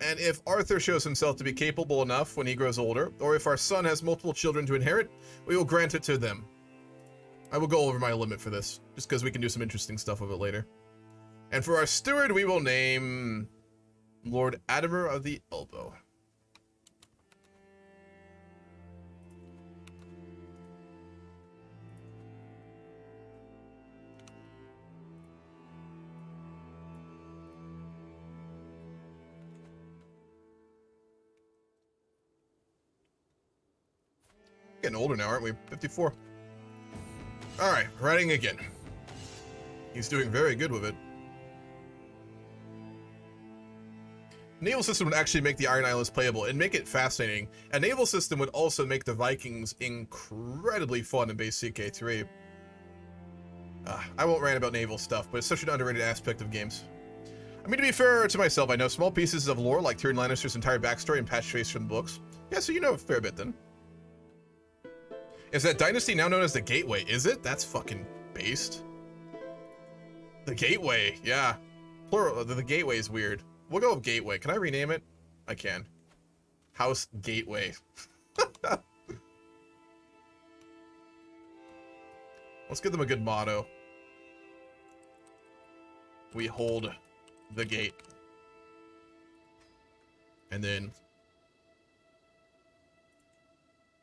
And if Arthur shows himself to be capable enough when he grows older, or if our son has multiple children to inherit, we will grant it to them. I will go over my limit for this, just because we can do some interesting stuff with it later. And for our steward, we will name Lord Admiral of the Elbow. Getting older now, aren't we? 54. Alright, writing again. He's doing very good with it. Naval system would actually make the Iron Islands playable and make it fascinating. A naval system would also make the Vikings incredibly fun in base CK3. I won't rant about naval stuff, but it's such an underrated aspect of games. I mean, to be fair to myself, I know small pieces of lore like Tyrion Lannister's entire backstory and patch trace from the books. Yeah, so you know a fair bit then. Is that dynasty now known as the Gateway? Is it? That's fucking based. The Gateway, yeah. Plural, the Gateway is weird. We'll go with Gateway. Can I rename it? I can. House Gateway. Let's give them a good motto. We hold the gate. And then...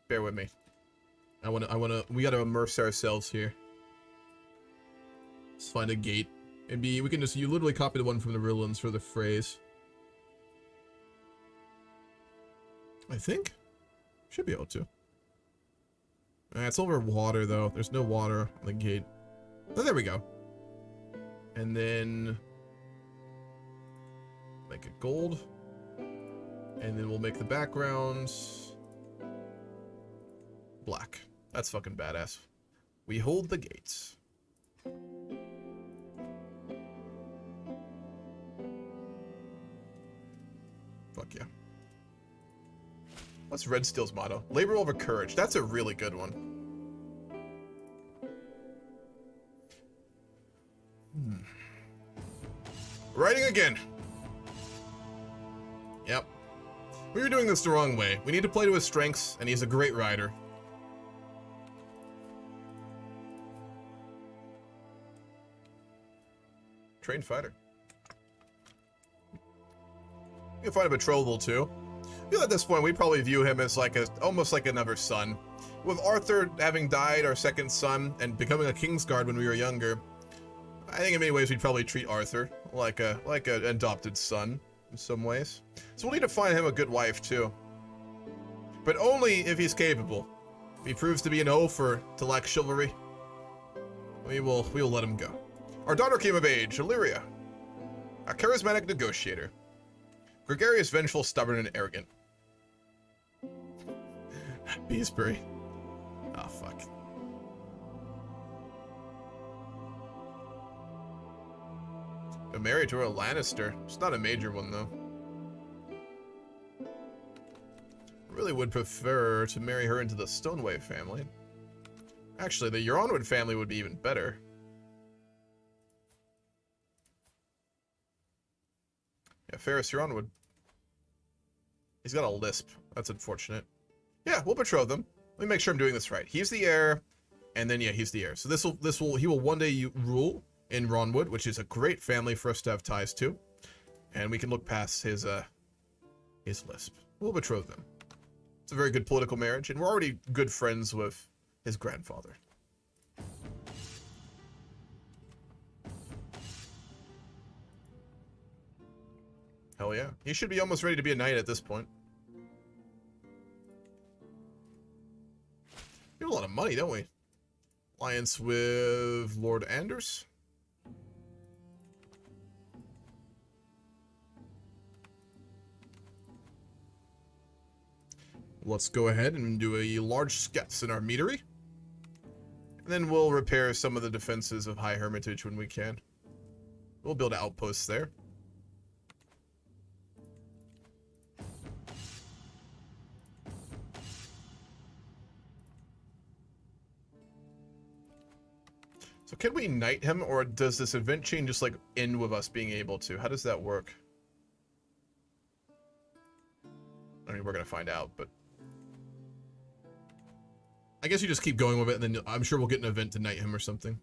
bear with me. We gotta immerse ourselves here. Let's find a gate. And we can just, you literally copy the one from the Riddlands for the phrase. I think. Should be able to. It's over water though. There's no water on the gate. Oh, there we go. And then make it gold. And then we'll make the backgrounds black. That's fucking badass. We hold the gates. Fuck yeah. What's Red Steel's motto? Labor over courage. That's a really good one. Writing again. Yep. We were doing this the wrong way. We need to play to his strengths, and he's a great rider. Trained fighter. You can find a betrothal too. I feel at this point we probably view him as like almost like another son. With Arthur having died, our second son, and becoming a Kingsguard when we were younger, I think in many ways we'd probably treat Arthur like an adopted son in some ways. So we'll need to find him a good wife too. But only if he's capable. If he proves to be an oaf or to lack chivalry, we will let him go. Our daughter came of age, Illyria. A charismatic negotiator. Gregarious, vengeful, stubborn, and arrogant. Beesbury. Oh, fuck. But married to a Lannister. It's not a major one, though. I really would prefer to marry her into the Stoneway family. Actually, the Euronwood family would be even better. Yeah, Ferris Euronwood. He's got a lisp. That's unfortunate. Yeah, we'll betroth them. Let me make sure I'm doing this right. He's the heir, and then yeah, he's the heir. So he will one day rule in Ronwood, which is a great family for us to have ties to, and we can look past his lisp. We'll betroth them. It's a very good political marriage, and we're already good friends with his grandfather. Hell yeah. He should be almost ready to be a knight at this point. We have a lot of money, don't we? Alliance with Lord Anders. Let's go ahead and do a large sketch in our meadery. And then we'll repair some of the defenses of High Hermitage when we can. We'll build outposts there. So can we knight him, or does this event chain just like end with us being able to? How does that work? I mean, we're gonna find out, but I guess you just keep going with it, and then I'm sure we'll get an event to knight him or something.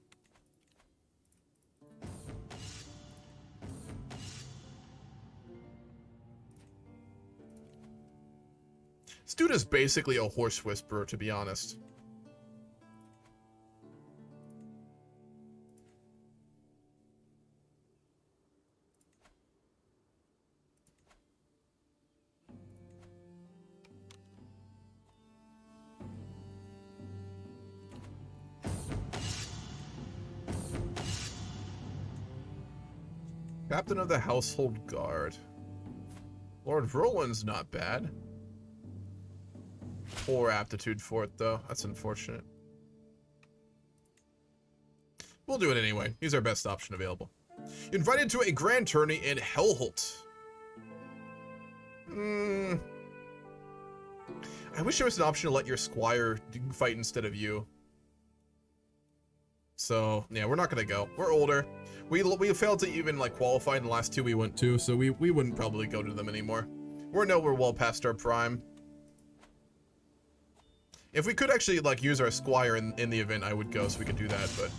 This dude is basically a horse whisperer, to be honest. Captain of the Household Guard. Lord Roland's not bad. Poor aptitude for it, though. That's unfortunate. We'll do it anyway. He's our best option available. Invited to a grand tourney in Hellholt. I wish there was an option to let your squire fight instead of you. So, yeah, we're not going to go. We're older. We failed to even, like, qualify in the last two we went to, so we wouldn't probably go to them anymore. We're well past our prime. If we could actually, like, use our squire in the event, I would go so we could do that, but...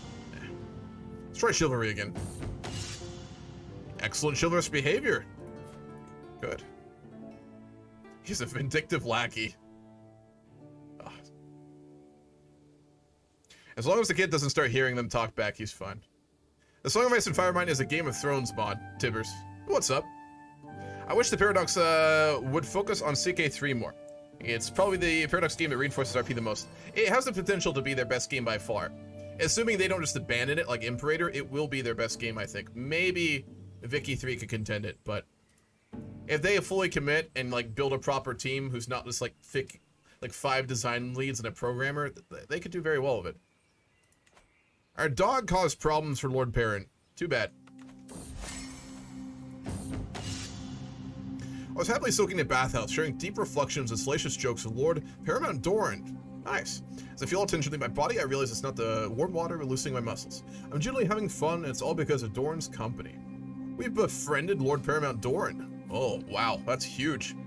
Let's try chivalry again. Excellent chivalrous behavior. Good. He's a vindictive lackey. Ugh. As long as the kid doesn't start hearing them talk back, he's fine. The Song of Ice and Fire Mine is a Game of Thrones mod. Tibbers. What's up? I wish the Paradox would focus on CK3 more. It's probably the Paradox game that reinforces RP the most. It has the potential to be their best game by far. Assuming they don't just abandon it like Imperator, it will be their best game, I think. Maybe Vicky 3 could contend it, but if they fully commit and like build a proper team who's not just like thick, like 5 design leads and a programmer, they could do very well with it. Our dog caused problems for Lord Perrin. Too bad. I was happily soaking in a bathhouse, sharing deep reflections and salacious jokes with Lord Paramount Doran. Nice. As I feel attention to my body, I realize it's not the warm water loosening my muscles. I'm generally having fun, and it's all because of Doran's company. We've befriended Lord Paramount Doran. Oh, wow, that's huge.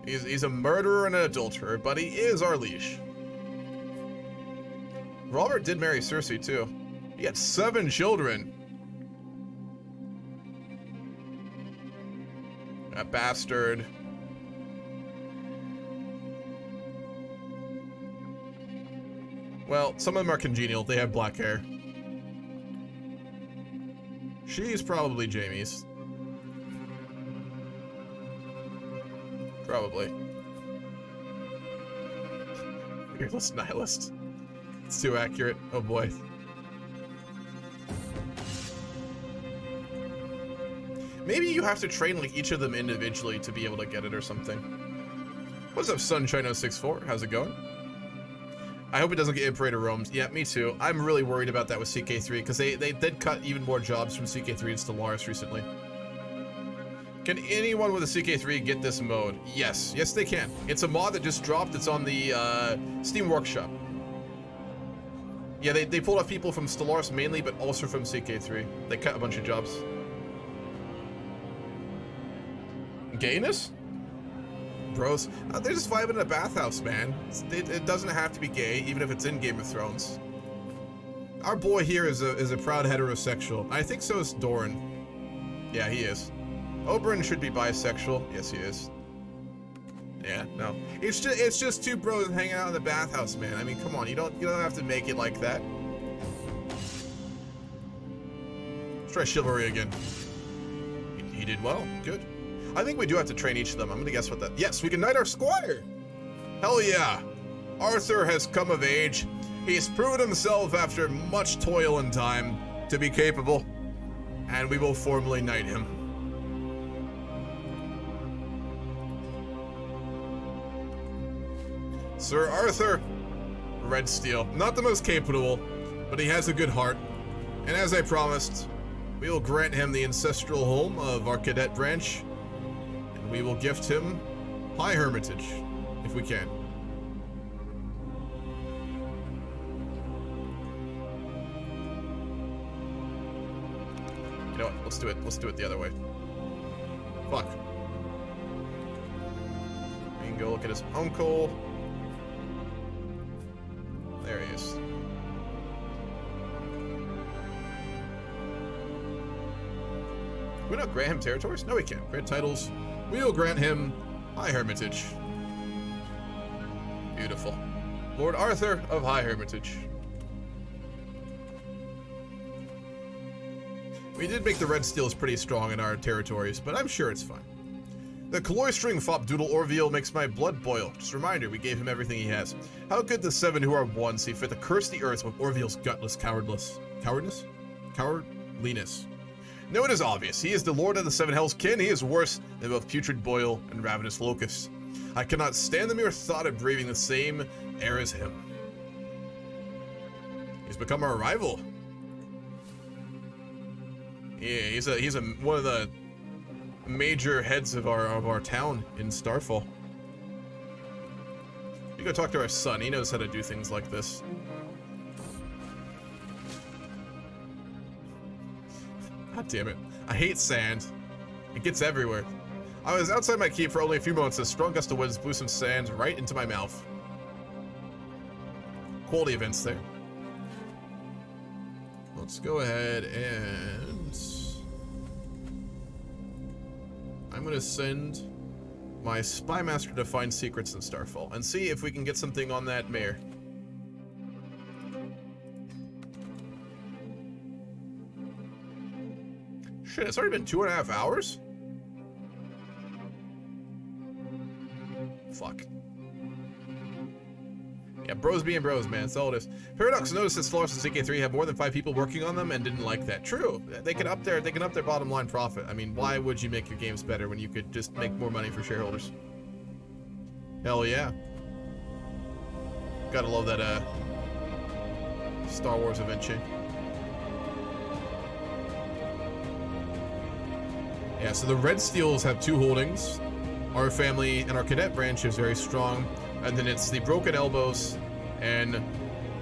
He's a murderer and an adulterer, but he is our liege. Robert did marry Cersei, too. He had 7 children. That bastard. Well, some of them are congenial. They have black hair. She's probably Jaime's. Probably. Fearless nihilist. It's too accurate. Oh boy. Maybe you have to train like each of them individually to be able to get it or something. What's up, Sunshine064? How's it going? I hope it doesn't get Imperator roams. Yeah, me too. I'm really worried about that with CK3 because they did cut even more jobs from CK3 to Stellaris recently. Can anyone with a CK3 get this mode? Yes. Yes, they can. It's a mod that just dropped. It's on the Steam Workshop. Yeah, they pulled off people from Stellaris mainly, but also from CK3. They cut a bunch of jobs. Gayness? Bros. They're just vibing in a bathhouse, man. It doesn't have to be gay, even if it's in Game of Thrones. Our boy here is a proud heterosexual. I think so is Doran. Yeah, he is. Oberyn should be bisexual. Yes, he is. Yeah, no. It's just two bros hanging out in the bathhouse, man. I mean, come on, you don't have to make it like that. Let's try chivalry again. He did well. Good. I think we do have to train each of them. I'm gonna guess what that... Yes, we can knight our squire! Hell yeah! Arthur has come of age. He's proven himself after much toil and time to be capable, and we will formally knight him. Sir Arthur Redsteel, not the most capable, but he has a good heart, and as I promised, we will grant him the ancestral home of our cadet branch, and we will gift him High Hermitage, if we can. You know what? Let's do it. Let's do it the other way. Fuck. We can go look at his uncle. There he is. Can we not grant him territories? No, we can't. Grant titles. We will grant him High Hermitage. Beautiful. Lord Arthur of High Hermitage. We did make the Red Steels pretty strong in our territories, but I'm sure it's fine. The cloistering fop Doodle Orville makes my blood boil. Just a reminder, we gave him everything he has. How could the 7 who are one see fit to curse the earth with Orville's gutless cowardliness? No, it is obvious. He is the Lord of the 7 Hells kin. He is worse than both putrid boil and ravenous locust. I cannot stand the mere thought of breathing the same air as him. He's become our rival. Yeah, he's one of the major heads of our town in Starfall. You go talk to our son. He knows how to do things like this. God damn it. I hate sand. It gets everywhere. I was outside my keep for only a few moments as a strong gust of winds blew some sand right into my mouth. Quality events there. Let's go ahead and... I'm going to send my spy master to find secrets in Starfall and see if we can get something on that mare. Shit, it's already been 2.5 hours? Fuck. Yeah, bros being bros, man. That's all it is. Paradox noticed that Solaris and CK3 have more than 5 people working on them and didn't like that. True. They can up their bottom line profit. I mean, why would you make your games better when you could just make more money for shareholders? Hell yeah. Gotta love that Star Wars event chain. Yeah, so the Red Steels have 2 holdings. Our family and our cadet branch is very strong. And then it's the Broken Elbows and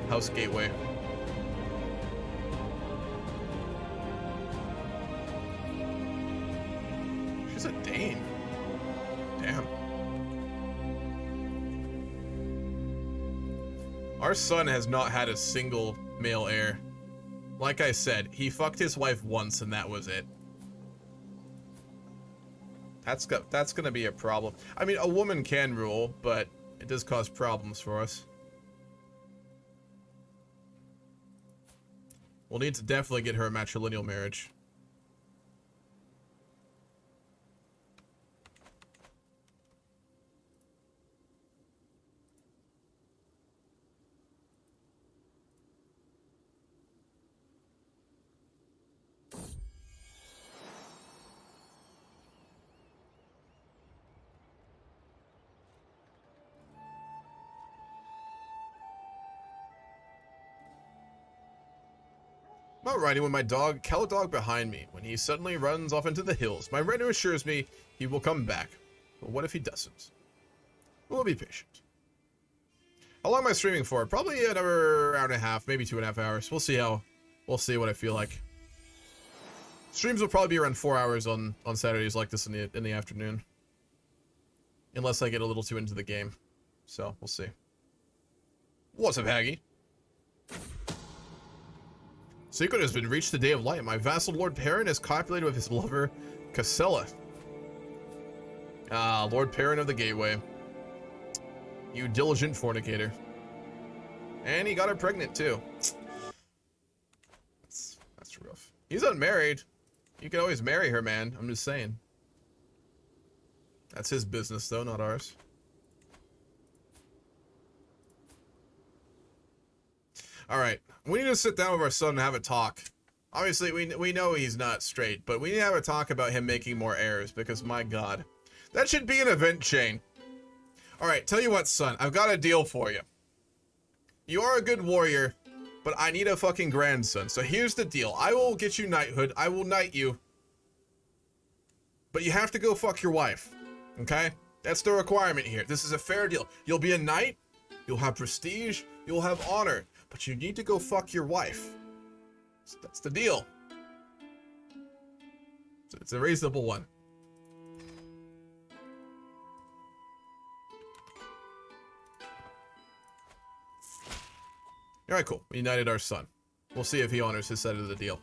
House Gateway. She's a Dayne. Damn. Our son has not had a single male heir. Like I said, he fucked his wife once and that was it. That's gonna be a problem. I mean, a woman can rule, but it does cause problems for us. We'll need to definitely get her a matrilineal marriage. I'm out riding with my dog, Caladog, behind me when he suddenly runs off into the hills. My retinue assures me he will come back. But what if he doesn't? We'll be patient. How long am I streaming for? Probably another hour and a half, maybe 2.5 hours. We'll see what I feel like. Streams will probably be around 4 hours on Saturdays like this in the afternoon. Unless I get a little too into the game. So, we'll see. What's up, Haggy? Secret has been reached the day of light. My vassal Lord Perrin has copulated with his lover, Cassella. Ah, Lord Perrin of the Gateway. You diligent fornicator. And he got her pregnant, too. That's rough. He's unmarried. You can always marry her, man. I'm just saying. That's his business, though, not ours. All right, we need to sit down with our son and have a talk. Obviously, we know he's not straight, but we need to have a talk about him making more heirs, because my god. That should be an event chain. All right, tell you what, son, I've got a deal for you. You are a good warrior, but I need a fucking grandson. So here's the deal. I will get you knighthood. I will knight you. But you have to go fuck your wife. Okay? That's the requirement here. This is a fair deal. You'll be a knight. You'll have prestige. You'll have honor. But you need to go fuck your wife. So that's the deal. So it's a reasonable one. All right, cool. We united our son. We'll see if he honors his side of the deal.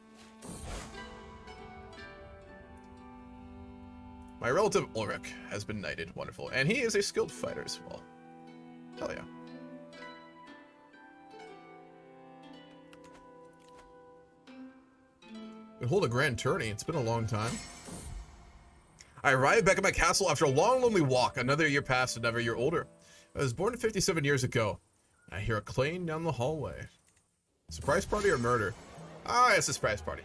My relative Ulrich has been knighted. Wonderful. And he is a skilled fighter as well. Hell yeah. We hold a grand tourney. It's been a long time. I arrived back at my castle after a long, lonely walk. Another year passed, another year older. I was born 57 years ago. I hear a clang down the hallway. Surprise party or murder? Ah, it's a surprise party.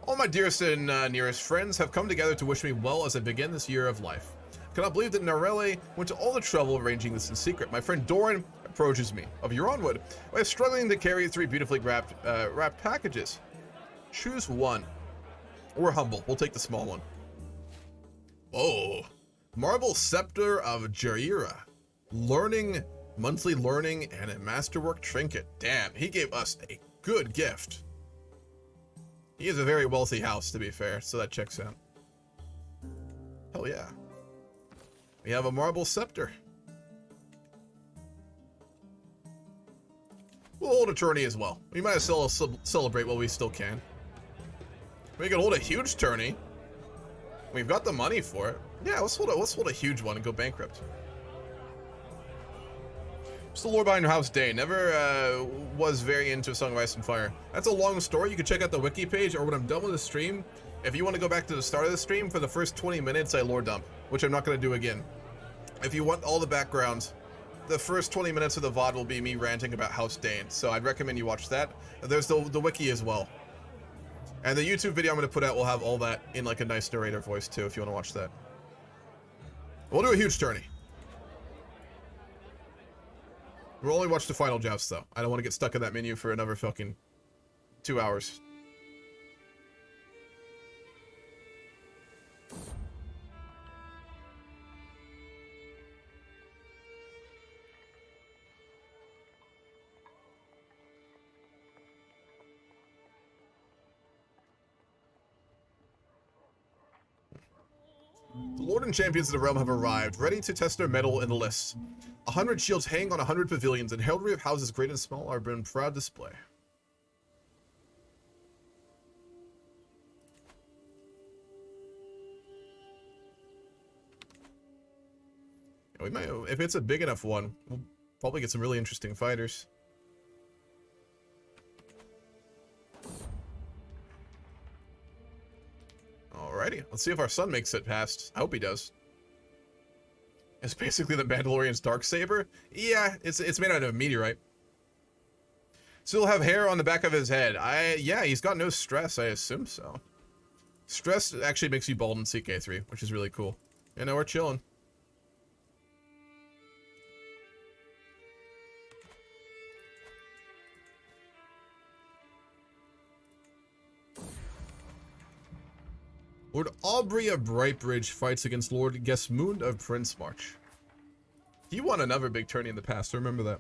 All my dearest and nearest friends have come together to wish me well as I begin this year of life. I cannot believe that Narelle went to all the trouble of arranging this in secret. My friend Doran approaches me. Of Euronwood, I was struggling to carry 3 beautifully wrapped packages. Choose one. We're humble. We'll take the small one. Oh, Marble Scepter of Jaira. Monthly learning, and a masterwork trinket. Damn, he gave us a good gift. He is a very wealthy house, to be fair, so that checks out. Hell yeah. We have a marble scepter. We'll hold a tourney as well. We might as well celebrate while we still can. We can hold a huge tourney. We've got the money for it. Yeah, let's hold a huge one and go bankrupt. What's the lore behind House Dayne? Never was very into A Song of Ice and Fire. That's a long story. You can check out the wiki page, or when I'm done with the stream, if you want to go back to the start of the stream, for the first 20 minutes, I lore dump, which I'm not going to do again. If you want all the background, the first 20 minutes of the VOD will be me ranting about House Dayne, so I'd recommend you watch that. There's the wiki as well. And the YouTube video I'm going to put out will have all that in like a nice narrator voice too, if you want to watch that. We'll do a huge tourney. We'll only watch the final joust, though. I don't want to get stuck in that menu for another fucking 2 hours. The Lord and Champions of the Realm have arrived, ready to test their mettle in the lists. 100 shields hang on 100 pavilions, and heraldry of houses great and small are in proud display. We might, if it's a big enough one, we'll probably get some really interesting fighters. Alrighty, let's see if our son makes it past. I hope he does. It's basically the Mandalorian's Darksaber. Yeah, it's made out of a meteorite. Still have hair on the back of his head. Yeah, he's got no stress, I assume so. Stress actually makes you bald in CK3, which is really cool. You know, we're chilling. Lord Aubrey of Brightbridge fights against Lord Gesmund of Prince March. He won another big tourney in the past, I remember that.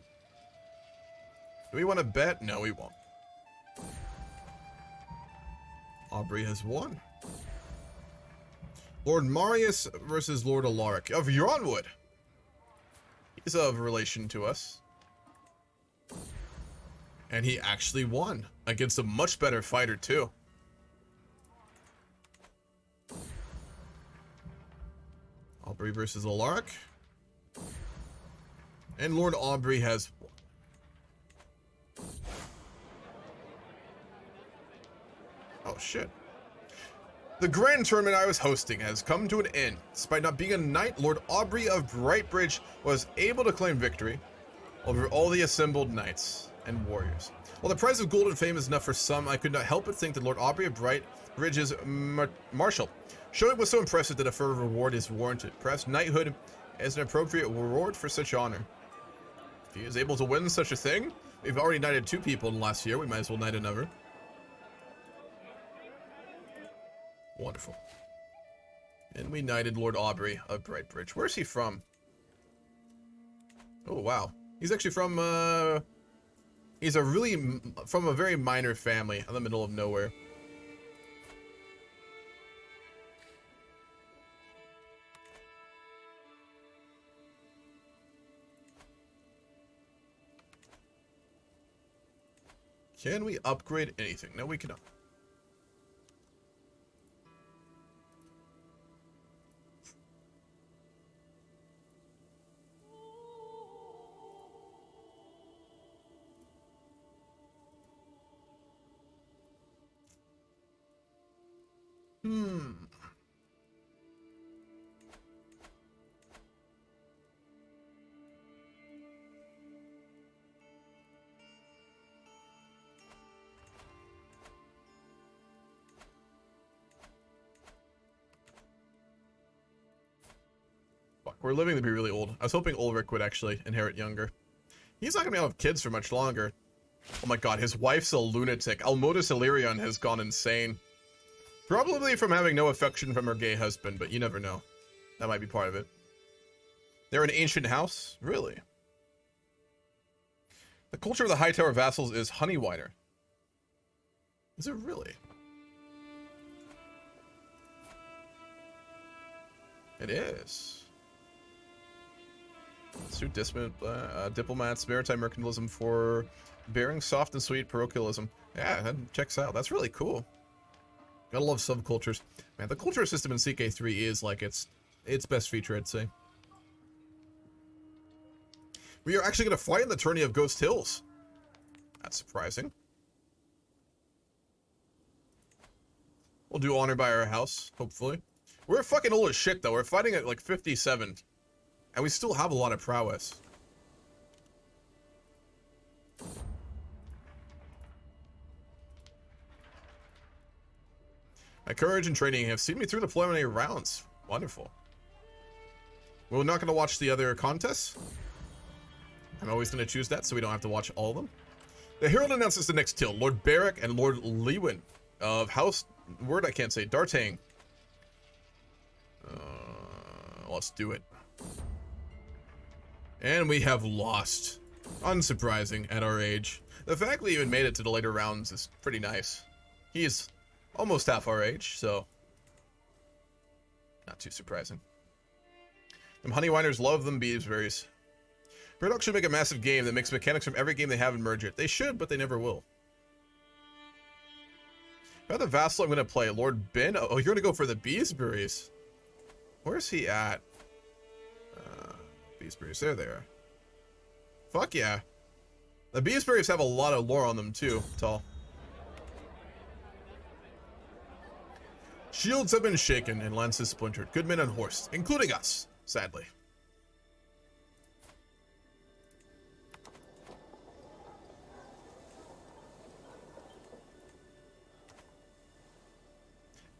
Do we want to bet? No, we won't. Aubrey has won. Lord Marius versus Lord Alaric of Euronwood. He's of relation to us. And he actually won against a much better fighter too. Aubrey versus Alaric. And Lord Aubrey has won. Oh shit. The grand tournament I was hosting has come to an end. Despite not being a knight, Lord Aubrey of Brightbridge was able to claim victory over all the assembled knights. and warriors. While the price of gold and fame is enough for some, I could not help but think that Lord Aubrey of Bright Ridge's marshal showing was so impressive that a further reward is warranted. Perhaps knighthood is an appropriate reward for such honor. If he is able to win such a thing, we've already knighted 2 people in the last year, we might as well knight another. Wonderful. And we knighted Lord Aubrey of Brightbridge. Where's he from? Oh, wow. He's actually from, he's from a very minor family in the middle of nowhere. Can we upgrade anything? No, we cannot. Fuck, we're living to be really old. I was hoping Ulrich would actually inherit younger. He's not gonna have kids for much longer. Oh my god, his wife's a lunatic. Almodus Illyrion has gone insane. Probably from having no affection from her gay husband, but you never know. That might be part of it. They're an ancient house? Really? The culture of the Hightower vassals is Honeywiner. Is it really? It is. Suit diplomats, maritime mercantilism for bearing soft and sweet parochialism. Yeah, that checks out. That's really cool. Gotta love subcultures. Man, the culture system in CK3 is like its best feature, I'd say. We are actually gonna fight in the tourney of Ghost Hills. That's surprising. We'll do honor by our house, hopefully. We're fucking old as shit, though. We're fighting at like 57. And we still have a lot of prowess. My courage and training have seen me through the preliminary rounds. Wonderful. We're not going to watch the other contests. I'm always going to choose that so we don't have to watch all of them. The Herald announces the next till. Lord Beric and Lord Lewin of House... Word I can't say. Dartang. Let's do it. And we have lost. Unsurprising at our age. The fact we even made it to the later rounds is pretty nice. He's almost half our age, so not too surprising. Them Honeywiners love them beesberries. Paradox should make a massive game that makes mechanics from every game they have and merge it. They should, but they never will. About the vassal I'm going to play, Lord Ben. Oh, you're going to go for the beesberries. Where's he at? Beesberries, there they are. Fuck yeah. The beesberries have a lot of lore on them too, Tall. Shields have been shaken and lances splintered. Good men unhorsed, including us, sadly.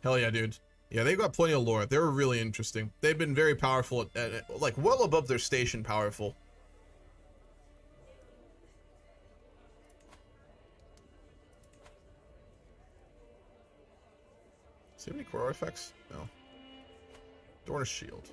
Hell yeah, dude. Yeah, they've got plenty of lore. They're really interesting. They've been very powerful, like well above their station powerful. Does he have any core artifacts? No. Dornish shield.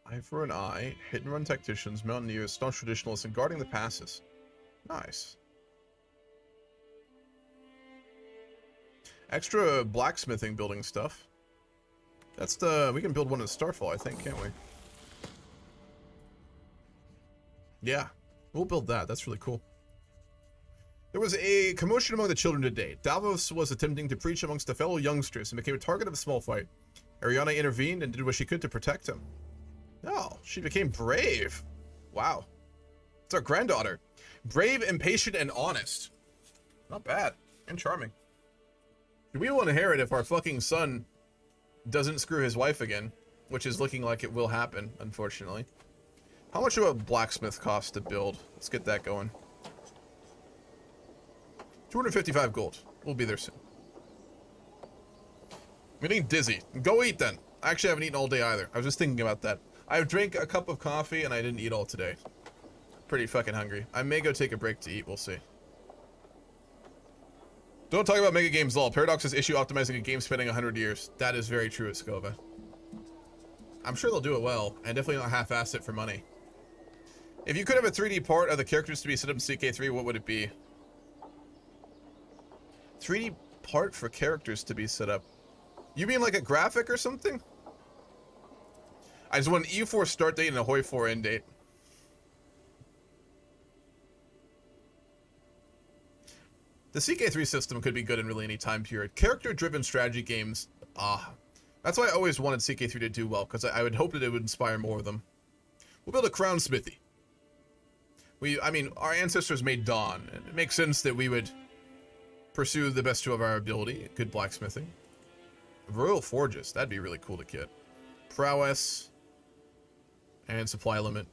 Eye for an eye, hit and run tacticians, mountaineers, staunch traditionalists, and guarding the passes. Nice. Extra blacksmithing building stuff. That's the... we can build one in Starfall, I think, can't we? Yeah. We'll build that. That's really cool. There was a commotion among the children today. Davos was attempting to preach amongst the fellow youngsters and became a target of a small fight. Ariana intervened and did what she could to protect him. Oh, she became brave. Wow. It's our granddaughter. Brave, impatient, and honest. Not bad. And charming. We will inherit if our fucking son doesn't screw his wife again, which is looking like it will happen, unfortunately. How much will a blacksmith cost to build? Let's get that going. 255 gold. We'll be there soon. I'm getting dizzy. Go eat then. I actually haven't eaten all day either. I was just thinking about that. I've drank a cup of coffee and I didn't eat all today. Pretty fucking hungry. I may go take a break to eat. We'll see. Don't talk about mega games lol. Paradox's issue optimizing a game spanning 100 years. That is very true at Scova. I'm sure they'll do it well, and definitely not half-ass it for money. If you could have a 3D part of the characters to be set up in CK3, what would it be? 3D part for characters to be set up. You mean like a graphic or something? I just want an E4 start date and a Hoi 4 end date. The CK3 system could be good in really any time period. Character-driven strategy games, that's why I always wanted CK3 to do well, because I would hope that it would inspire more of them. We'll build a crown smithy. I mean, our ancestors made Dawn, and it makes sense that we would pursue the best of our ability. Good blacksmithing. Royal forges, that'd be really cool to get. Prowess. And supply limit.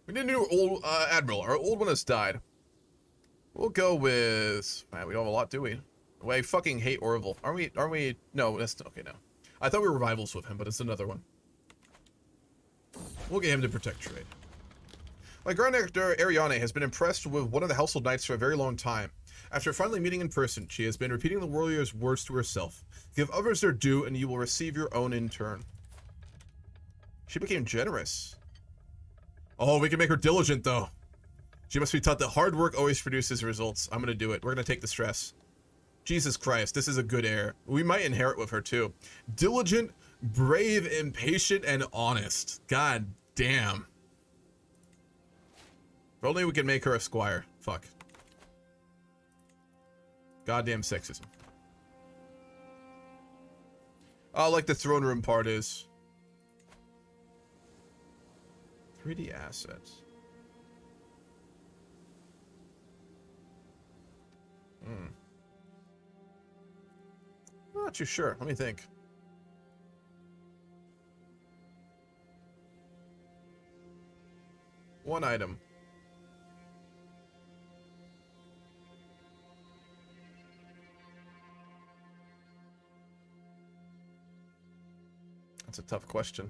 We need a new old admiral. Our old one has died. We'll go with... Man, we don't have a lot, do we? I fucking hate Orville. Aren't we? No, that's... Okay, no. I thought we were rivals with him, but it's another one. We'll get him to protect trade. My granddaughter, Ariana, has been impressed with one of the household knights for a very long time. After finally meeting in person, she has been repeating the warrior's words to herself. Give others their due, and you will receive your own in turn. She became generous. Oh, we can make her diligent, though. She must be taught that hard work always produces results. I'm going to do it. We're going to take the stress. Jesus Christ, this is a good heir. We might inherit with her, too. Diligent, brave, impatient, and honest. God damn. If only we could make her a squire. Fuck. Goddamn sexism. Oh, like the throne room part is. 3D assets. I'm not too sure. Let me think. One item. That's a tough question.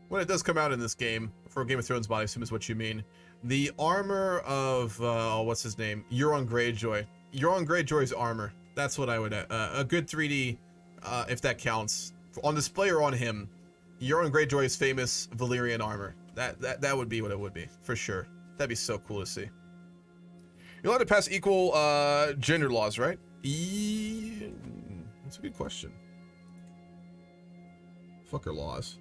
When it does come out in this game, for Game of Thrones mod, I assume is what you mean. The armor of, what's his name? Euron Greyjoy. Euron Greyjoy's armor. That's what I would, a good 3D, if that counts. On display or on him, Euron Greyjoy's famous Valyrian armor. That would be what it would be, for sure. That'd be so cool to see. You're allowed to pass equal, gender laws, right? That's a good question. Fucker laws.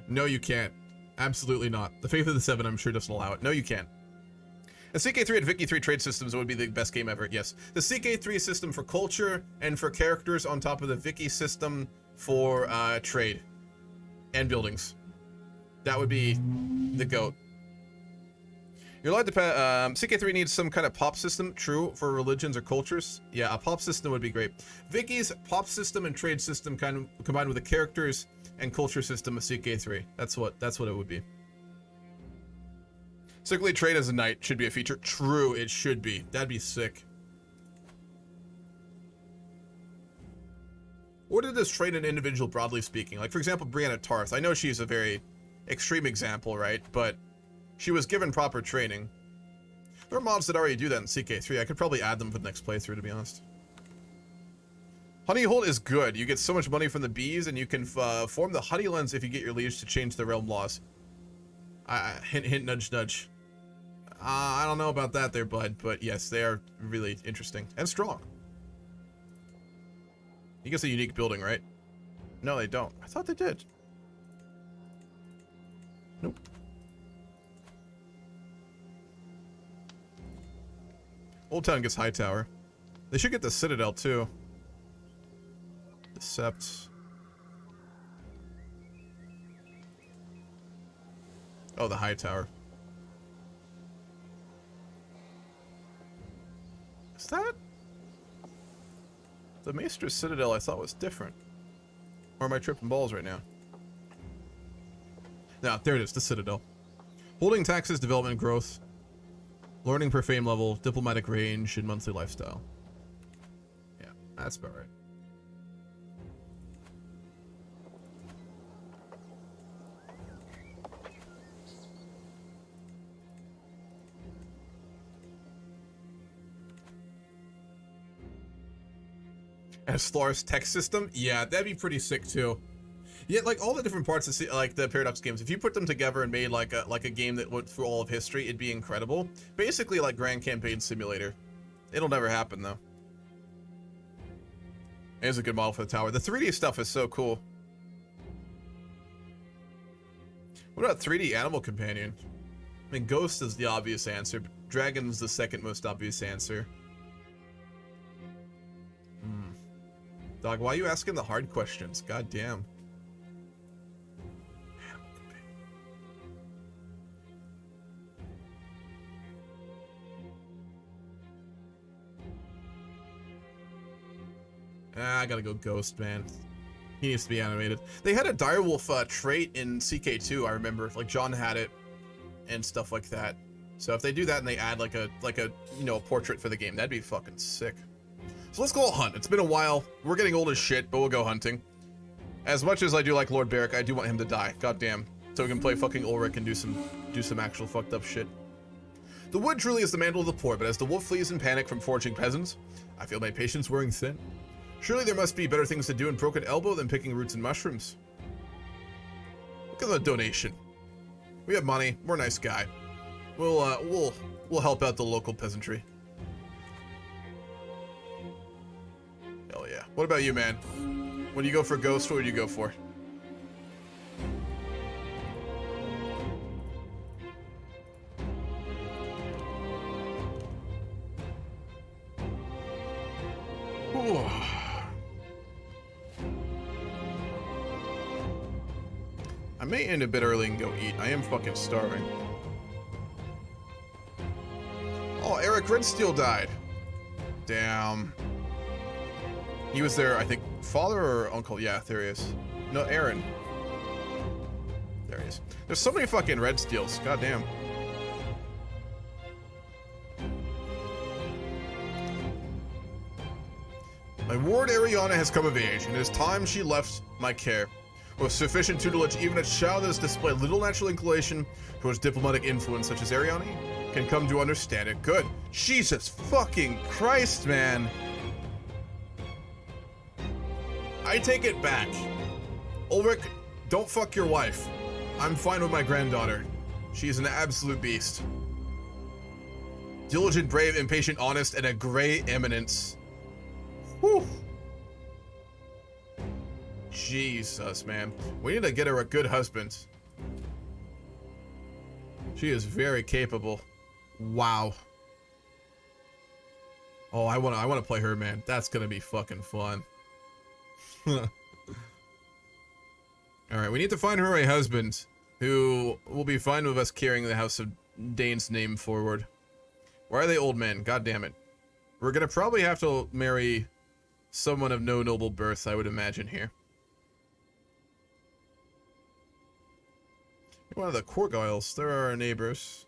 No, you can't. Absolutely not. The Faith of the Seven, I'm sure, doesn't allow it. No, you can't. A CK3 and Vicky 3 trade systems would be the best game ever. Yes. The CK3 system for culture and for characters on top of the Vicky system for trade and buildings. That would be the GOAT. You're allowed to CK3 needs some kind of pop system, true, for religions or cultures. Yeah, a pop system would be great. Vicky's pop system and trade system kind of combined with the characters and culture system of CK3. That's what it would be. Cyclically trade as a knight should be a feature. True, it should be. That'd be sick. Or did this trade an individual, broadly speaking? Like, for example, Brianna Tarth. I know she's a very extreme example, right? But she was given proper training. There are mods that already do that in CK3. I could probably add them for the next playthrough, to be honest. Honey Hold is good. You get so much money from the bees, and you can form the honey lens if you get your liege to change the realm laws. Hint, hint, nudge, nudge. I don't know about that there, bud, but yes, they are really interesting and strong. You get a unique building, right? No, they don't. I thought they did. Nope. Old Town gets High Tower. They should get the Citadel, too. The Sept. Oh, the High Tower. Is that? The Maester Citadel I thought was different. Or am I tripping balls right now? No, there it is, the Citadel. Holding taxes, development growth, learning per fame level, diplomatic range, and monthly lifestyle. Yeah, that's about right. And Slar's tech system? Yeah, that'd be pretty sick too. Yeah, like all the different parts of like the Paradox games, if you put them together and made like a game that went through all of history, it'd be incredible. Basically like Grand Campaign Simulator. It'll never happen though. It's a good model for the tower. The 3D stuff is so cool. What about 3D Animal Companion? I mean, Ghost is the obvious answer, but Dragon's the second most obvious answer. Dog, why are you asking the hard questions? God damn. I gotta go Ghost, man. He needs to be animated. They had a direwolf trait in CK2, I remember. Like, John had it and stuff like that. So if they do that and they add like a you know, a portrait for the game, that'd be fucking sick. So let's go hunt. It's been a while. We're getting old as shit, but we'll go hunting. As much as I do like Lord Beric, I do want him to die. God damn. So we can play fucking Ulrich and do some actual fucked up shit. The wood truly is the mantle of the poor, but as the wolf flees in panic from foraging peasants, I feel my patience wearing thin. Surely there must be better things to do in Broken Elbow than picking roots and mushrooms. Look at the donation. We have money. We're a nice guy. We'll help out the local peasantry. Hell yeah. What about you, man? When you go for Ghost, what would you go for? Ooh. I may end a bit early and go eat. I am fucking starving. Oh, Eric Redsteel died. Damn. He was their, I think, father or uncle. Yeah, there he is. No, Aaron. There he is. There's so many fucking Redsteels. God damn. My ward Ariana has come of age, and it is time she left my care. With sufficient tutelage, even a child that has displayed little natural inclination towards diplomatic influence such as Ariana can come to understand it. Good. Jesus fucking Christ, man. I take it back. Ulrich, don't fuck your wife. I'm fine with my granddaughter. She is an absolute beast. Diligent, brave, impatient, honest, and a gray eminence. Whew. Jesus, man. We need to get her a good husband. She is very capable. Wow. Oh, I wanna play her, man. That's gonna be fucking fun. Alright, we need to find her a husband who will be fine with us carrying the House of Dayne's name forward. Why are they old men? God damn it. We're gonna probably have to marry someone of no noble birth, I would imagine here. One of the Corgoyles, they're our neighbors.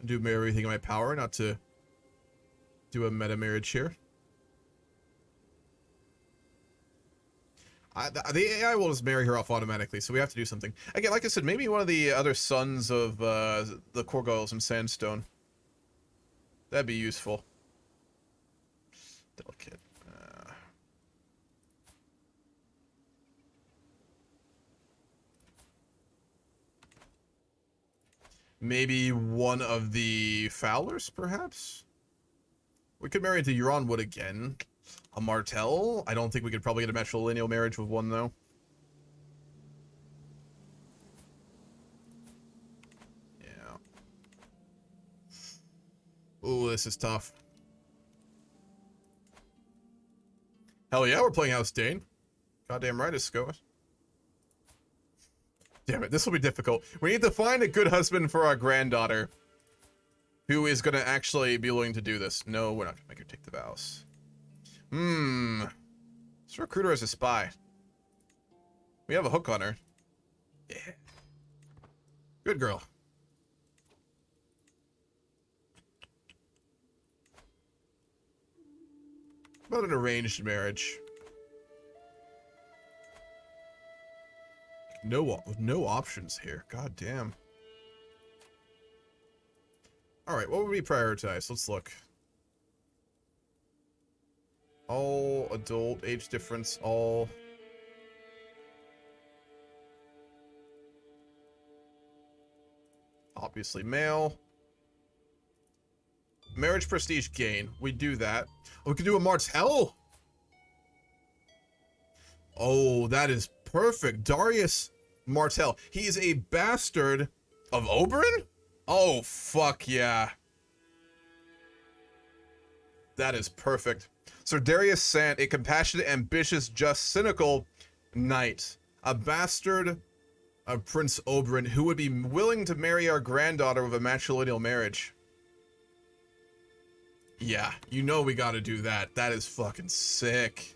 I do everything in my power not to do a meta marriage here. The AI will just marry her off automatically, so we have to do something. Again, like I said, maybe one of the other sons of the Corgoyles in Sandstone. That'd be useful. Delicate. Maybe one of the Fowlers, perhaps? We could marry into Euronwood again. A Martell? I don't think we could probably get a matrilineal marriage with one, though. Yeah. Ooh, this is tough. Hell yeah, we're playing House Dayne. Goddamn right it's going. Damn it, this will be difficult. We need to find a good husband for our granddaughter who is going to actually be willing to do this. No, we're not going to make her take the vows. Let's recruit her as a spy. We have a hook on her. Yeah. Good girl. About an arranged marriage. No options here. God damn. Alright, what would we prioritize? Let's look. All adult, age difference, all... Obviously male. Marriage prestige gain. We do that. Oh, we can do a Martell. Oh, that is perfect. Darius Martell. He is a bastard of Oberyn? Oh, fuck yeah. That is perfect. Sir Darius Sant, a compassionate, ambitious, just, cynical knight. A bastard of Prince Oberyn who would be willing to marry our granddaughter with a matrilineal marriage. Yeah, you know we gotta do that. That is fucking sick.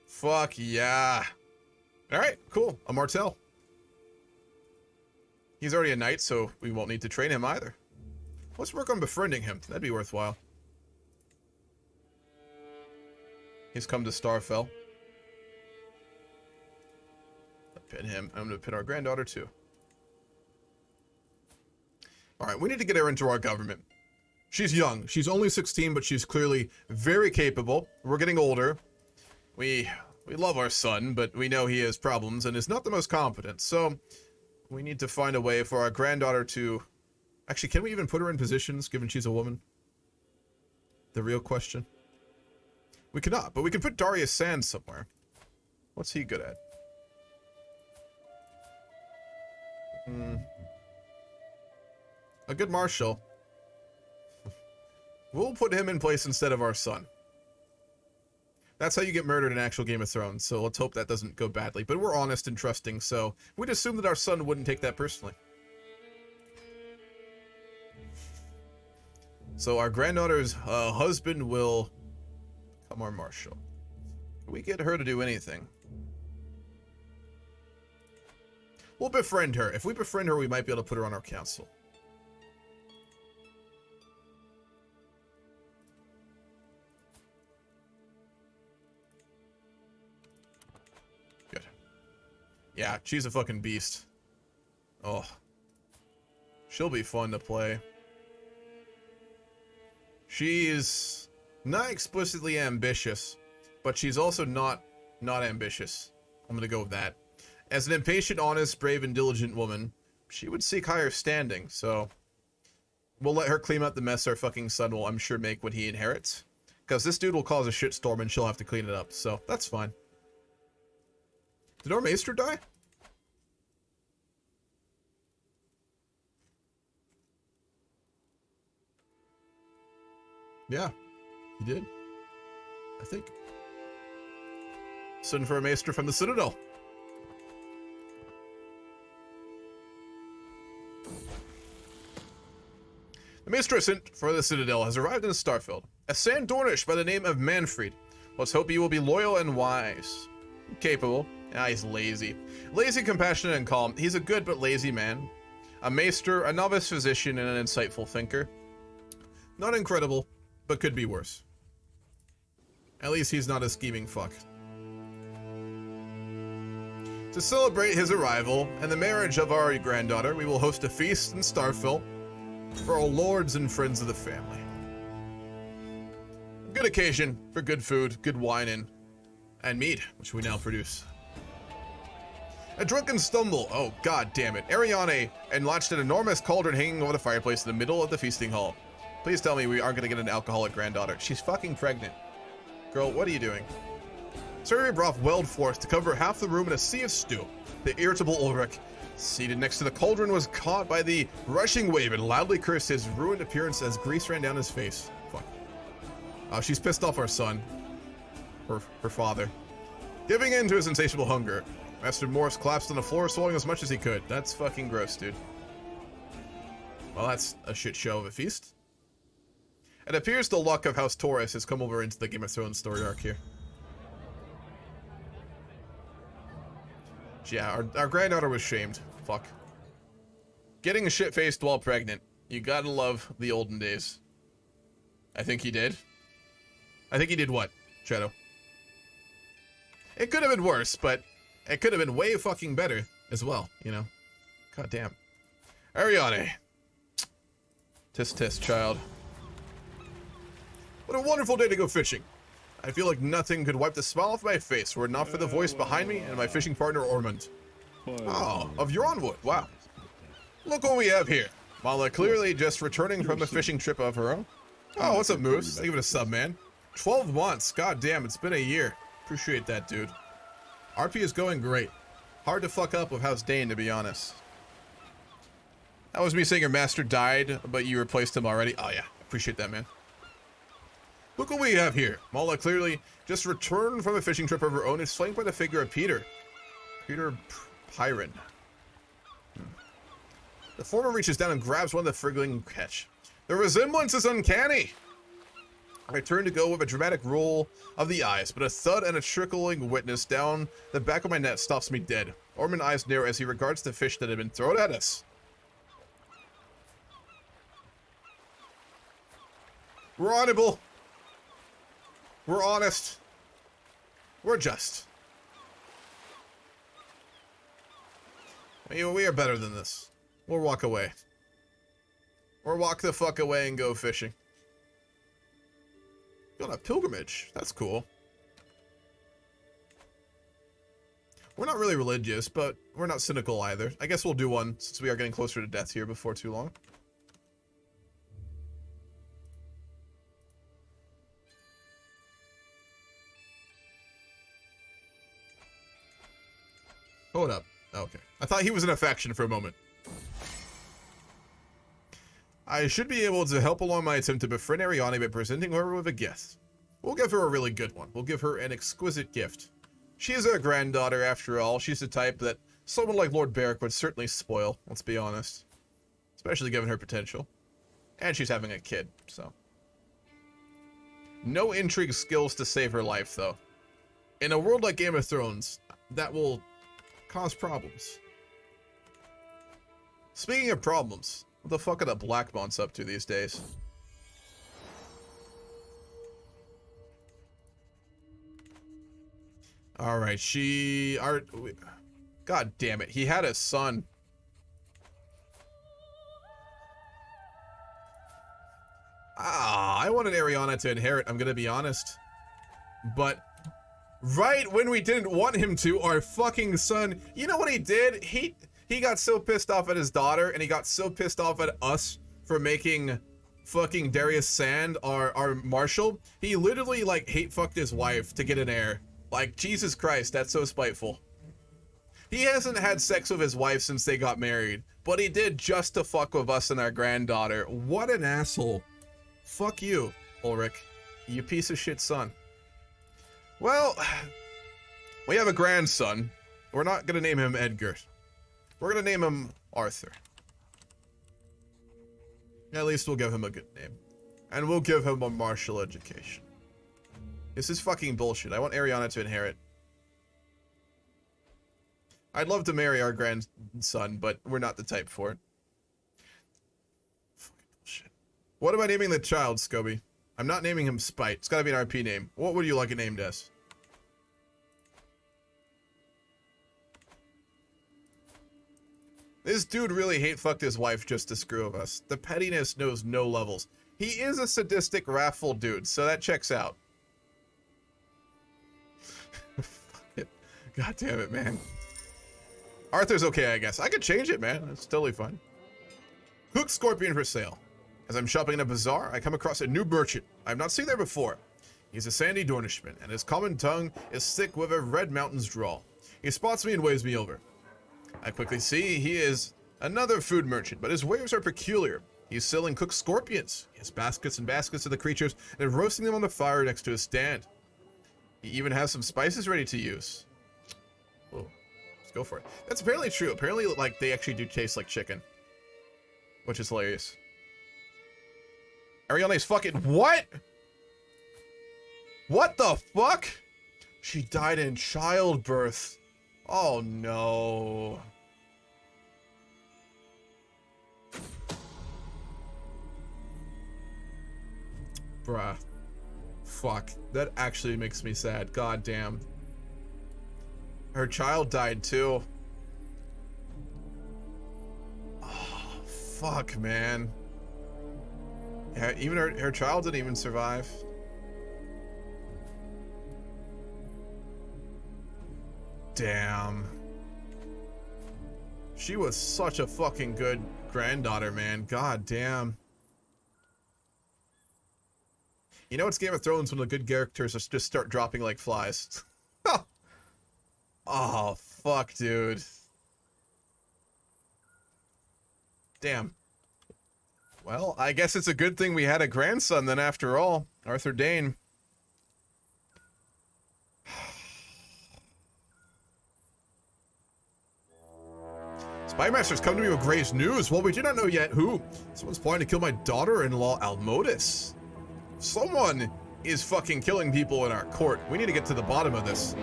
Fuck yeah. Alright, cool. A Martell. He's already a knight, so we won't need to train him either. Let's work on befriending him. That'd be worthwhile. He's come to Starfall. Pin him. I'm gonna pin our granddaughter too. Alright, we need to get her into our government. She's young. She's only 16, but she's clearly very capable. We're getting older. We love our son, but we know he has problems and is not the most competent. So we need to find a way for our granddaughter to... Actually, can we even put her in positions, given she's a woman? The real question. We cannot, but we can put Darius Sands somewhere. What's he good at? A good marshal. We'll put him in place instead of our son. That's how you get murdered in actual Game of Thrones, so let's hope that doesn't go badly. But we're honest and trusting, so we'd assume that our son wouldn't take that personally. So our granddaughter's husband will become our marshal. Can we get her to do anything? We'll befriend her. If we befriend her, we might be able to put her on our council. Good. Yeah, she's a fucking beast. Oh. She'll be fun to play. She's not explicitly ambitious, but she's also not ambitious. I'm gonna go with that. As an impatient, honest, brave, and diligent woman, she would seek higher standing, so we'll let her clean up the mess our fucking son will, I'm sure, make when he inherits. Because this dude will cause a shitstorm and she'll have to clean it up, so that's fine. Did our maester die? Yeah, he did. I think. Send for a maester from the Citadel. The maester sent for the Citadel has arrived in Starfield. A Sand Dornish by the name of Manfred. Let's hope you will be loyal and wise. Capable. Ah, he's lazy. Lazy, compassionate, and calm. He's a good but lazy man. A maester, a novice physician, and an insightful thinker. Not incredible, but could be worse. At least he's not a scheming fuck. To celebrate his arrival and the marriage of our granddaughter, we will host a feast in Starfield for all lords and friends of the family. Good occasion for good food, good wine, and mead, which we now produce. A drunken stumble. Oh, god damn it. Ariane enlarged an enormous cauldron hanging over the fireplace in the middle of the feasting hall. Please tell me we aren't going to get an alcoholic granddaughter. She's fucking pregnant. Girl, what are you doing? Surgery broth welled forth to cover half the room in a sea of stew. The irritable Ulrich, seated next to the cauldron, was caught by the rushing wave and loudly cursed his ruined appearance as grease ran down his face. Fuck. Oh, she's pissed off our son. Her father. Giving in to his insatiable hunger, Master Morris collapsed on the floor, swallowing as much as he could. That's fucking gross, dude. Well, that's a shit show of a feast. It appears the luck of House Taurus has come over into the Game of Thrones story arc here. Yeah, our granddaughter was shamed. Fuck. Getting shit-faced while pregnant. You gotta love the olden days. I think he did. I think he did what, Shadow? It could have been worse, but it could have been way fucking better as well, you know? God damn. Ariane. Tisk tisk, child. What a wonderful day to go fishing. I feel like nothing could wipe the smile off my face were it not for the voice behind me and my fishing partner, Ormond. Oh, of your own wood. Wow. Look what we have here. Mala clearly just returning from a fishing trip of her own. Oh, what's up, Moose? Thank you for the sub, man. 12 months. God damn, it's been a year. Appreciate that, dude. RP is going great. Hard to fuck up with House Dayne, to be honest. That was me saying your master died, but you replaced him already. Oh, yeah. Appreciate that, man. Look what we have here. Mala clearly just returned from a fishing trip of her own. Is flanked by the figure of Peter. Peter Pyron. The former reaches down and grabs one of the friggling catch. The resemblance is uncanny. I turn to go with a dramatic roll of the eyes, but a thud and a trickling witness down the back of my net stops me dead. Ormond eyes narrow as he regards the fish that had been thrown at us. We're honorable. We're honest. We're just. We are better than this. We'll walk away. Or walk the fuck away and go fishing. Go on a pilgrimage. That's cool. We're not really religious, but we're not cynical either. I guess we'll do one since we are getting closer to death here before too long. Hold up. Okay. I thought he was in a faction for a moment. I should be able to help along my attempt to befriend Ariane by presenting her with a gift. We'll give her a really good one. We'll give her an exquisite gift. She is our granddaughter, after all. She's the type that someone like Lord Beric would certainly spoil, let's be honest. Especially given her potential. And she's having a kid, so. No intrigue skills to save her life, though. In a world like Game of Thrones, that will cause problems. Speaking of problems, what the fuck are the Black Months up to these days? Alright, God damn it, he had a son. I wanted Ariana to inherit, I'm gonna be honest. But right when we didn't want him to, our fucking son, you know what he did? He got so pissed off at his daughter, and he got so pissed off at us for making fucking Darius Sand our marshal. He literally, like, hate-fucked his wife to get an heir. Like, Jesus Christ, that's so spiteful. He hasn't had sex with his wife since they got married, but he did just to fuck with us and our granddaughter. What an asshole. Fuck you, Ulrich. You piece of shit son. Well, we have a grandson. We're not gonna name him Edgar. We're gonna name him Arthur. At least we'll give him a good name. And we'll give him a martial education. This is fucking bullshit. I want Ariana to inherit. I'd love to marry our grandson, but we're not the type for it. Fucking bullshit. What am I naming the child, Scobie? I'm not naming him Spite. It's gotta be an RP name. What would you like it named as? This dude really hate-fucked his wife just to screw with us. The pettiness knows no levels. He is a sadistic, wrathful dude, so that checks out. God damn it, man. Arthur's okay, I guess. I could change it, man. It's totally fine. Cooked scorpion for sale. As I'm shopping in a bazaar, I come across a new merchant I've not seen there before. He's a sandy Dornishman, and his common tongue is thick with a red mountain's drawl. He spots me and waves me over. I quickly see he is another food merchant, but his wares are peculiar. He's selling cooked scorpions. He has baskets and baskets of the creatures and roasting them on the fire next to his stand. He even has some spices ready to use. Oh, let's go for it. That's apparently true. Apparently, like, they actually do taste like chicken, which is hilarious. Ariana's fucking what? What the fuck? She died in childbirth. Oh no. Bruh. Fuck. That actually makes me sad. God damn. Her child died too. Oh, fuck, man. Yeah, even her child didn't even survive. Damn. She was such a fucking good granddaughter, man. God damn. You know it's Game of Thrones when the good characters just start dropping like flies. Oh, fuck, dude. Damn. Well, I guess it's a good thing we had a grandson then after all. Arthur Dayne. Spymaster's come to me with grave news. Well, we do not know yet who. Someone's planning to kill my daughter-in-law, Almodus. Someone is fucking killing people in our court. We need to get to the bottom of this.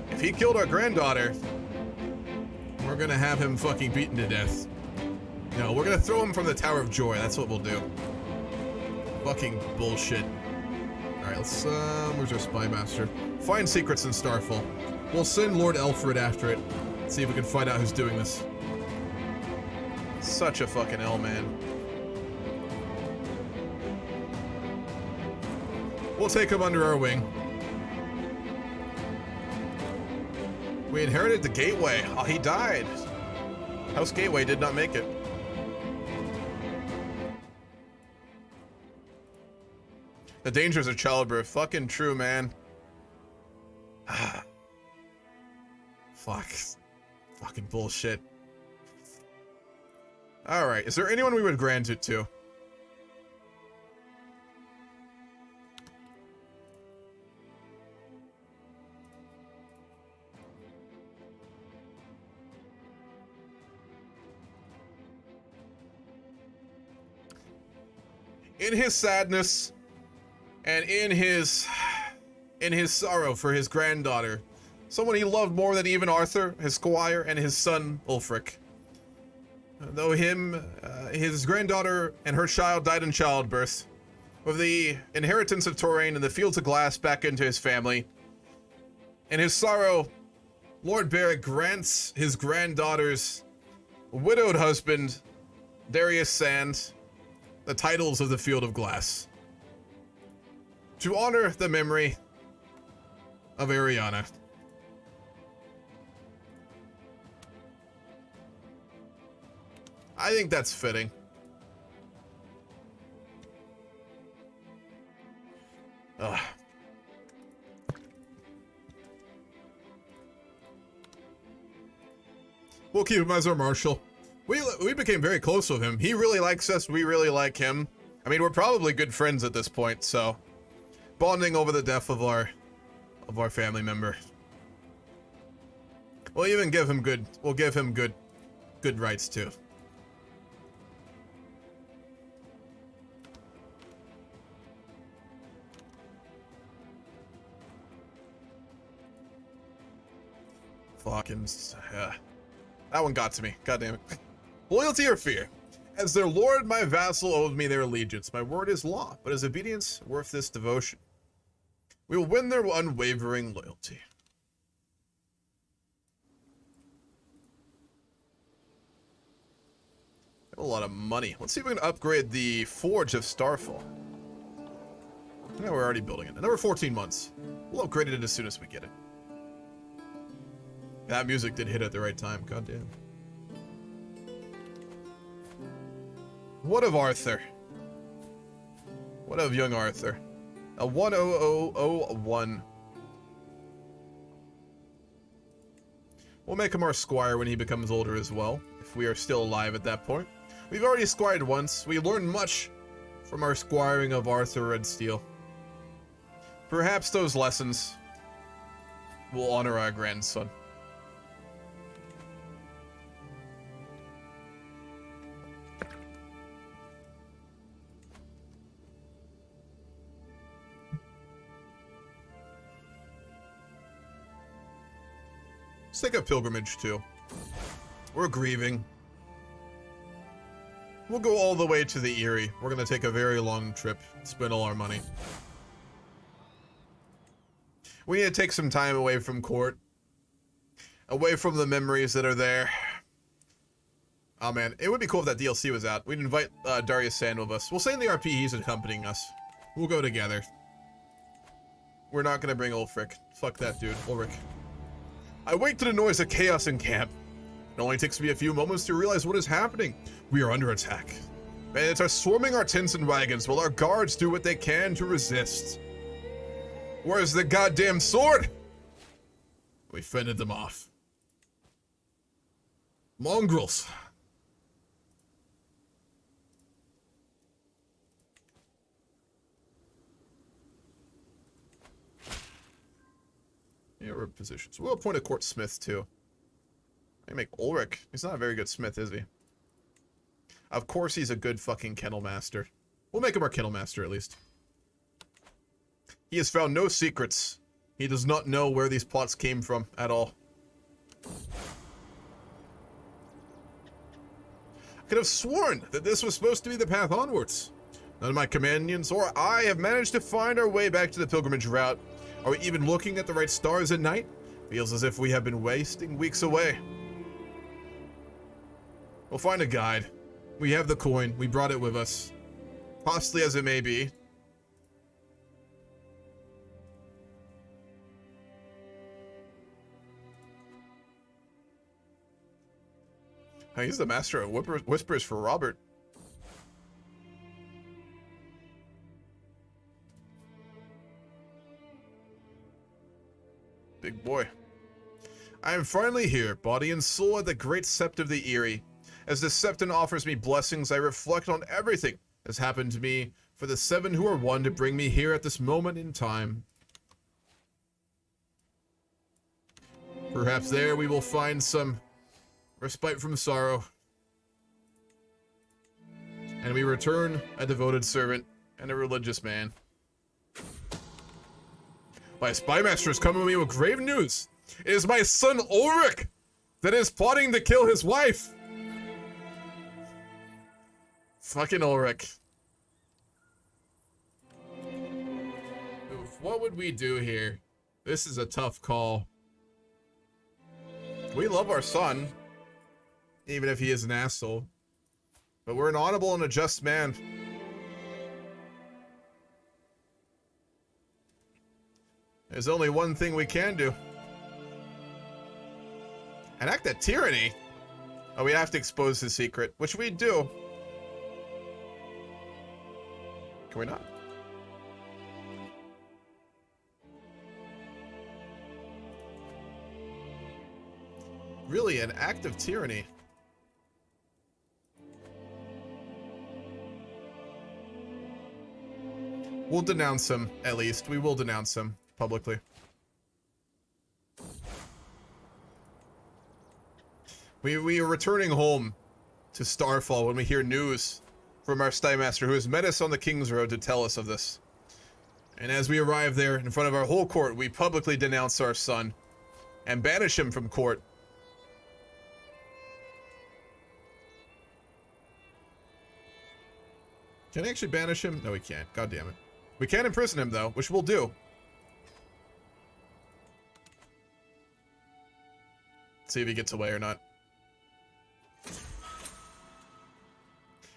If he killed our granddaughter, we're gonna have him fucking beaten to death. No, we're gonna throw him from the Tower of Joy. That's what we'll do. Fucking bullshit. Alright, let's, where's our Spymaster? Find secrets in Starfall. We'll send Lord Alfred after it. See if we can find out who's doing this. Such a fucking L, man. We'll take him under our wing. We inherited the Gateway. Oh, he died. House Gateway did not make it. The dangers of childbirth. Fucking true, man. Fuck. Fucking bullshit. Alright, is there anyone we would grant it to? In his sadness and in his sorrow for his granddaughter, someone he loved more than even Arthur, his squire, and his son Ulfric. Though his granddaughter and her child died in childbirth, with the inheritance of Touraine and the fields of glass back into his family, in his sorrow, Lord Beric grants his granddaughter's widowed husband, Darius Sand, the titles of the Field of Glass, to honor the memory of Ariana. I think that's fitting. Ugh. We'll keep him as our marshal. We became very close with him. He really likes us. We really like him. I mean, we're probably good friends at this point, so bonding over the death of our family member. We'll even give him good. We'll give him good rights too. Fucking that one got to me. God damn it. Loyalty or fear? As their lord, my vassal owed me their allegiance. My word is law, but is obedience worth this devotion? We will win their unwavering loyalty. I have a lot of money. Let's see if we can upgrade the Forge of Starfall. Yeah, we're already building it. Another 14 months. We'll upgrade it as soon as we get it. That music did hit at the right time. God damn. What of Arthur? What of young Arthur? A 10001. We'll make him our squire when he becomes older as well, if we are still alive at that point. We've already squired once. We learned much from our squiring of Arthur Redsteel. Perhaps those lessons will honor our grandson. Let's take a pilgrimage too. We're grieving. We'll go all the way to the Eyrie. We're gonna take a very long trip, spend all our money. We need to take some time away from court. Away from the memories that are there. Oh man, it would be cool if that DLC was out. We'd invite Darius Sand with us. We'll say in the RP he's accompanying us. We'll go together. We're not gonna bring Ulfric. Fuck that dude, Ulrich. I wake to the noise of chaos in camp. It only takes me a few moments to realize what is happening. We are under attack. Bandits are swarming our tents and wagons while our guards do what they can to resist. Where's the goddamn sword? We fended them off. Mongrels. Yeah, we're positions. We'll appoint a court smith too. I make Ulrich. He's not a very good smith, is he? Of course he's a good fucking kennel master. We'll make him our kennel master at least. He has found no secrets. He does not know where these plots came from at all. I could have sworn that this was supposed to be the path onwards. None of my companions or I have managed to find our way back to the pilgrimage route. Are we even looking at the right stars at night? Feels as if we have been wasting weeks away. We'll find a guide. We have the coin. We brought it with us. Costly as it may be. He's the master of whispers for Robert. Big boy. I am finally here, body and soul, at the great sept of the Eyrie. As the septon offers me blessings, I reflect on everything that has happened to me for the seven who are one to bring me here at this moment in time. Perhaps there we will find some respite from sorrow. And we return a devoted servant and a religious man. My spymaster has come to me with grave news. It is my son Ulrich that is plotting to kill his wife. Fucking Ulrich. Oof, what would we do here? This is a tough call. We love our son, even if he is an asshole. But we're an honorable and a just man. There's only one thing we can do. Enact that tyranny? Oh, we have to expose his secret, which we do. Can we not? Really, an act of tyranny. We'll denounce him, at least. We will denounce him publicly. We are returning home to Starfall when we hear news from our Stymeister, who has met us on the King's Road to tell us of this. And as we arrive there in front of our whole court, we publicly denounce our son and banish him from court. Can I actually banish him? No, we can't. God damn it. We can imprison him, though, which we'll do. See if he gets away or not.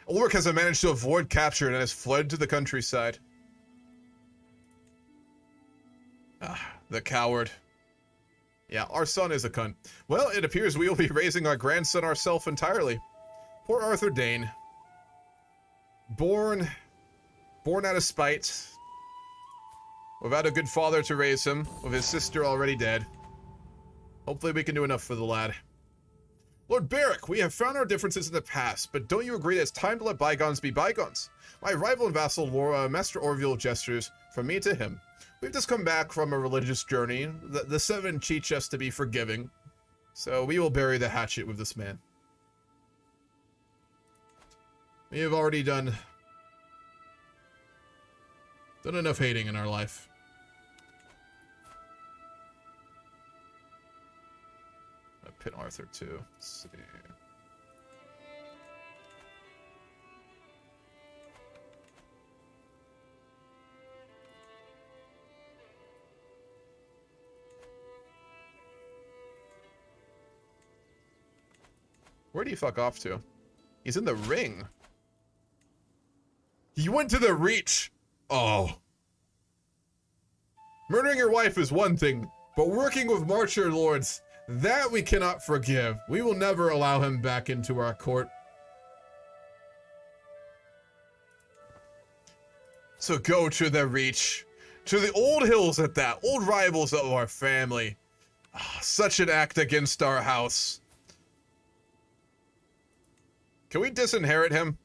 Ulrich has managed to avoid capture and has fled to the countryside. Ah, the coward. Yeah, our son is a cunt. Well, it appears we will be raising our grandson ourselves entirely. Poor Arthur Dayne. Born out of spite. Without a good father to raise him, with his sister already dead. Hopefully we can do enough for the lad. Lord Beric, we have found our differences in the past, but don't you agree that it's time to let bygones be bygones? My rival and vassal, Master Orville, gestures from me to him. We've just come back from a religious journey. The seven teach us to be forgiving, so we will bury the hatchet with this man. We have already done enough hating in our life. Pin Arthur too. Let's see. Where do you fuck off to? He's in the ring. He went to the Reach. Oh. Murdering your wife is one thing, but working with Marcher Lords, that we cannot forgive. We will never allow him back into our court. So go to the Reach. To the old hills at that. Old rivals of our family. Oh, such an act against our house. Can we disinherit him?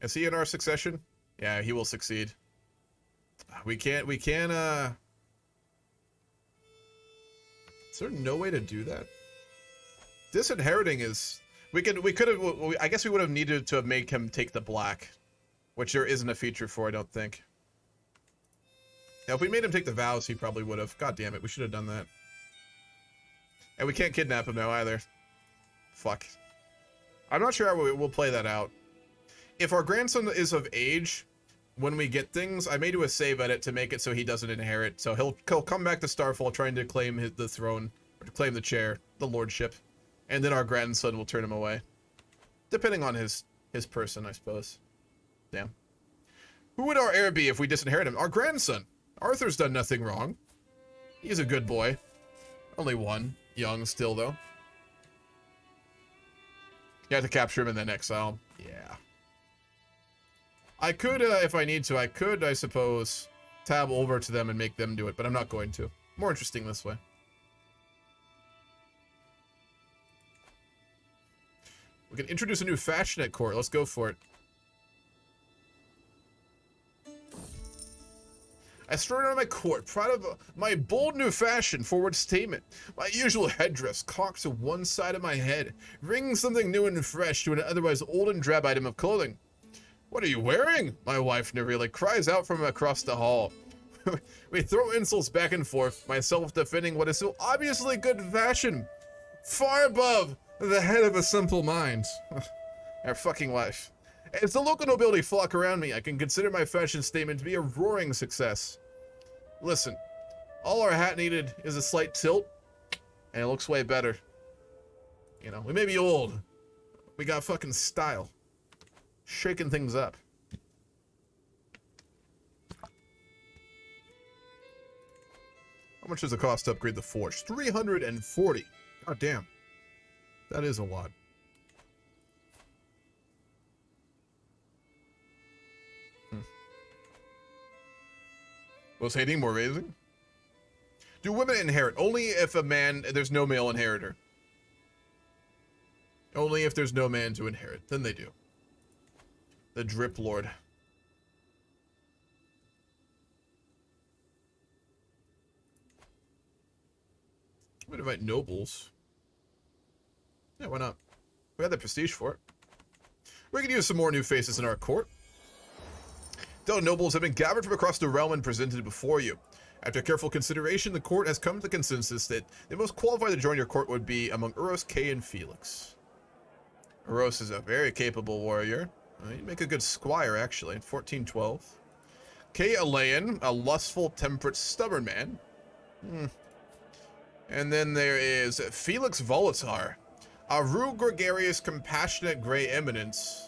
Is he in our succession? Yeah, he will succeed. We can't, Is there no way to do that? Disinheriting is... we could have... I guess we would have needed to make him take the black. Which there isn't a feature for, I don't think. Now, if we made him take the vows, he probably would have. God damn it, we should have done that. And we can't kidnap him now, either. Fuck. I'm not sure how we'll play that out. If our grandson is of age... when we get things, I may do a save edit to make it so he doesn't inherit. So he'll come back to Starfall trying to claim the throne, or to claim the chair, the lordship, and then our grandson will turn him away, depending on his person, I suppose. Damn. Who would our heir be if we disinherit him? Our grandson. Arthur's done nothing wrong. He's a good boy. Only one, young still though. You have to capture him and then exile. Yeah. I could, if I need to, I suppose, tab over to them and make them do it, but I'm not going to. More interesting this way. We can introduce a new fashion at court. Let's go for it. I strode out of my court, proud of my bold new fashion, forward statement. My usual headdress cocked to one side of my head, bringing something new and fresh to an otherwise old and drab item of clothing. What are you wearing? My wife nearly cries out from across the hall. We throw insults back and forth, myself defending what is so obviously good fashion. Far above the head of a simple mind. Our fucking wife. As the local nobility flock around me, I can consider my fashion statement to be a roaring success. Listen, all our hat needed is a slight tilt, and it looks way better. You know, we may be old. We got fucking style. Shaking things up. How much does it cost to upgrade the forge? 340. God damn. That is a lot. Was hating more raising? Do women inherit? Only if there's no male inheritor. Only if there's no man to inherit. Then they do. The Drip Lord. I'm gonna invite nobles. Yeah, why not? We had the prestige for it. We could use some more new faces in our court. Though nobles have been gathered from across the realm and presented before you. After careful consideration, the court has come to the consensus that the most qualified to join your court would be among Uros, Kay, and Felix. Uros is a very capable warrior. He'd make a good squire, actually, in 1412. Kay Alayan, a lustful, temperate, stubborn man. And then there is Felix Volatar, a rude, gregarious, compassionate, gray eminence.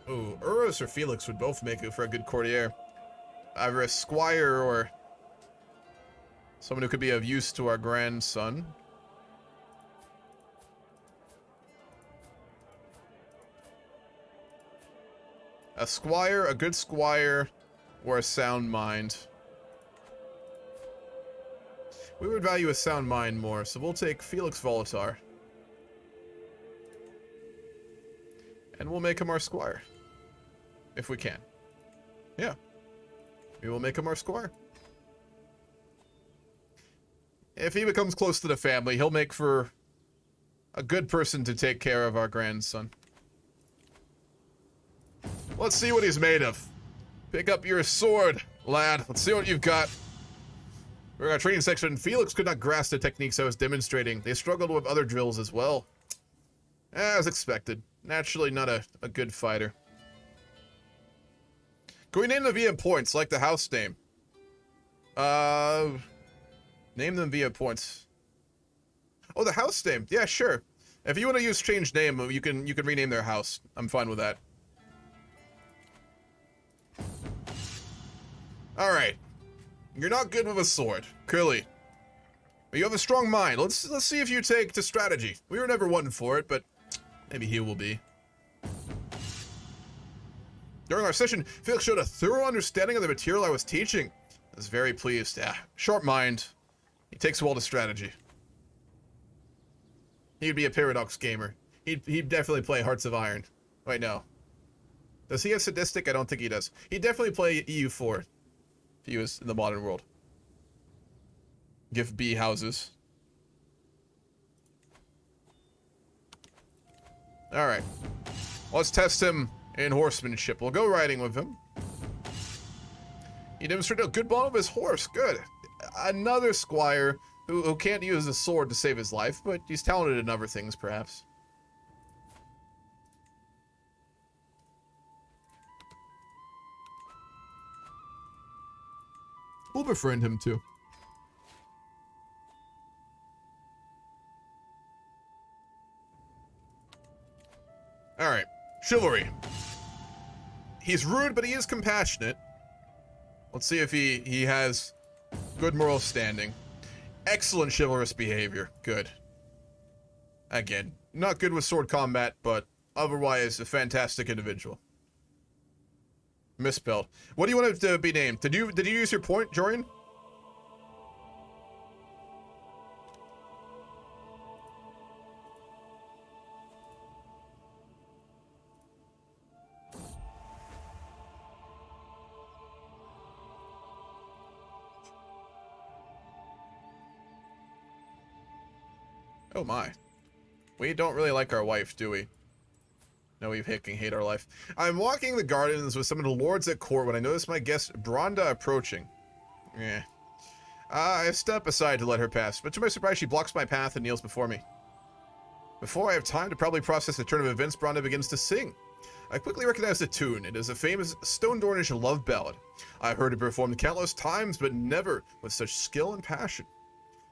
Ooh, Uros or Felix would both make it for a good courtier. either a squire or someone who could be of use to our grandson. A squire, a good squire, or a sound mind. We would value a sound mind more, so we'll take Felix Volatar. And we'll make him our squire. If we can. Yeah. We will make him our squire. If he becomes close to the family, he'll make for a good person to take care of our grandson. Let's see what he's made of. Pick up your sword, lad. Let's see what you've got. We're in our training section. Felix could not grasp the techniques I was demonstrating. They struggled with other drills as well. As expected. Naturally not a good fighter. Can we name them via points, like the house name? Name them via points. Oh, the house name. Yeah, sure. If you want to use change name, you can rename their house. I'm fine with that. All right. You're not good with a sword, clearly. But you have a strong mind. Let's see if you take to strategy. We were never one for it, but maybe he will be. During our session, Felix showed a thorough understanding of the material I was teaching. I was very pleased. Yeah, sharp mind. He takes well to strategy. He'd be a Paradox gamer. He'd definitely play Hearts of Iron. Wait, no. Does he have Sadistic? I don't think he does. He'd definitely play EU4. If he was in the modern world. Give B houses. Alright. Let's test him in horsemanship. We'll go riding with him. He demonstrated a good bond with his horse. Good. Another squire who can't use a sword to save his life, but he's talented in other things, perhaps. We'll befriend him, too. Alright. Chivalry. He's rude, but he is compassionate. Let's see if he has good moral standing. Excellent chivalrous behavior. Good. Again, not good with sword combat, but otherwise a fantastic individual. Misspelled. What do you want it to be named? Did you use your point, Jorian? Oh my. We don't really like our wife, do we? No, we fucking hate our life. I'm walking the gardens with some of the lords at court when I notice my guest Bronda approaching. Yeah. I step aside to let her pass, but to my surprise she blocks my path and kneels before me. Before I have time to probably process the turn of events, Bronda begins to sing. I quickly recognize the tune. It is a famous Stone Dornish love ballad. I've heard it performed countless times, but never with such skill and passion.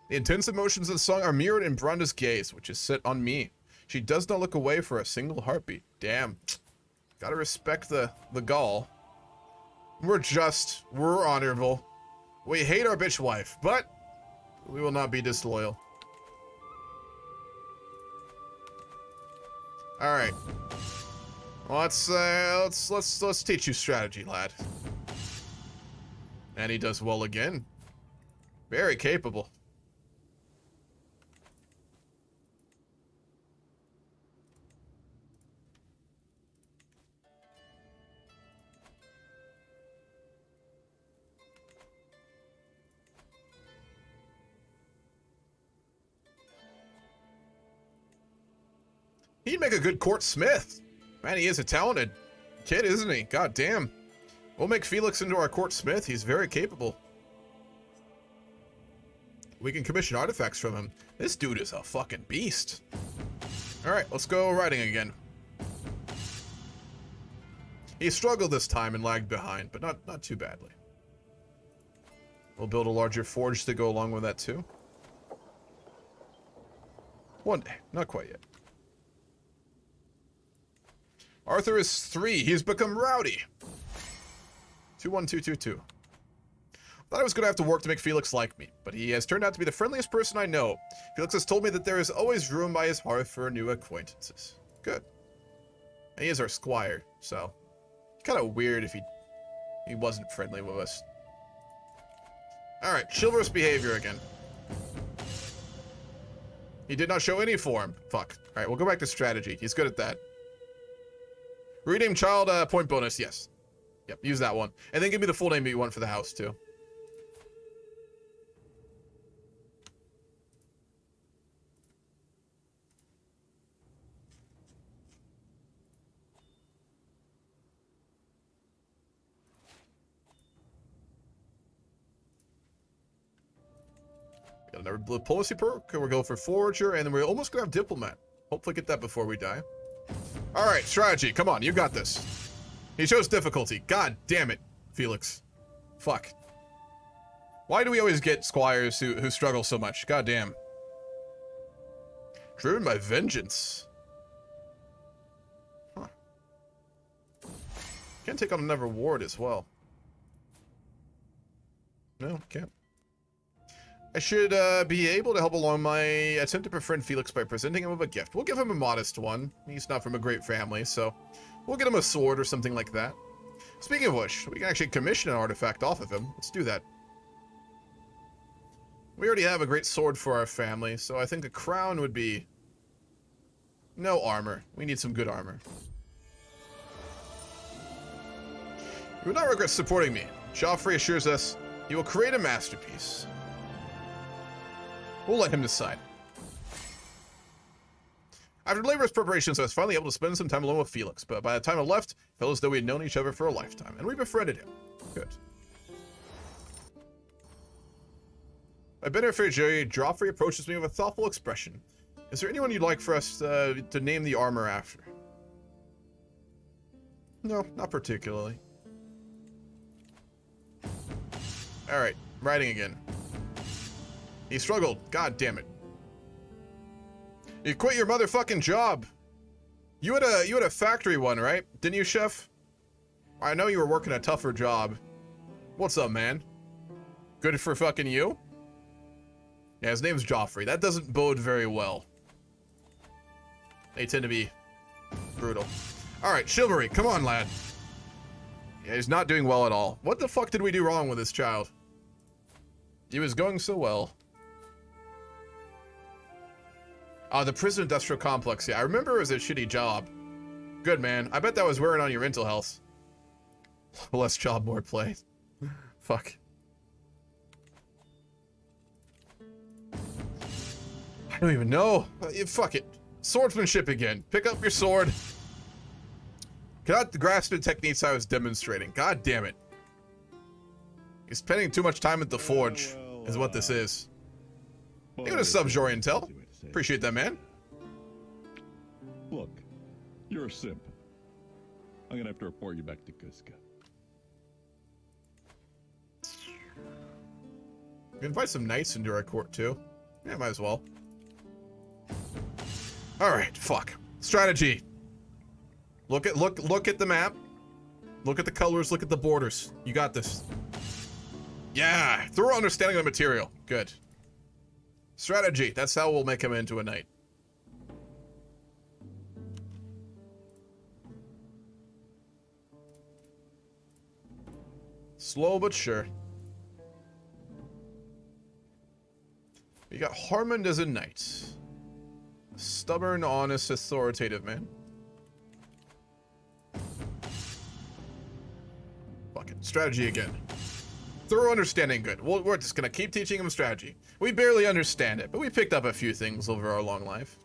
The intense emotions of the song are mirrored in Bronda's gaze, which is set on me. She does not look away for a single heartbeat. Damn. Gotta respect the Gaul. We're honorable. We hate our bitch wife, but we will not be disloyal. Alright. Let's teach you strategy, lad. And he does well again. Very capable. He'd make a good court smith. Man, he is a talented kid, isn't he? God damn. We'll make Felix into our court smith. He's very capable. We can commission artifacts from him. This dude is a fucking beast. Alright, let's go riding again. He struggled this time and lagged behind, but not too badly. We'll build a larger forge to go along with that too. One day. Not quite yet. Arthur is 3. He's become rowdy. 21222. Thought I was going to have to work to make Felix like me, but he has turned out to be the friendliest person I know. Felix has told me that there is always room by his hearth for new acquaintances. Good. And he is our squire, so kind of weird if he wasn't friendly with us. All right, chivalrous behavior again. He did not show any form. Fuck. All right, we'll go back to strategy. He's good at that. Rename child point bonus. Yes. Yep, use that one. And then give me the full name that you want for the house, too. Got another diplomacy perk. We're going for forager, and then we're almost gonna have diplomat. Hopefully get that before we die. All right, strategy. Come on, you got this. He shows difficulty. God damn it, Felix. Fuck. Why do we always get squires who struggle so much? God damn. Driven by vengeance. Huh. Can't take on another ward as well. No, can't. I should be able to help along my attempt to befriend Felix by presenting him with a gift. We'll give him a modest one. He's not from a great family, so we'll get him a sword or something like that. Speaking of which, we can actually commission an artifact off of him. Let's do that. We already have a great sword for our family, so I think a crown would be... No armor. We need some good armor. You will not regret supporting me. Joffrey assures us he will create a masterpiece. We'll let him decide. After laborious preparations, I was finally able to spend some time alone with Felix, but by the time I left, it felt as though we had known each other for a lifetime, and we befriended him. Good. By beneficiary, Joffrey approaches me with a thoughtful expression. Is there anyone you'd like for us to name the armor after? No, not particularly. Alright, writing again. He struggled. God damn it. You quit your motherfucking job. You had a factory one, right? Didn't you, chef? I know you were working a tougher job. What's up, man? Good for fucking you? Yeah, his name's Joffrey. That doesn't bode very well. They tend to be brutal. Alright, chivalry. Come on, lad. Yeah, he's not doing well at all. What the fuck did we do wrong with this child? He was going so well. The prison industrial complex. Yeah, I remember it was a shitty job. Good, man. I bet that was wearing on your mental health. Less job, more play. Fuck. I don't even know. Fuck it. Swordsmanship again. Pick up your sword. Cannot grasp the techniques I was demonstrating. God damn it. He's spending too much time at the forge, is what this is. Give it a sub, Joriantel. Appreciate that, man. Look, you're a simp. I'm gonna have to report you back to Cusca. We can invite some knights into our court too. Yeah, might as well. All right, fuck. Strategy. Look at the map. Look at the colors. Look at the borders. You got this. Yeah, thorough understanding of the material. Good. Strategy. That's how we'll make him into a knight. Slow but sure. We got Harmond as a knight. Stubborn, honest, authoritative man. Fucking strategy again. Thorough understanding, good. We're just gonna keep teaching him strategy. We barely understand it, but we picked up a few things over our long life.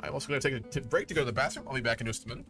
I'm also gonna take a break to go to the bathroom. I'll be back in just a minute.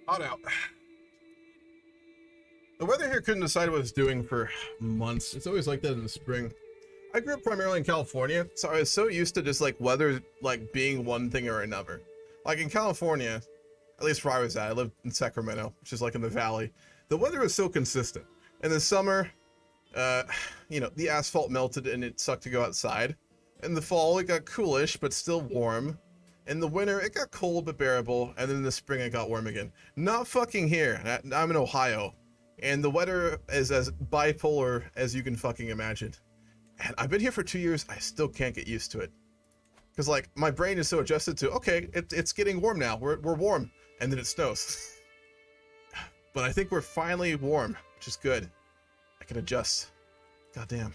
Hot out. The weather here couldn't decide what it's doing for months. It's always like that in the spring. I grew up primarily in California, so I was so used to just like weather like being one thing or another. Like in California, at least where I was at, I lived in Sacramento, which is like in the valley. The weather was so consistent. In the summer, you know, the asphalt melted and it sucked to go outside. In the fall, it got coolish, but still warm. In the winter, it got cold but bearable. And then in the spring, it got warm again. Not fucking here. I'm in Ohio. And the weather is as bipolar as you can fucking imagine. And I've been here for 2 years. I still can't get used to it. Because, like, my brain is so adjusted to, okay, it's getting warm now. We're warm. And then it snows. But I think we're finally warm, which is good. I can adjust. Goddamn.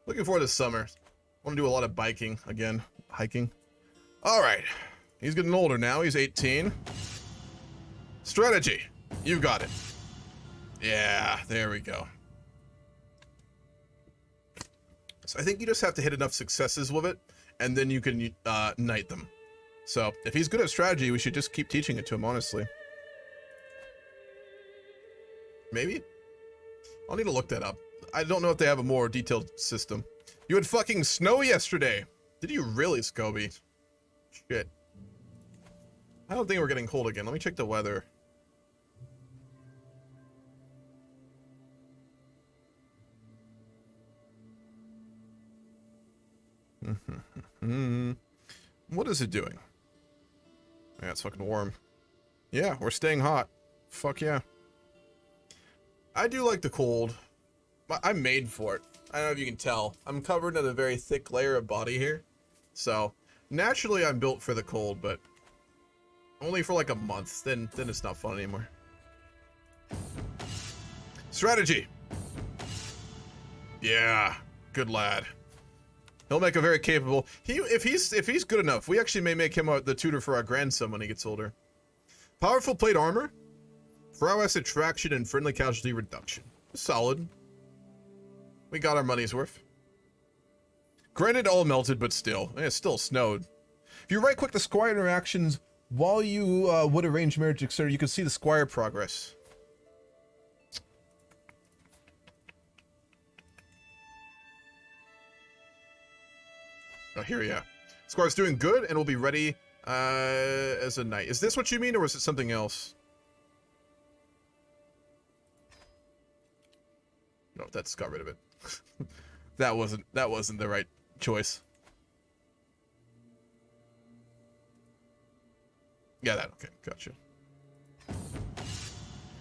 Looking forward to summer. I want to do a lot of biking again. Hiking. All right. He's getting older now. He's 18. Strategy. You got it. Yeah, there we go. So I think you just have to hit enough successes with it, and then you can knight them. So if he's good at strategy, we should just keep teaching it to him, honestly. Maybe? I'll need to look that up. I don't know if they have a more detailed system. You had fucking snow yesterday. Did you really, Scobie? Shit. I don't think we're getting cold again. Let me check the weather. What is it doing? Yeah, it's fucking warm. Yeah, we're staying hot. Fuck yeah. I do like the cold. I'm made for it. I don't know if you can tell. I'm covered in a very thick layer of body here. So, naturally I'm built for the cold, but only for like a month. Then it's not fun anymore. Strategy. Yeah, good lad. He'll make a very capable. If he's good enough, we actually may make him the tutor for our grandson when he gets older. Powerful plate armor, prowess attraction, and friendly casualty reduction. Solid. We got our money's worth. Granted, all melted, but still, it still snowed. If you right-click the squire interactions while you would arrange marriage, etc., you can see the squire progress. Oh, here, yeah. Squire's doing good and will be ready as a knight. Is this what you mean, or was it something else? No, that's got rid of it. that wasn't the right choice. Yeah, that okay, gotcha.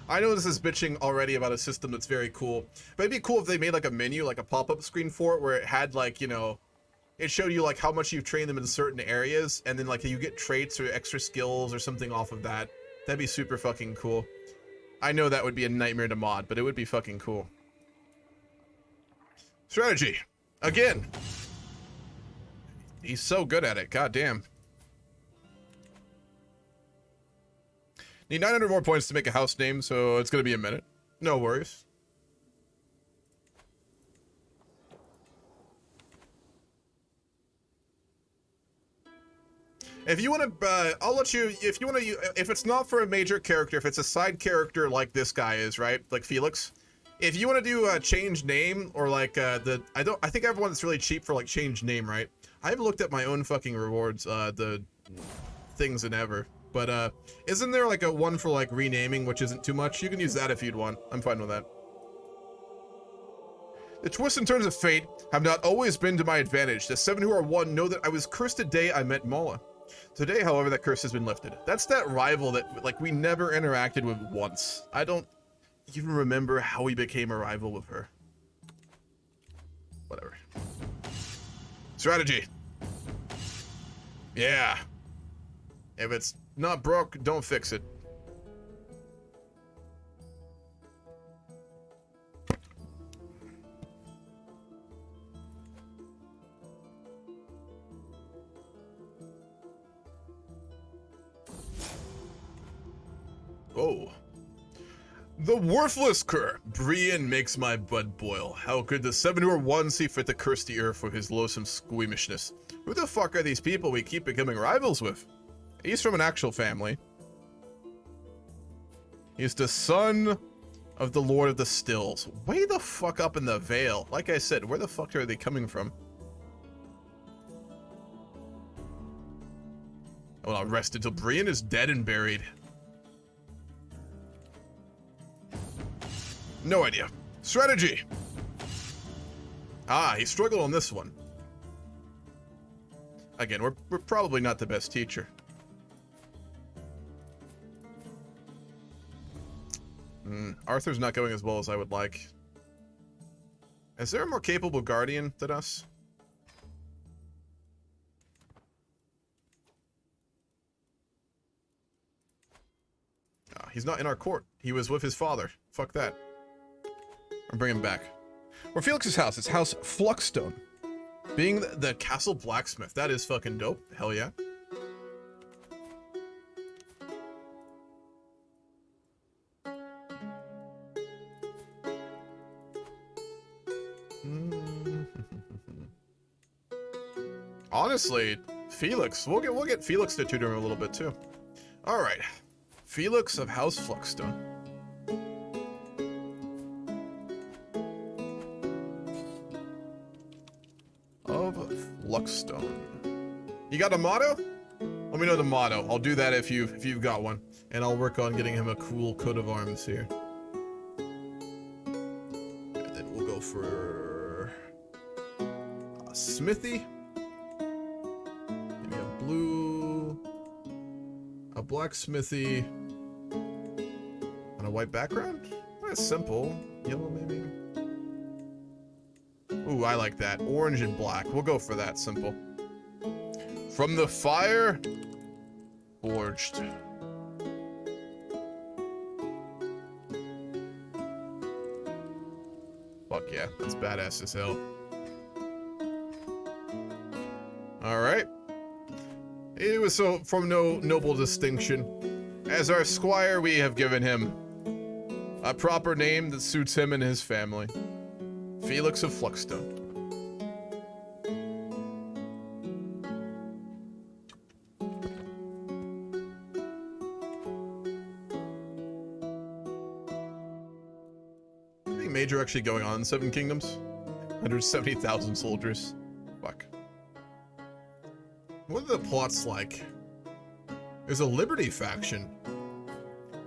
I know this is bitching already about a system that's very cool, but it'd be cool if they made like a menu, like a pop-up screen for it, where it had like, you know, it showed you like how much you've trained them in certain areas, and then like you get traits or extra skills or something off of that. That'd be super fucking cool. I know that would be a nightmare to mod, but it would be fucking cool. Strategy. Again. He's so good at it. God damn. Need 900 more points to make a house name, so it's going to be a minute. No worries. If you want to, I'll let you, if you want to, if it's not for a major character, if it's a side character like this guy is, right? Like Felix. If you want to do a change name or like I think everyone's really cheap for like change name, right? I haven't looked at my own fucking rewards, the things in ever. But isn't there like a one for like renaming, which isn't too much? You can use that if you'd want. I'm fine with that. The twists and turns of fate have not always been to my advantage. The 7 who are one know that I was cursed the day I met Mala. Today, however, that curse has been lifted. That's that rival that like we never interacted with once. I don't even remember how we became a rival with her. Whatever. Strategy. Yeah. If it's not broke, don't fix it. Oh. The worthless cur. Brian makes my blood boil. How could the 7 who are one see fit to curse the earth for his loathsome squeamishness? Who the fuck are these people we keep becoming rivals with? He's from an actual family. He's the son of the Lord of the Stills. Way the fuck up in the Vale. Like I said, where the fuck are they coming from? I will not rest until Brian is dead and buried. No idea. Strategy! Ah, he struggled on this one. Again, we're probably not the best teacher. Arthur's not going as well as I would like. Is there a more capable guardian than us? He's not in our court. He was with his father. Fuck that. Or bring him back. Or Felix's house. It's House Fluxstone. Being the castle blacksmith. That is fucking dope. Hell yeah. Honestly, Felix. We'll get Felix to tutor him a little bit too. All right. Felix of House Fluxstone. Of Fluxstone. You got a motto? Let me know the motto. I'll do that if you've got one, and I'll work on getting him a cool coat of arms here. And then we'll go for a smithy. Maybe a blue, a black smithy, on a white background. That's simple. Yellow maybe. Ooh, I like that. Orange and black. We'll go for that. Simple. From the fire, forged. Fuck yeah, that's badass as hell. Alright. It was so from no noble distinction. As our squire, we have given him a proper name that suits him and his family. Felix of Fluxstone. Anything major actually going on in Seven Kingdoms? 170,000 soldiers. Fuck. What are the plots like? There's a Liberty faction.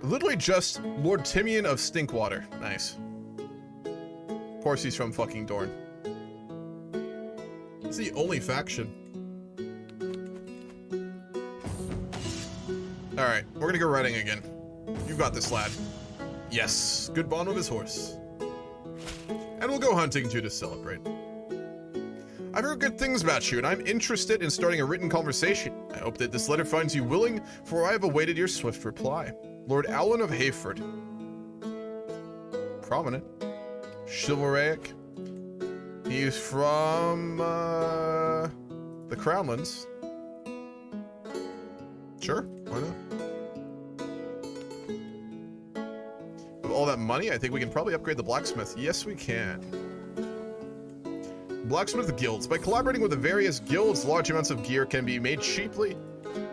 Literally just Lord Timian of Stinkwater. Nice. Of course he's from fucking Dorne. It's the only faction. Alright, we're gonna go riding again. You've got this, lad. Yes, good bond with his horse. And we'll go hunting too to celebrate. I've heard good things about you, and I'm interested in starting a written conversation. I hope that this letter finds you willing, for I have awaited your swift reply. Lord Alwyn of Hayford. Prominent. Chivalric. He's from, the Crownlands. Sure, why not? With all that money, I think we can probably upgrade the blacksmith. Yes, we can. Blacksmith guilds. By collaborating with the various guilds, large amounts of gear can be made cheaply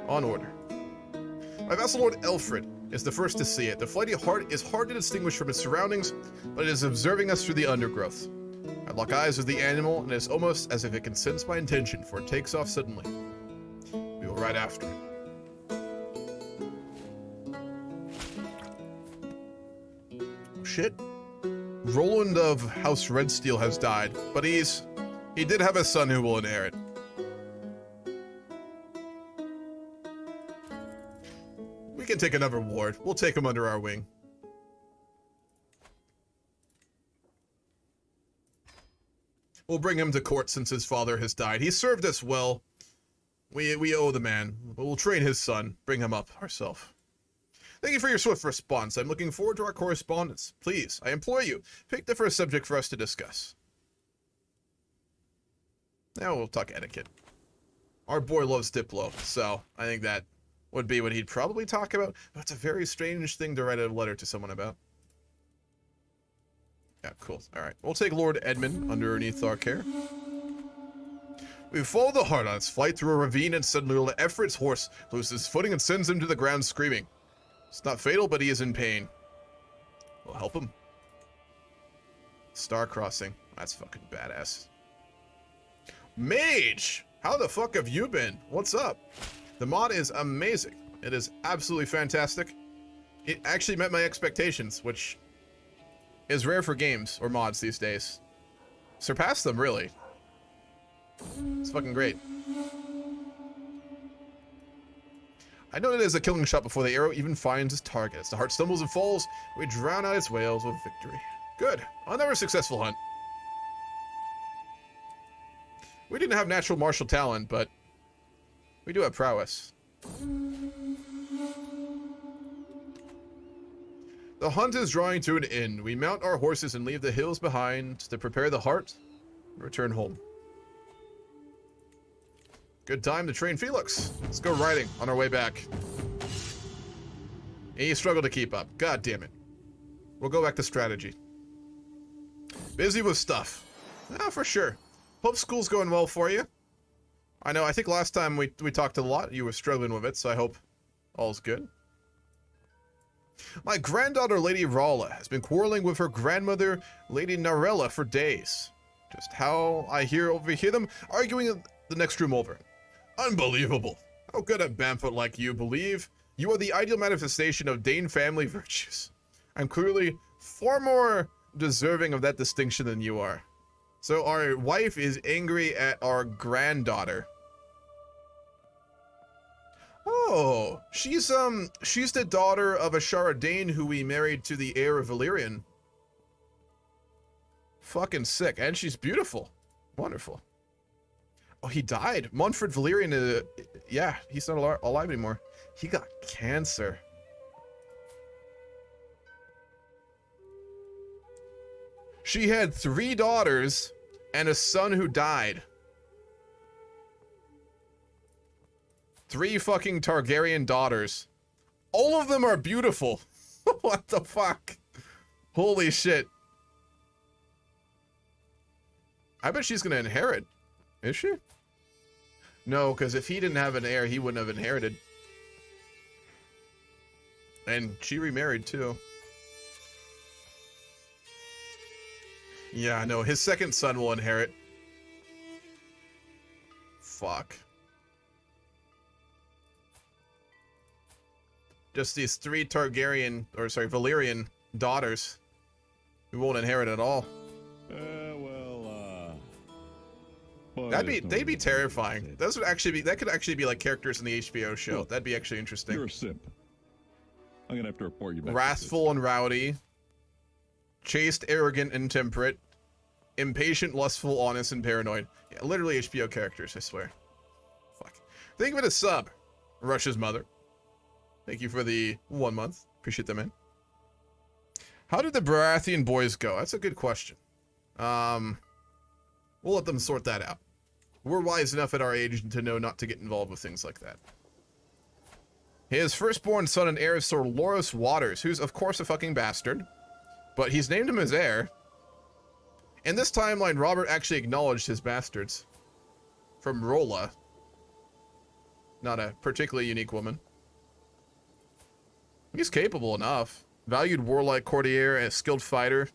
on order. My vassal Lord Elfred is the first to see it. The flighty heart is hard to distinguish from its surroundings, but it is observing us through the undergrowth. I lock eyes with the animal, and it is almost as if it can sense my intention, for it takes off suddenly. We will ride after it. Oh, shit. Roland of House Redsteel has died, but he did have a son who will inherit. We can take another ward. We'll take him under our wing. We'll bring him to court since his father has died. He served us well. We owe the man. We'll train his son. Bring him up ourselves. Thank you for your swift response. I'm looking forward to our correspondence. Please, I implore you, pick the first subject for us to discuss. Now we'll talk etiquette. Our boy loves Diplo, so I think that would be what he'd probably talk about. But it's a very strange thing to write a letter to someone about. Yeah, cool. Alright, we'll take Lord Edmund underneath our care. We follow the heart on its flight through a ravine, and suddenly Effort's horse loses footing and sends him to the ground screaming. It's not fatal, but he is in pain. We'll help him. Star Crossing. That's fucking badass. Mage! How the fuck have you been? What's up? The mod is amazing. It is absolutely fantastic. It actually met my expectations, which is rare for games or mods these days. Surpassed them, really. It's fucking great. I know it is a killing shot before the arrow even finds its target. As the heart stumbles and falls, we drown out its wails with victory. Good. Another successful hunt. We didn't have natural martial talent, but we do have prowess. The hunt is drawing to an end. We mount our horses and leave the hills behind to prepare the heart and return home. Good time to train Felix. Let's go riding on our way back. He struggled to keep up. God damn it. We'll go back to strategy. Busy with stuff. Yeah, for sure. Hope school's going well for you. I know, I think last time we talked a lot, you were struggling with it, so I hope all's good. My granddaughter, Lady Rala, has been quarreling with her grandmother, Lady Narella, for days. Just how I overhear them arguing in the next room over. Unbelievable. How could a Bamfoot like you believe you are the ideal manifestation of Dayne family virtues? I'm clearly far more deserving of that distinction than you are. So our wife is angry at our granddaughter. Oh, she's the daughter of Ashara Dayne who we married to the heir of Valyrian. Fucking sick, and she's beautiful. Wonderful. Oh, he died. Montfort Valyrian, yeah, he's not alive anymore. He got cancer. She had 3 daughters and a son who died. 3 fucking Targaryen daughters. All of them are beautiful. What the fuck? Holy shit. I bet she's gonna inherit. Is she? No, because if he didn't have an heir, he wouldn't have inherited. And she remarried too. Yeah, no, his second son will inherit. Fuck. Just these 3 Valyrian daughters who won't inherit at all. They'd be terrifying. That could actually be like characters in the HBO show. That'd be actually interesting. You're a simp. I'm gonna have to report you back. Wrathful and rowdy. Chaste, arrogant, and temperate. Impatient, lustful, honest, and paranoid. Yeah, literally HBO characters, I swear. Fuck. Thank you for the sub, Rush's mother. Thank you for the 1 month. Appreciate that, man. How did the Baratheon boys go? That's a good question. We'll let them sort that out. We're wise enough at our age to know not to get involved with things like that. His firstborn son and heir is Sir Loras Waters, who's of course a fucking bastard, but he's named him as heir. In this timeline, Robert actually acknowledged his bastards. From Rolla. Not a particularly unique woman. He's capable enough. Valued warlike courtier and a skilled fighter.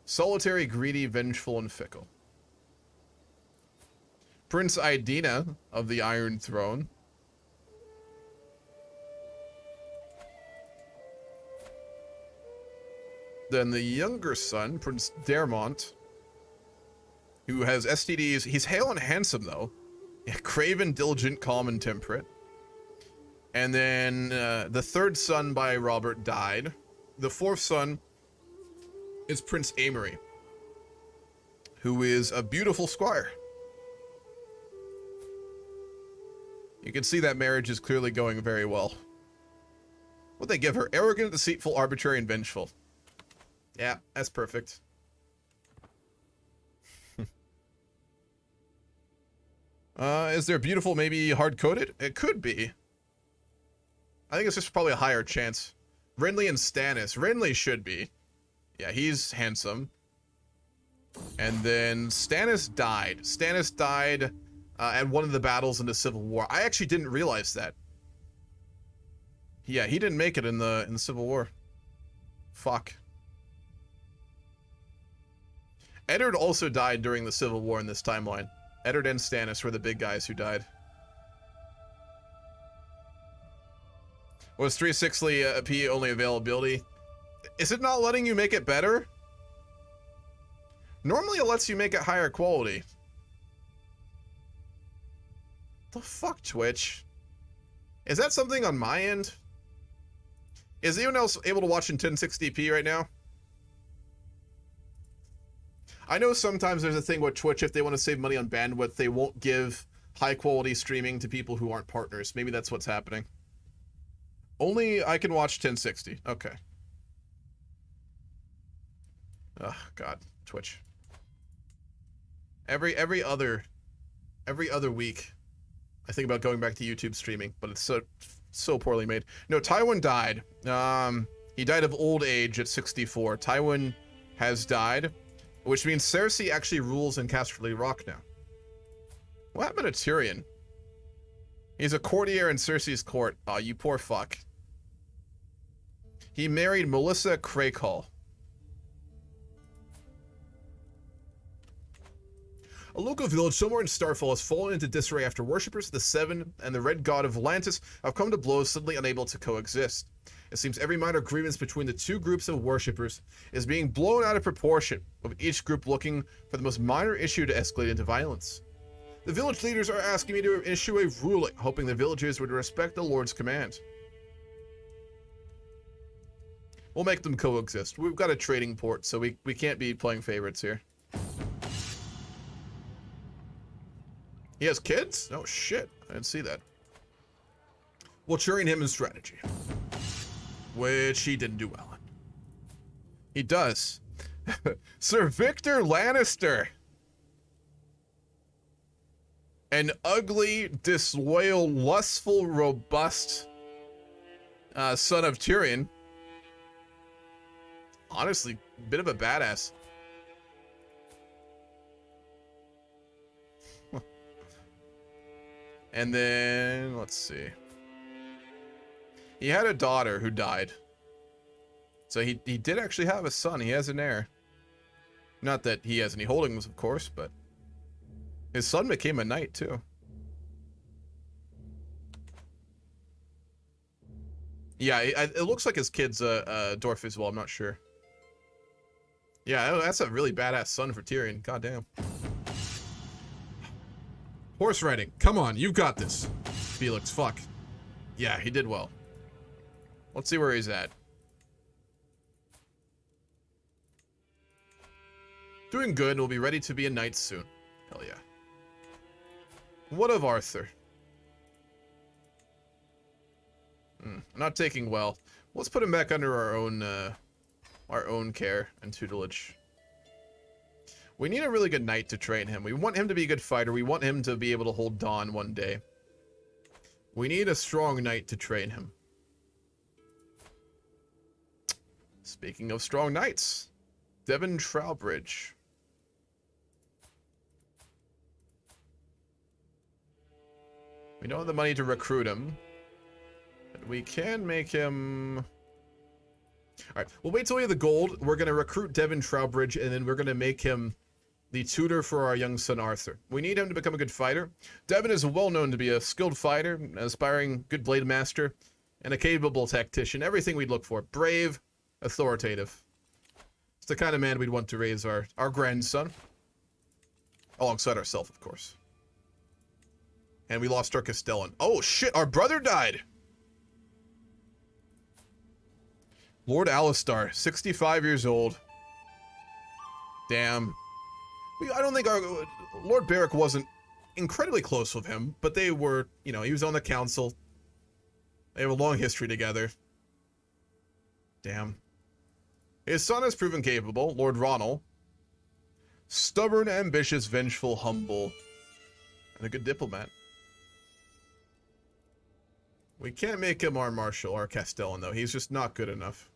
Solitary, greedy, vengeful, and fickle. Prince Idina of the Iron Throne. Then the younger son, Prince Dermont, who has STDs. He's hale and handsome, though. Yeah, craven, diligent, calm, and temperate. And then the 3rd son by Robert died. The 4th son is Prince Amory, who is a beautiful squire. You can see that marriage is clearly going very well. What'd they give her? Arrogant, deceitful, arbitrary, and vengeful. Yeah, that's perfect. Is there beautiful, maybe hard-coded? It could be. I think it's just probably a higher chance. Renly and Stannis. Renly should be. Yeah, he's handsome. And then Stannis died. Stannis died at one of the battles in the Civil War. I actually didn't realize that. Yeah, he didn't make it in the Civil War. Fuck. Eddard also died during the Civil War in this timeline. Eddard and Stannis were the big guys who died. Was 360p only availability? Is it not letting you make it better? Normally it lets you make it higher quality. The fuck, Twitch? Is that something on my end? Is anyone else able to watch in 1060p right now? I know sometimes there's a thing with Twitch, if they want to save money on bandwidth, they won't give high quality streaming to people who aren't partners. Maybe that's what's happening. Only I can watch 1060. Okay. Oh God, Twitch. Every other week, I think about going back to YouTube streaming, but it's so poorly made. No, Tywin died. He died of old age at 64. Tywin has died, which means Cersei actually rules in Casterly Rock now. What happened to Tyrion? He's a courtier in Cersei's court. Oh, you poor fuck. He married Melissa Crakehall. A local village somewhere in Starfall has fallen into disarray after worshippers of the Seven and the Red God of Atlantis have come to blows, suddenly unable to coexist. It seems every minor grievance between the two groups of worshippers is being blown out of proportion, with each group looking for the most minor issue to escalate into violence. The village leaders are asking me to issue a ruling, hoping the villagers would respect the Lord's command. We'll make them coexist. We've got a trading port, so we can't be playing favorites here. He has kids? Oh shit, I didn't see that. We'll train him in strategy, which he didn't do well in. He does. Sir Victor Lannister. An ugly, disloyal, lustful, robust son of Tyrion. Honestly, a bit of a badass. And then, let's see. He had a daughter who died. So he did actually have a son. He has an heir. Not that he has any holdings, of course, but his son became a knight, too. Yeah, it looks like his kid's a dwarf as well. I'm not sure. Yeah, that's a really badass son for Tyrion. Goddamn. Horse riding. Come on, you've got this. Felix, fuck. Yeah, he did well. Let's see where he's at. Doing good, and will be ready to be a knight soon. Hell yeah. What of Arthur? Not taking well. Let's put him back under our own care and tutelage. We need a really good knight to train him. We want him to be a good fighter. We want him to be able to hold Dawn one day. We need a strong knight to train him. Speaking of strong knights, Devon Trowbridge. We don't have the money to recruit him, but we can make him... Alright, we'll wait till we have the gold. We're going to recruit Devon Trowbridge, and then we're going to make him the tutor for our young son Arthur. We need him to become a good fighter. Devon is well known to be a skilled fighter, an aspiring good blade master, and a capable tactician. Everything we'd look for. Brave, authoritative. It's the kind of man we'd want to raise our grandson. Alongside ourselves, of course. And we lost our Castellan. Oh shit, our brother died! Lord Alistar, 65 years old. Damn. I don't think Lord Beric wasn't incredibly close with him, but they were, you know, he was on the council. They have a long history together. Damn. His son has proven capable, Lord Ronald. Stubborn, ambitious, vengeful, humble, and a good diplomat. We can't make him our Marshal, our Castellan, though. He's just not good enough.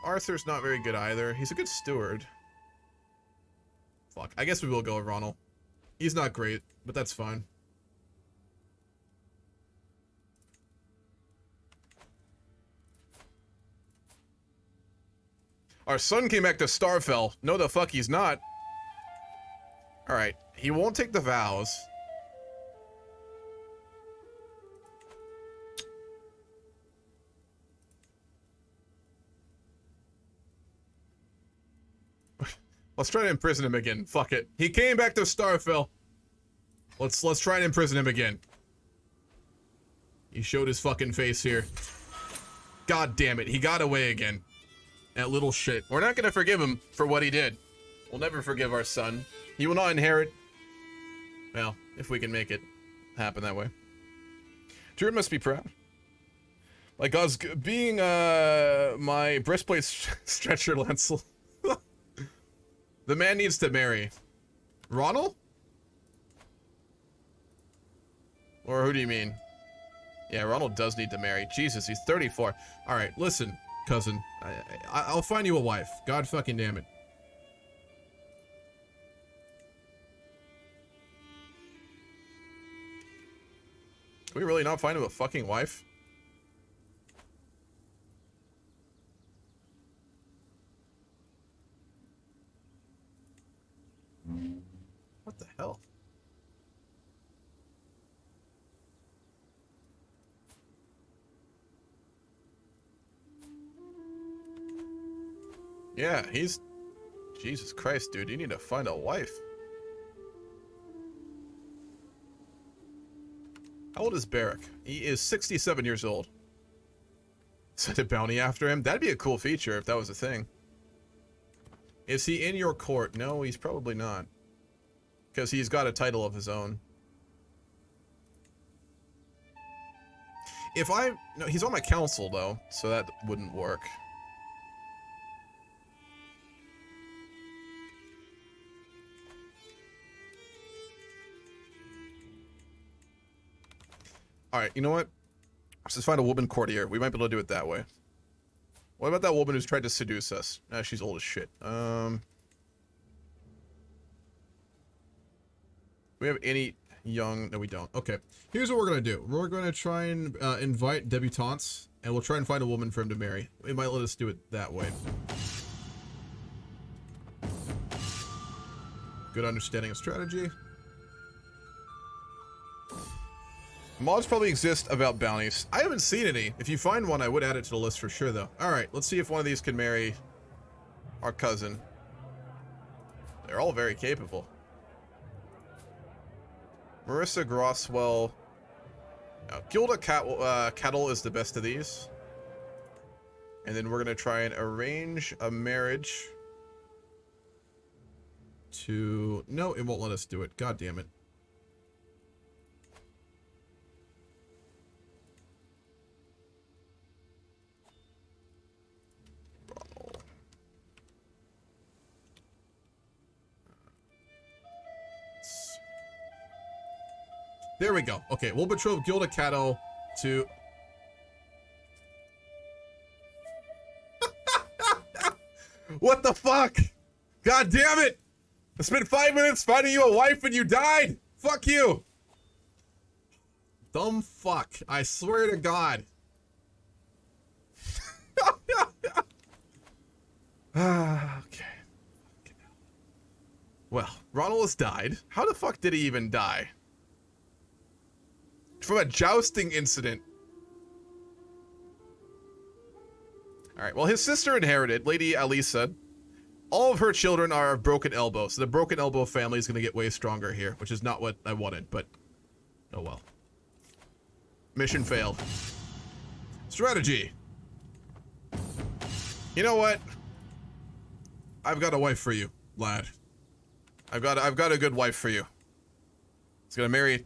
Arthur's not very good either. He's a good steward. Fuck. I guess we will go with Ronald. He's not great, but that's fine. Our son came back to Starfall. No, the fuck he's not. Alright, he won't take the vows. Let's try to imprison him again. Fuck it. He came back to Starfall. Let's try and imprison him again. He showed his fucking face here. God damn it, he got away again. That little shit. We're not gonna forgive him for what he did. We'll never forgive our son. He will not inherit. Well, if we can make it happen that way. Druid must be proud. Like God's being my breastplate stretcher Lancel. The man needs to marry. Ronald? Or who do you mean? Yeah, Ronald does need to marry. Jesus, he's 34. Alright, listen, cousin. I'll find you a wife. God fucking damn it. Can we really not find him a fucking wife? What the hell? Yeah, he's... Jesus Christ, dude, you need to find a wife. How old is Beric? He is 67 years old. Send a bounty after him? That'd be a cool feature if that was a thing. Is he in your court? No, he's probably not. Because he's got a title of his own. If I... No, he's on my council, though, so that wouldn't work. Alright, you know what? Let's just find a woman courtier. We might be able to do it that way. What about that woman who's tried to seduce us? She's old as shit. We have any young... No, we don't. Okay. Here's what we're going to do. We're going to try and invite debutantes, and we'll try and find a woman for him to marry. It might let us do it that way. Good understanding of strategy. Mods probably exist about bounties. I haven't seen any. If you find one, I would add it to the list for sure, though. Alright, let's see if one of these can marry our cousin. They're all very capable. Marissa Grosswell. Gilda Cattle is the best of these. And then we're going to try and arrange a marriage to... No, it won't let us do it. God damn it. There we go. Okay, we'll betroth Gilda Cato to... What the fuck? God damn it! I spent 5 minutes finding you a wife and you died! Fuck you! Dumb fuck. I swear to God. Okay. Well, Ronald has died. How the fuck did he even die? From a jousting incident. Alright, well, his sister inherited, Lady Alisa. All of her children are of broken elbow, so the broken elbow family is going to get way stronger here, which is not what I wanted, but oh well. Mission failed. Strategy. You know what? I've got a wife for you, lad. I've got a good wife for you. It's gonna marry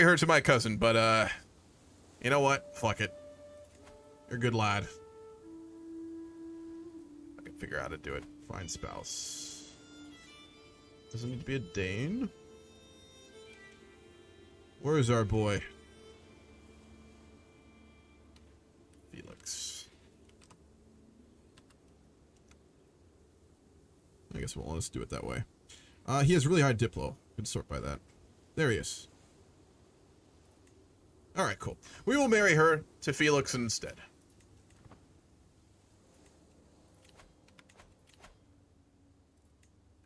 her to my cousin, but you know what? Fuck it. You're a good lad. I can figure out how to do it. Find spouse. Does it need to be a Dayne? Where is our boy? Felix. I guess we'll let's do it that way. He has really high Diplo. Could sort by that. There he is. Alright, cool. We will marry her to Felix instead.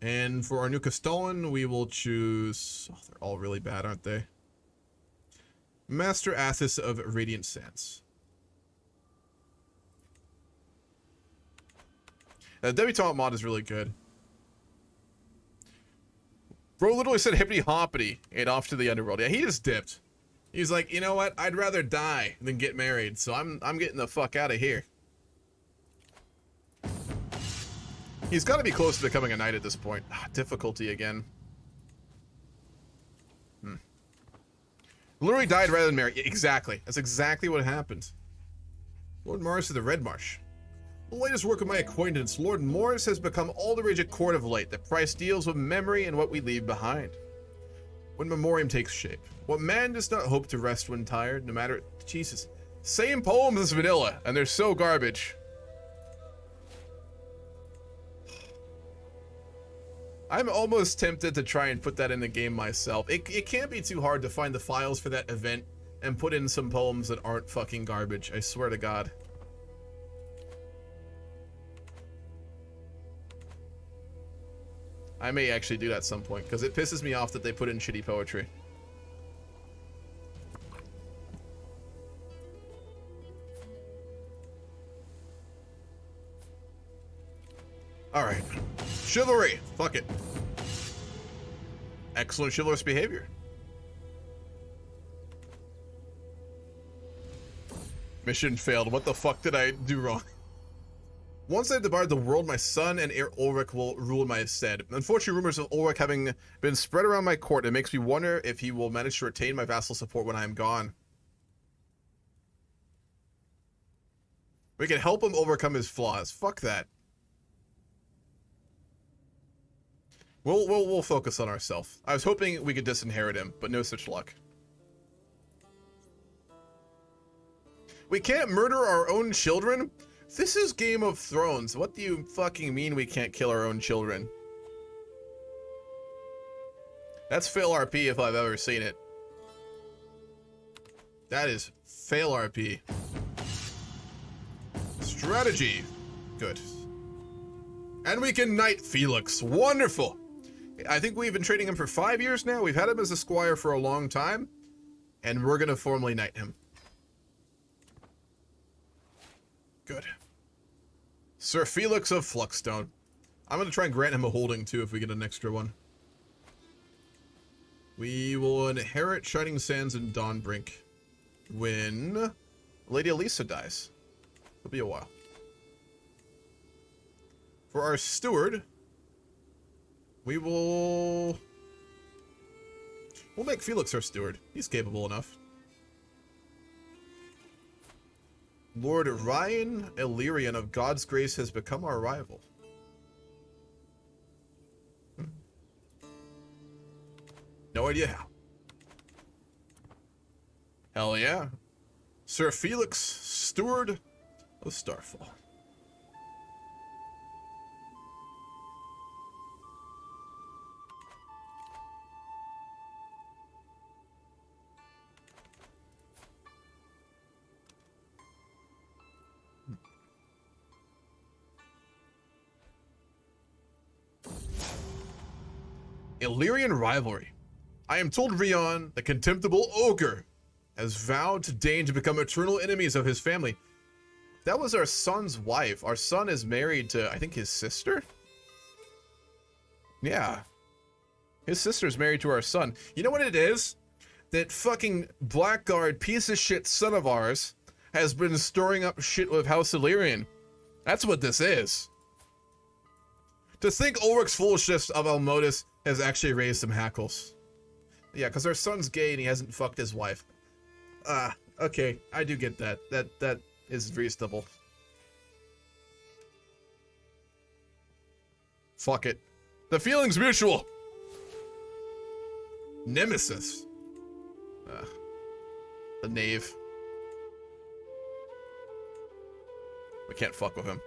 And for our new Castellan, we will choose... Oh, they're all really bad, aren't they? Master Athos of Radiant Sands. The debutante mod is really good. Bro literally said hippity hoppity and off to the underworld. Yeah, he just dipped. He's like, you know what? I'd rather die than get married, so I'm getting the fuck out of here. He's got to be close to becoming a knight at this point. Difficulty again. Literally died rather than marry. Exactly. That's exactly what happened. Lord Morris of the Red Marsh. The latest work of my acquaintance, Lord Morris has become all the rage at court of late. The price deals with memory and what we leave behind. When memoriam takes shape. What man does not hope to rest when tired, no matter... Jesus. Same poems as vanilla, and they're so garbage. I'm almost tempted to try and put that in the game myself. It can't be too hard to find the files for that event and put in some poems that aren't fucking garbage. I swear to God. I may actually do that at some point, because it pisses me off that they put in shitty poetry. Alright. Chivalry! Fuck it. Excellent chivalrous behavior. Mission failed. What the fuck did I do wrong? Once I've debarred the world, my son and heir Ulrich will rule in my stead. Unfortunately, rumors of Ulrich having been spread around my court, it makes me wonder if he will manage to retain my vassal support when I am gone. We can help him overcome his flaws. Fuck that. We'll focus on ourselves. I was hoping we could disinherit him, but no such luck. We can't murder our own children? This is Game of Thrones. What do you fucking mean we can't kill our own children? That's fail RP if I've ever seen it. That is fail RP. Strategy. Good. And we can knight Felix. Wonderful. I think we've been trading him for 5 years now. We've had him as a squire for a long time. And we're going to formally knight him. Good. Sir Felix of Fluxstone. I'm going to try and grant him a holding, too, if we get an extra one. We will inherit Shining Sands and Dawnbrink when Lady Elisa dies. It'll be a while. For our steward, we'll make Felix our steward. He's capable enough. Lord Ryan Illyrian of God's Grace has become our rival. No idea how. Hell yeah. Sir Felix, Steward of Starfall. Illyrian rivalry. I am told Rion, the contemptible ogre, has vowed to Dayne to become eternal enemies of his family. That was our son's wife. Our son is married to, I think, his sister? Yeah. His sister's married to our son. You know what it is? That fucking blackguard piece of shit son of ours has been stirring up shit with House Illyrian. That's what this is. To think Ulrich's foolishness of Almodus has actually raised some hackles. Yeah, because our son's gay and he hasn't fucked his wife. Okay, I do get that. That is reasonable. Fuck it. The feeling's mutual. Nemesis. The knave. We can't fuck with him.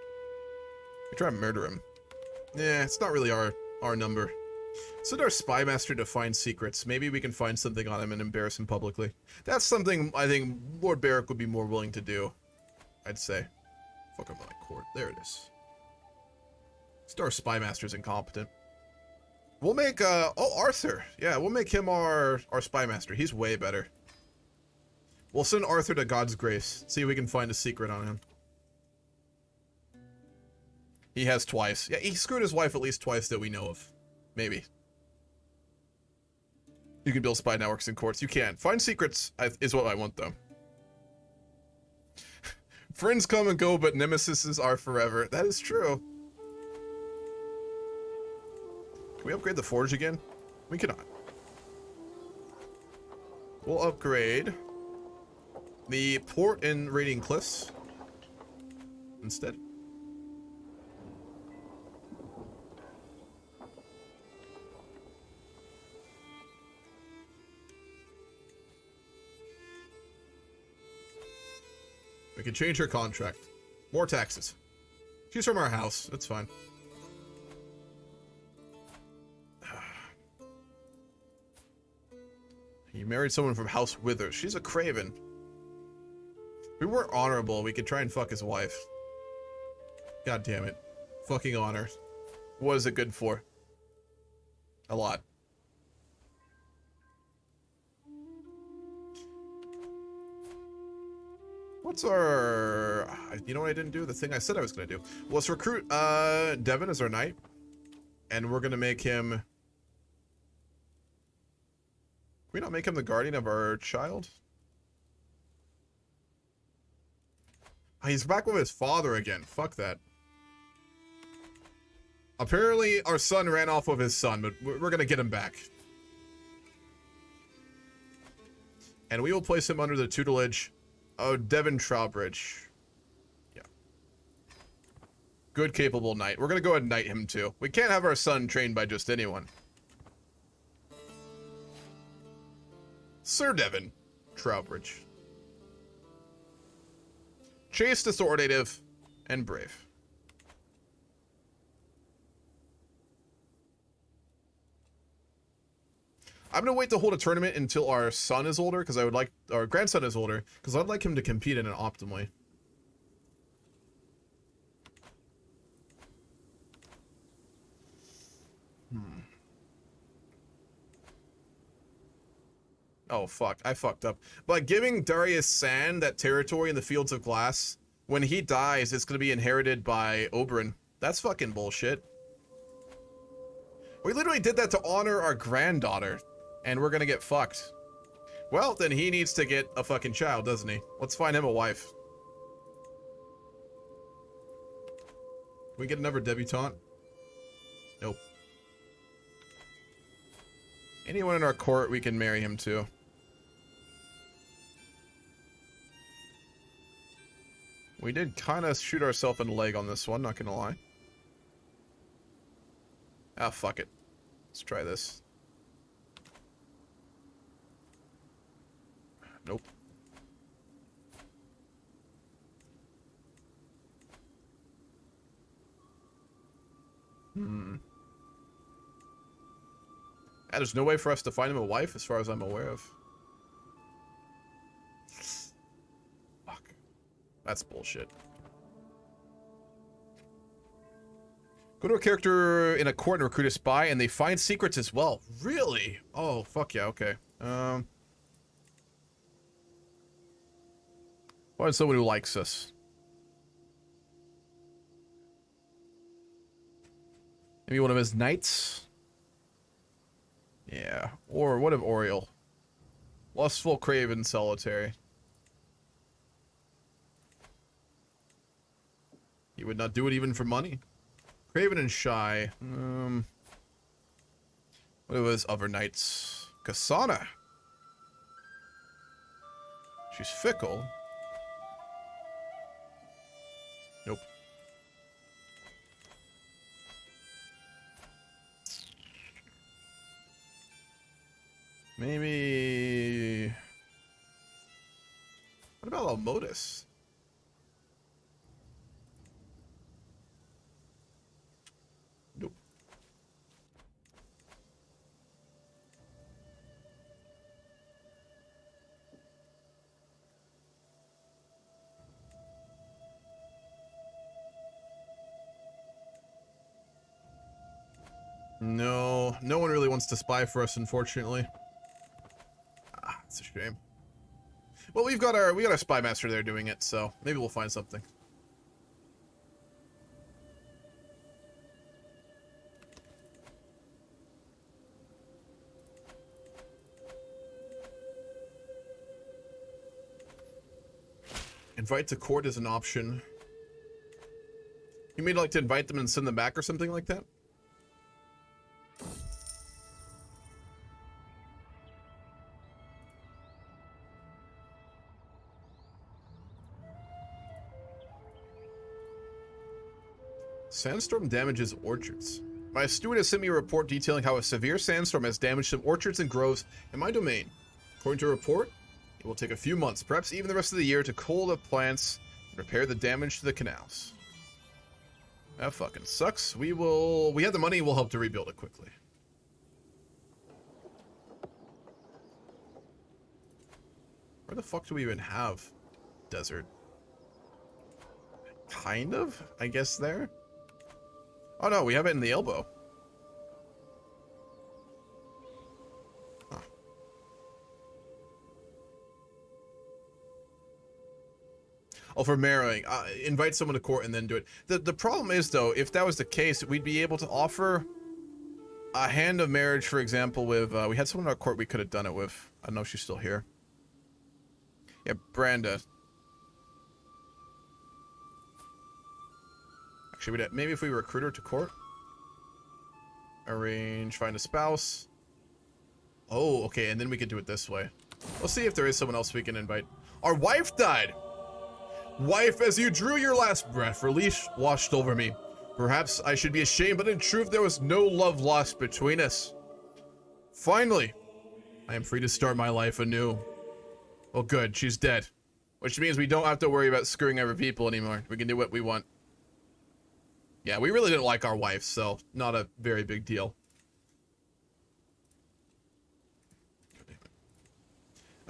We try to murder him. Yeah, it's not really our number. Send our spy master to find secrets. Maybe we can find something on him and embarrass him publicly. That's something I think Lord Beric would be more willing to do. I'd say. Fuck him on my court. There it is. Star spy master's incompetent. We'll make, oh, Arthur. Yeah, we'll make him our spy master. He's way better. We'll send Arthur to God's grace. See if we can find a secret on him. He has twice. Yeah, he screwed his wife at least twice that we know of. Maybe. You can build spy networks in courts. You can. Find secrets is what I want, though. Friends come and go, but nemesises are forever. That is true. Can we upgrade the forge again? We cannot. We'll upgrade the port in Radiant Cliffs instead. We can change her contract. More taxes. She's from our house. That's fine. You married someone from House Withers. She's a craven. If we weren't honorable, we could try and fuck his wife. God damn it. Fucking honor. What is it good for? A lot. What's our... You know what I didn't do? The thing I said I was going to do. Let's recruit Devin as our knight. And we're going to make him... Can we not make him the guardian of our child? He's back with his father again. Fuck that. Apparently, our son ran off with his son, but we're going to get him back. And we will place him under the tutelage of Devin Trowbridge. Yeah. Good, capable knight. We're going to go ahead and knight him, too. We can't have our son trained by just anyone. Sir Devin Trowbridge. Chaste, authoritative, and brave. I'm gonna wait to hold a tournament until our son is older, because I would like our grandson is older, because I'd like him to compete in it optimally. Oh fuck, I fucked up. But giving Darius Sand that territory in the Fields of Glass, when he dies, it's gonna be inherited by Oberyn. That's fucking bullshit. We literally did that to honor our granddaughter, and we're gonna get fucked. Well, then he needs to get a fucking child, doesn't he? Let's find him a wife. Can we get another debutante? Nope. Anyone in our court, we can marry him to. We did kind of shoot ourselves in the leg on this one, not gonna lie. Ah, fuck it. Let's try this. Nope. There's no way for us to find him a wife, as far as I'm aware of. Fuck. That's bullshit. Go to a character in a court and recruit a spy, and they find secrets as well. Really? Oh, fuck yeah, okay. Find someone who likes us. Maybe one of his knights? Yeah. Or what of Oriel? Lustful, craven, solitary. He would not do it even for money. Craven and shy. What of his other knights? Kasana. She's fickle. Nope. Maybe... What about Almodus? Nope. No, no one really wants to spy for us, unfortunately. Ah, it's a shame. Well, we got our spy master there doing it, so maybe we'll find something. Invite to court is an option. You may like to invite them and send them back or something like that? Sandstorm damages orchards. My steward has sent me a report detailing how a severe sandstorm has damaged some orchards and groves in my domain. According to a report, it will take a few months, perhaps even the rest of the year, to cull the plants and repair the damage to the canals. That fucking sucks. We have the money, we'll help to rebuild it quickly. Where the fuck do we even have desert? Kind of, I guess there. Oh no, we have it in the elbow. Huh. Oh, for marrying. Invite someone to court and then do it. The problem is, though, if that was the case, we'd be able to offer a hand of marriage, for example, with... we had someone in our court we could have done it with. I don't know if she's still here. Yeah, Branda. Actually, maybe if we recruit her to court. Arrange, find a spouse. Oh, okay, and then we could do it this way. We'll see if there is someone else we can invite. Our wife died! Wife, as you drew your last breath, relief washed over me. Perhaps I should be ashamed, but in truth, there was no love lost between us. Finally, I am free to start my life anew. Well, good, she's dead. Which means we don't have to worry about screwing over people anymore. We can do what we want. Yeah, we really didn't like our wife, so not a very big deal.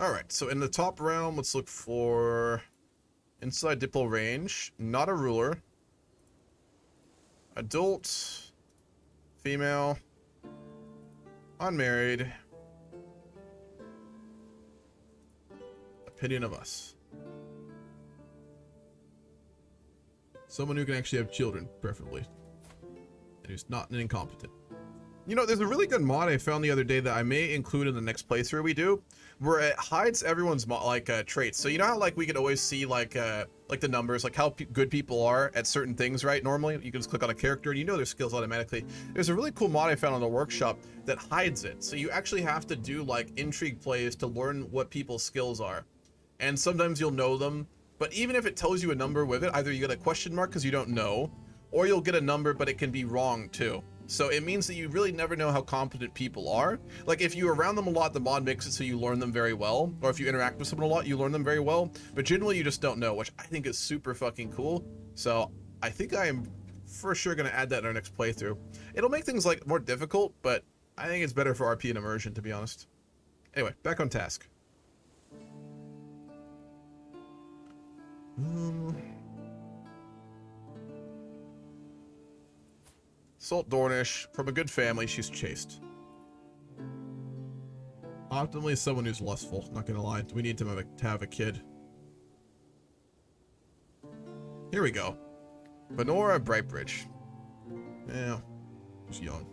Alright, so in the top realm, let's look for inside Diplo range, not a ruler, adult, female, unmarried, opinion of us. Someone who can actually have children, preferably. And who's not an incompetent. You know, there's a really good mod I found the other day that I may include in the next playthrough we do, where it hides everyone's traits. So you know how like we can always see like the numbers, like how good people are at certain things, right? Normally, you can just click on a character and you know their skills automatically. There's a really cool mod I found on the workshop that hides it. So you actually have to do like intrigue plays to learn what people's skills are. And sometimes you'll know them. But even if it tells you a number with it, either you get a question mark because you don't know, or you'll get a number but it can be wrong too. So it means that you really never know how competent people are. Like if you're around them a lot, the mod makes it so you learn them very well. Or if you interact with someone a lot, you learn them very well. But generally you just don't know, which I think is super fucking cool. So I think I am for sure going to add that in our next playthrough. It'll make things like more difficult, but I think it's better for RP and immersion, to be honest. Anyway, back on task. Salt Dornish, from a good family, she's chaste. Optimally, someone who's lustful, not gonna lie. We need to have a kid. Here we go. Benora Brightbridge. Yeah, she's young.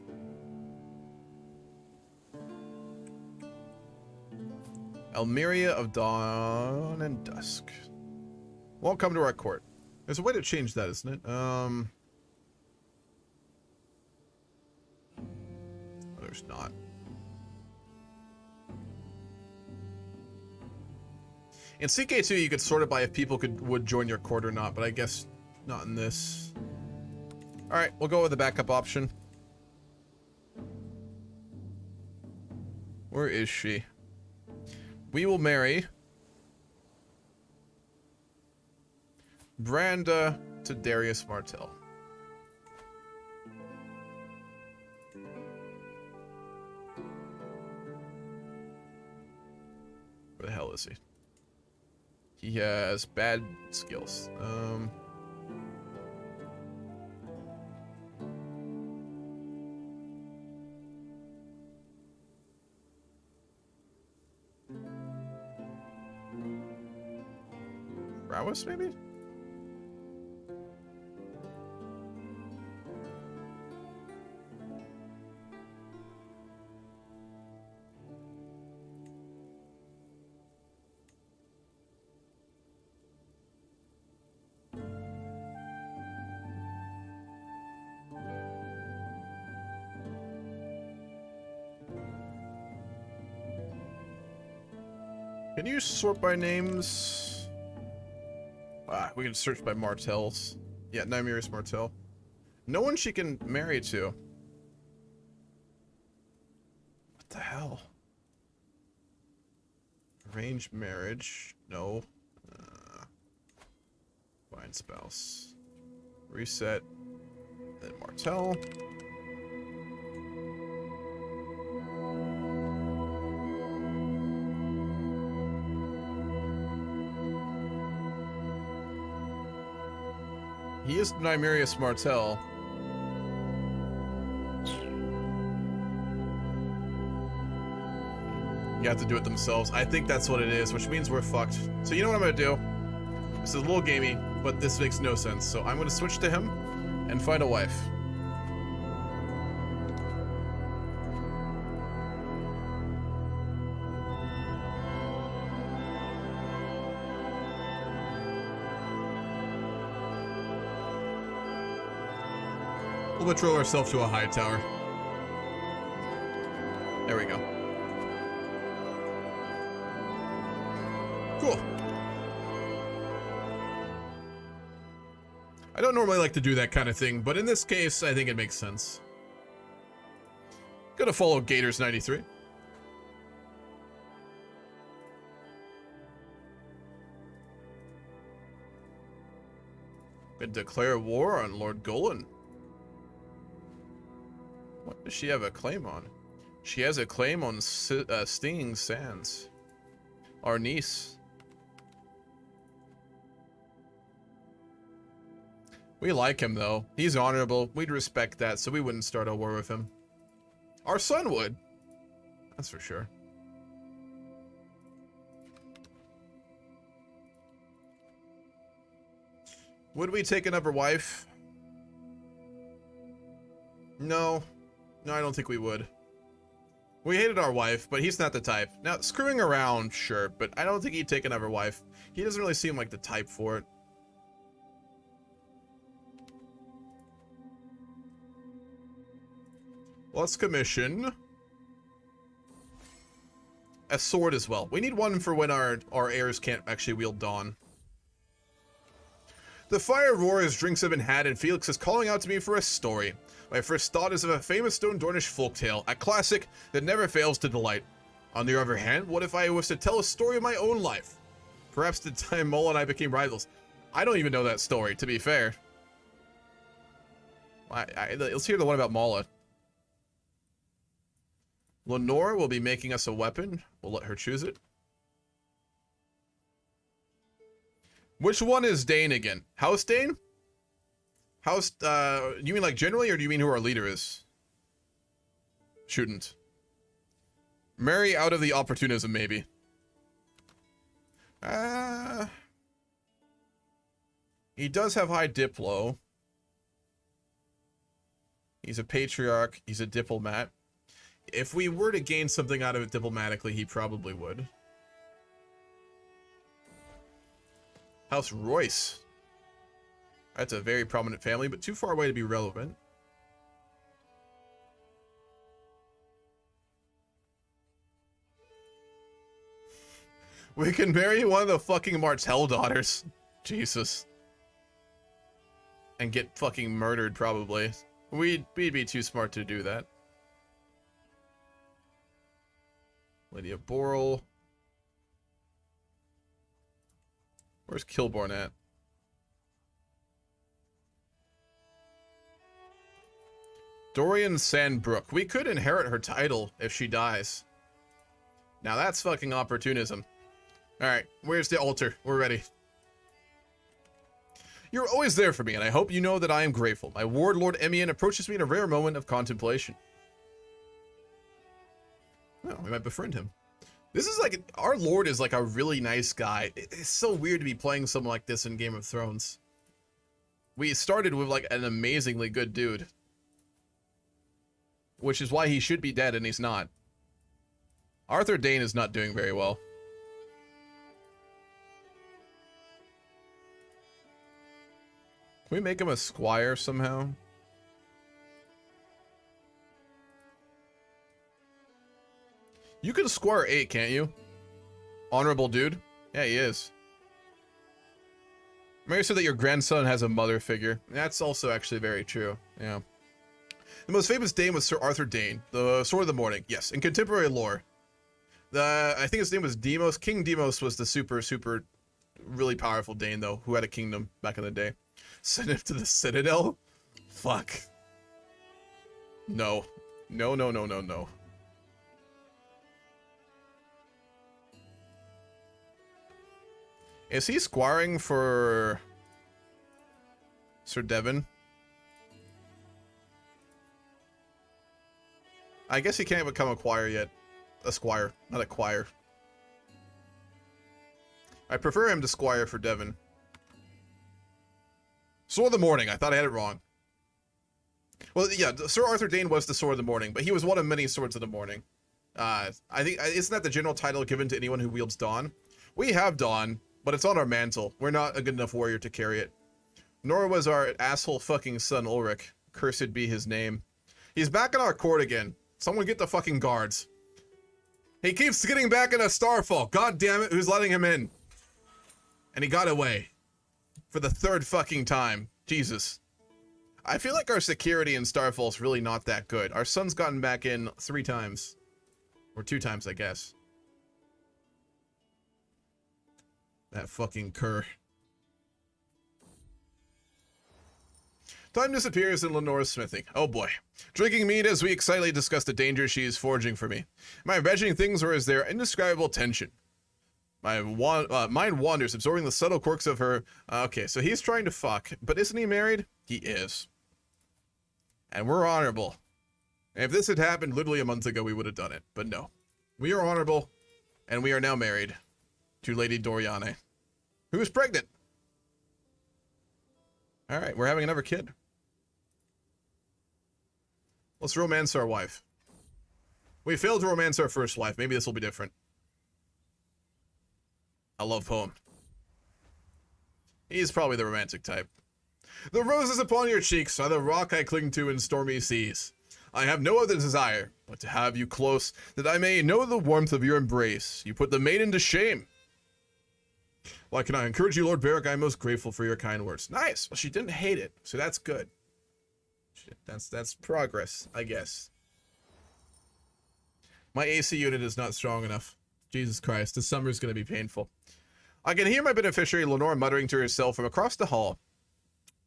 Almeria of Dawn and Dusk. Won't come to our court. There's a way to change that, isn't it? Oh, there's not. In CK2, you could sort it by if people would join your court or not, but I guess not in this. All right, we'll go with the backup option. Where is she? We will marry Branda to Darius Martell. Where the hell is he? He has bad skills. Prowess, maybe? Can you sort by names? We can search by Martells. Yeah, Nymeris Martell. No one she can marry to. What the hell? Arranged marriage. No. Find spouse. Reset. Then Martell. He is Nymerius Martell. You have to do it themselves. I think that's what it is, which means we're fucked. So you know what I'm gonna do? This is a little gamey, but this makes no sense. So I'm gonna switch to him and find a wife. We'll patrol ourselves to a high tower. There we go. Cool. I don't normally like to do that kind of thing, but in this case, I think it makes sense. Gonna follow Gators 93. Gonna declare war on Lord Golan. What does she have a claim on? She has a claim on Stinging Sands. Our niece. We like him, though. He's honorable. We'd respect that, so we wouldn't start a war with him. Our son would. That's for sure. Would we take another wife? No. No, I don't think we would. We hated our wife, but he's not the type. Now, screwing around, sure, but I don't think he'd take another wife. He doesn't really seem like the type for it. Let's commission a sword as well. We need one for when our heirs can't actually wield Dawn. The fire roars, drinks have been had, and Felix is calling out to me for a story. My first thought is of a famous Stone Dornish folktale, a classic that never fails to delight. On the other hand, what if I was to tell a story of my own life? Perhaps the time Mola and I became rivals. I don't even know that story, to be fair. Let's hear the one about Mola. Lenore will be making us a weapon. We'll let her choose it. Which one is Dayne again? House Dayne? House, you mean like generally, or do you mean who our leader is? Shouldn't. Marry out of the opportunism, maybe. He does have high diplo. He's a patriarch. He's a diplomat. If we were to gain something out of it diplomatically, he probably would. House Royce. That's a very prominent family, but too far away to be relevant. We can marry one of the fucking Martell daughters. Jesus. And get fucking murdered, probably. We'd be too smart to do that. Lady of Boral. Where's Kilborn at? Dorian Sandbrook. We could inherit her title if she dies. Now that's fucking opportunism. Alright, where's the altar? We're ready. You're always there for me, and I hope you know that I am grateful. My ward, Lord Emian, approaches me in a rare moment of contemplation. Well, we might befriend him. This is like, our lord is like a really nice guy. It's so weird to be playing someone like this in Game of Thrones. We started with like an amazingly good dude. Which is why he should be dead and he's not. Arthur Dayne is not doing very well. Can we make him a squire somehow? You can squire 8, can't you? Honorable dude? Yeah, he is. Mary said that your grandson has a mother figure. That's also actually very true. Yeah. The most famous Dayne was Sir Arthur Dayne, the Sword of the Morning. Yes, in contemporary lore. I think his name was Demos. King Demos was the super really powerful Dayne, though, who had a kingdom back in the day. Send him to the Citadel? Fuck. No. No, no, no, no, no. Is he squiring for Sir Devon? I guess he can't become a squire yet. A squire, not a choir. I prefer him to squire for Devon. Sword of the Morning. I thought I had it wrong. Well, yeah, Sir Arthur Dayne was the Sword of the Morning, but he was one of many Swords of the Morning. I think, isn't that the general title given to anyone who wields Dawn? We have Dawn, but it's on our mantle. We're not a good enough warrior to carry it. Nor was our asshole fucking son Ulrich. Cursed be his name. He's back in our court again. Someone get the fucking guards. He keeps getting back in a starfall. God damn it, who's letting him in? And he got away. For the third fucking time. Jesus. I feel like our security in Starfall is really not that good. Our son's gotten back in 3 times. Or 2 times, I guess. That fucking cur. Time disappears in Lenore's smithing. Oh boy. Drinking mead as we excitedly discuss the danger she is forging for me. Am I imagining things, or is there indescribable tension? My mind wanders, absorbing the subtle quirks of her. Okay, so he's trying to fuck, but isn't he married? He is. And we're honorable. And if this had happened literally a month ago, we would have done it. But no. We are honorable, and we are now married to Lady Doriane, who is pregnant. Alright, we're having another kid. Let's romance our wife. We failed to romance our first wife. Maybe this will be different. A love poem. He's probably the romantic type. The roses upon your cheeks are the rock I cling to in stormy seas. I have no other desire but to have you close, that I may know the warmth of your embrace. You put the maiden to shame. Why can I encourage you, Lord Beric? I am most grateful for your kind words. Nice. Well, she didn't hate it, so that's good. That's progress, I guess. My AC unit is not strong enough. Jesus Christ, this summer is going to be painful. I can hear my beneficiary Lenore muttering to herself from across the hall.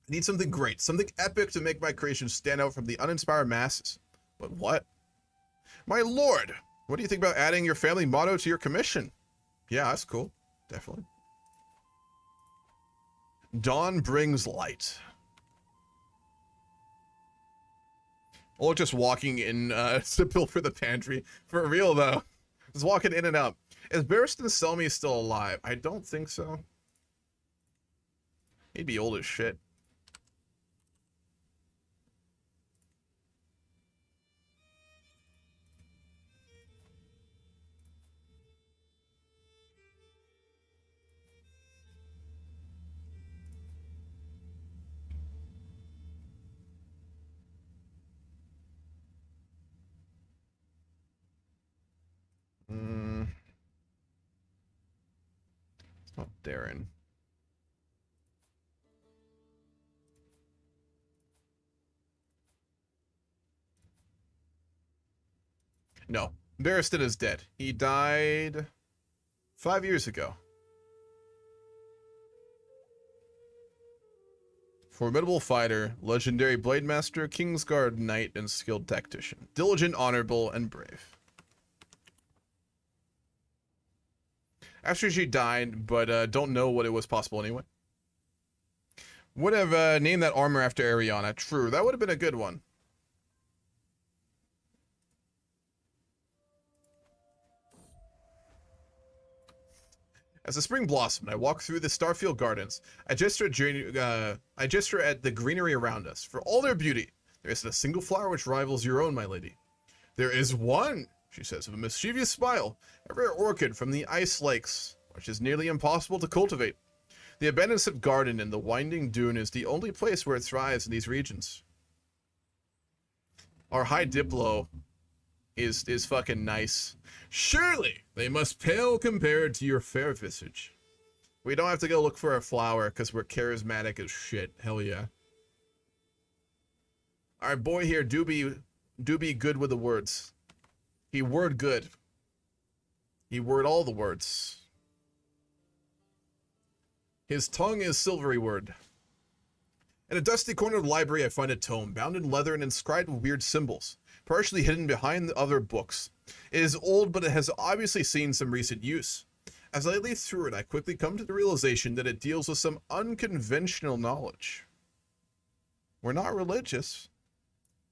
I need something great, something epic to make my creation stand out from the uninspired masses. But what? My lord, what do you think about adding your family motto to your commission? Yeah, that's cool. Definitely. Dawn brings light. Or just walking in to pilfer the pantry. For real, though. Just walking in and out. Is Barristan Selmy still alive? I don't think so. He'd be old as shit. It's not Darren. No, Barristan is dead. He died 5 years ago. Formidable fighter, legendary blade master, Kingsguard knight, and skilled tactician. Diligent, honorable, and brave. After she died, but don't know what it was possible anyway. Would have named that armor after Ariana. True, that would have been a good one. As the spring blossomed, I walked through the Starfield Gardens. I gesture at the greenery around us. For all their beauty, there isn't a single flower which rivals your own, my lady. There is one, she says with a mischievous smile, a rare orchid from the ice lakes, which is nearly impossible to cultivate. The abandoned garden in the winding dune is the only place where it thrives in these regions. Our high diplo is fucking nice. Surely they must pale compared to your fair visage. We don't have to go look for a flower because we're charismatic as shit. Hell yeah. Our boy here do be good with the words. He word good. He word all the words. His tongue is silvery word. In a dusty corner of the library, I find a tome, bound in leather and inscribed with weird symbols, partially hidden behind the other books. It is old, but it has obviously seen some recent use. As I leaf through it, I quickly come to the realization that it deals with some unconventional knowledge. We're not religious.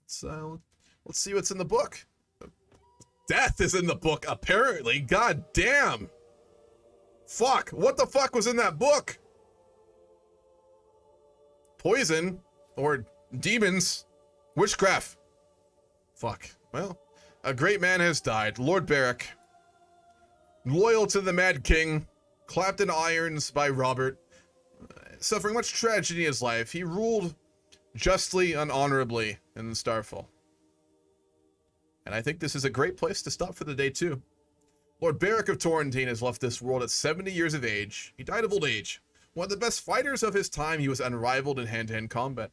So, let's see what's in the book. Death is in the book, apparently. God damn. Fuck. What the fuck was in that book? Poison. Or demons. Witchcraft. Fuck. Well, a great man has died. Lord Beric. Loyal to the Mad King. Clapped in irons by Robert. Suffering much tragedy in his life, he ruled justly and honorably in the Starfall. And I think this is a great place to stop for the day too. Lord Beric of Torrentine has left this world at 70 years of age. He died of old age. One of the best fighters of his time, he was unrivaled in hand-to-hand combat.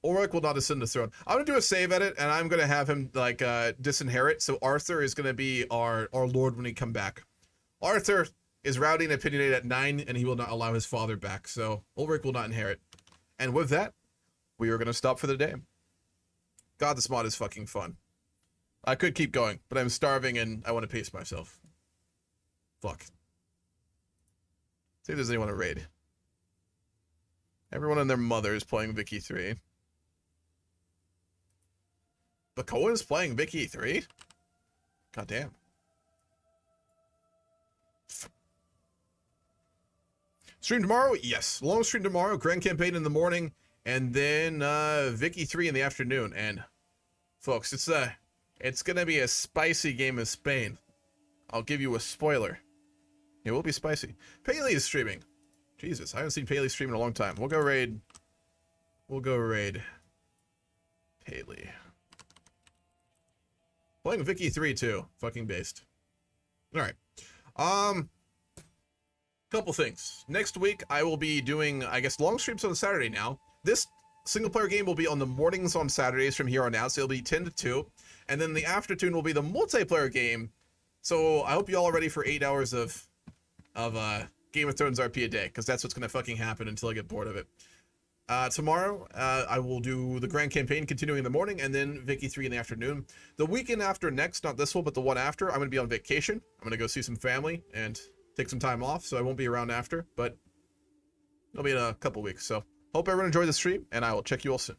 Ulrich will not ascend the throne. I'm gonna do a save edit, and I'm gonna have him like disinherit. So Arthur is gonna be our lord when he come back. Arthur is rowdy and opinionated at 9, and he will not allow his father back. So Ulrich will not inherit. And with that, we are gonna stop for the day. God, this mod is fucking fun. I could keep going, but I'm starving and I want to pace myself. Fuck. See if there's anyone to raid. Everyone and their mother is playing Vicky 3. Bakoa is playing Vicky 3? God damn. Stream tomorrow? Yes. Long stream tomorrow. Grand campaign in the morning. And then Vicky 3 in the afternoon. And folks, it's gonna be a spicy game of Spain. I'll give you a spoiler. It will be spicy. Paley is streaming. Jesus, I haven't seen Paley stream in a long time. We'll go raid. Paley. Playing Vicky 3 too. Fucking based. Alright. Couple things. Next week I will be doing, I guess, long streams on Saturday now. This single player game will be on the mornings on Saturdays from here on out, so it'll be 10 to 2. And then the afternoon will be the multiplayer game. So I hope you all are ready for 8 hours of Game of Thrones RP a day, because that's what's going to fucking happen until I get bored of it. Tomorrow, I will do the Grand Campaign continuing in the morning, and then Vicky 3 in the afternoon. The weekend after next, not this one, but the one after, I'm going to be on vacation. I'm going to go see some family and take some time off, so I won't be around after, but it'll be in a couple weeks. So hope everyone enjoyed the stream, and I will check you all soon.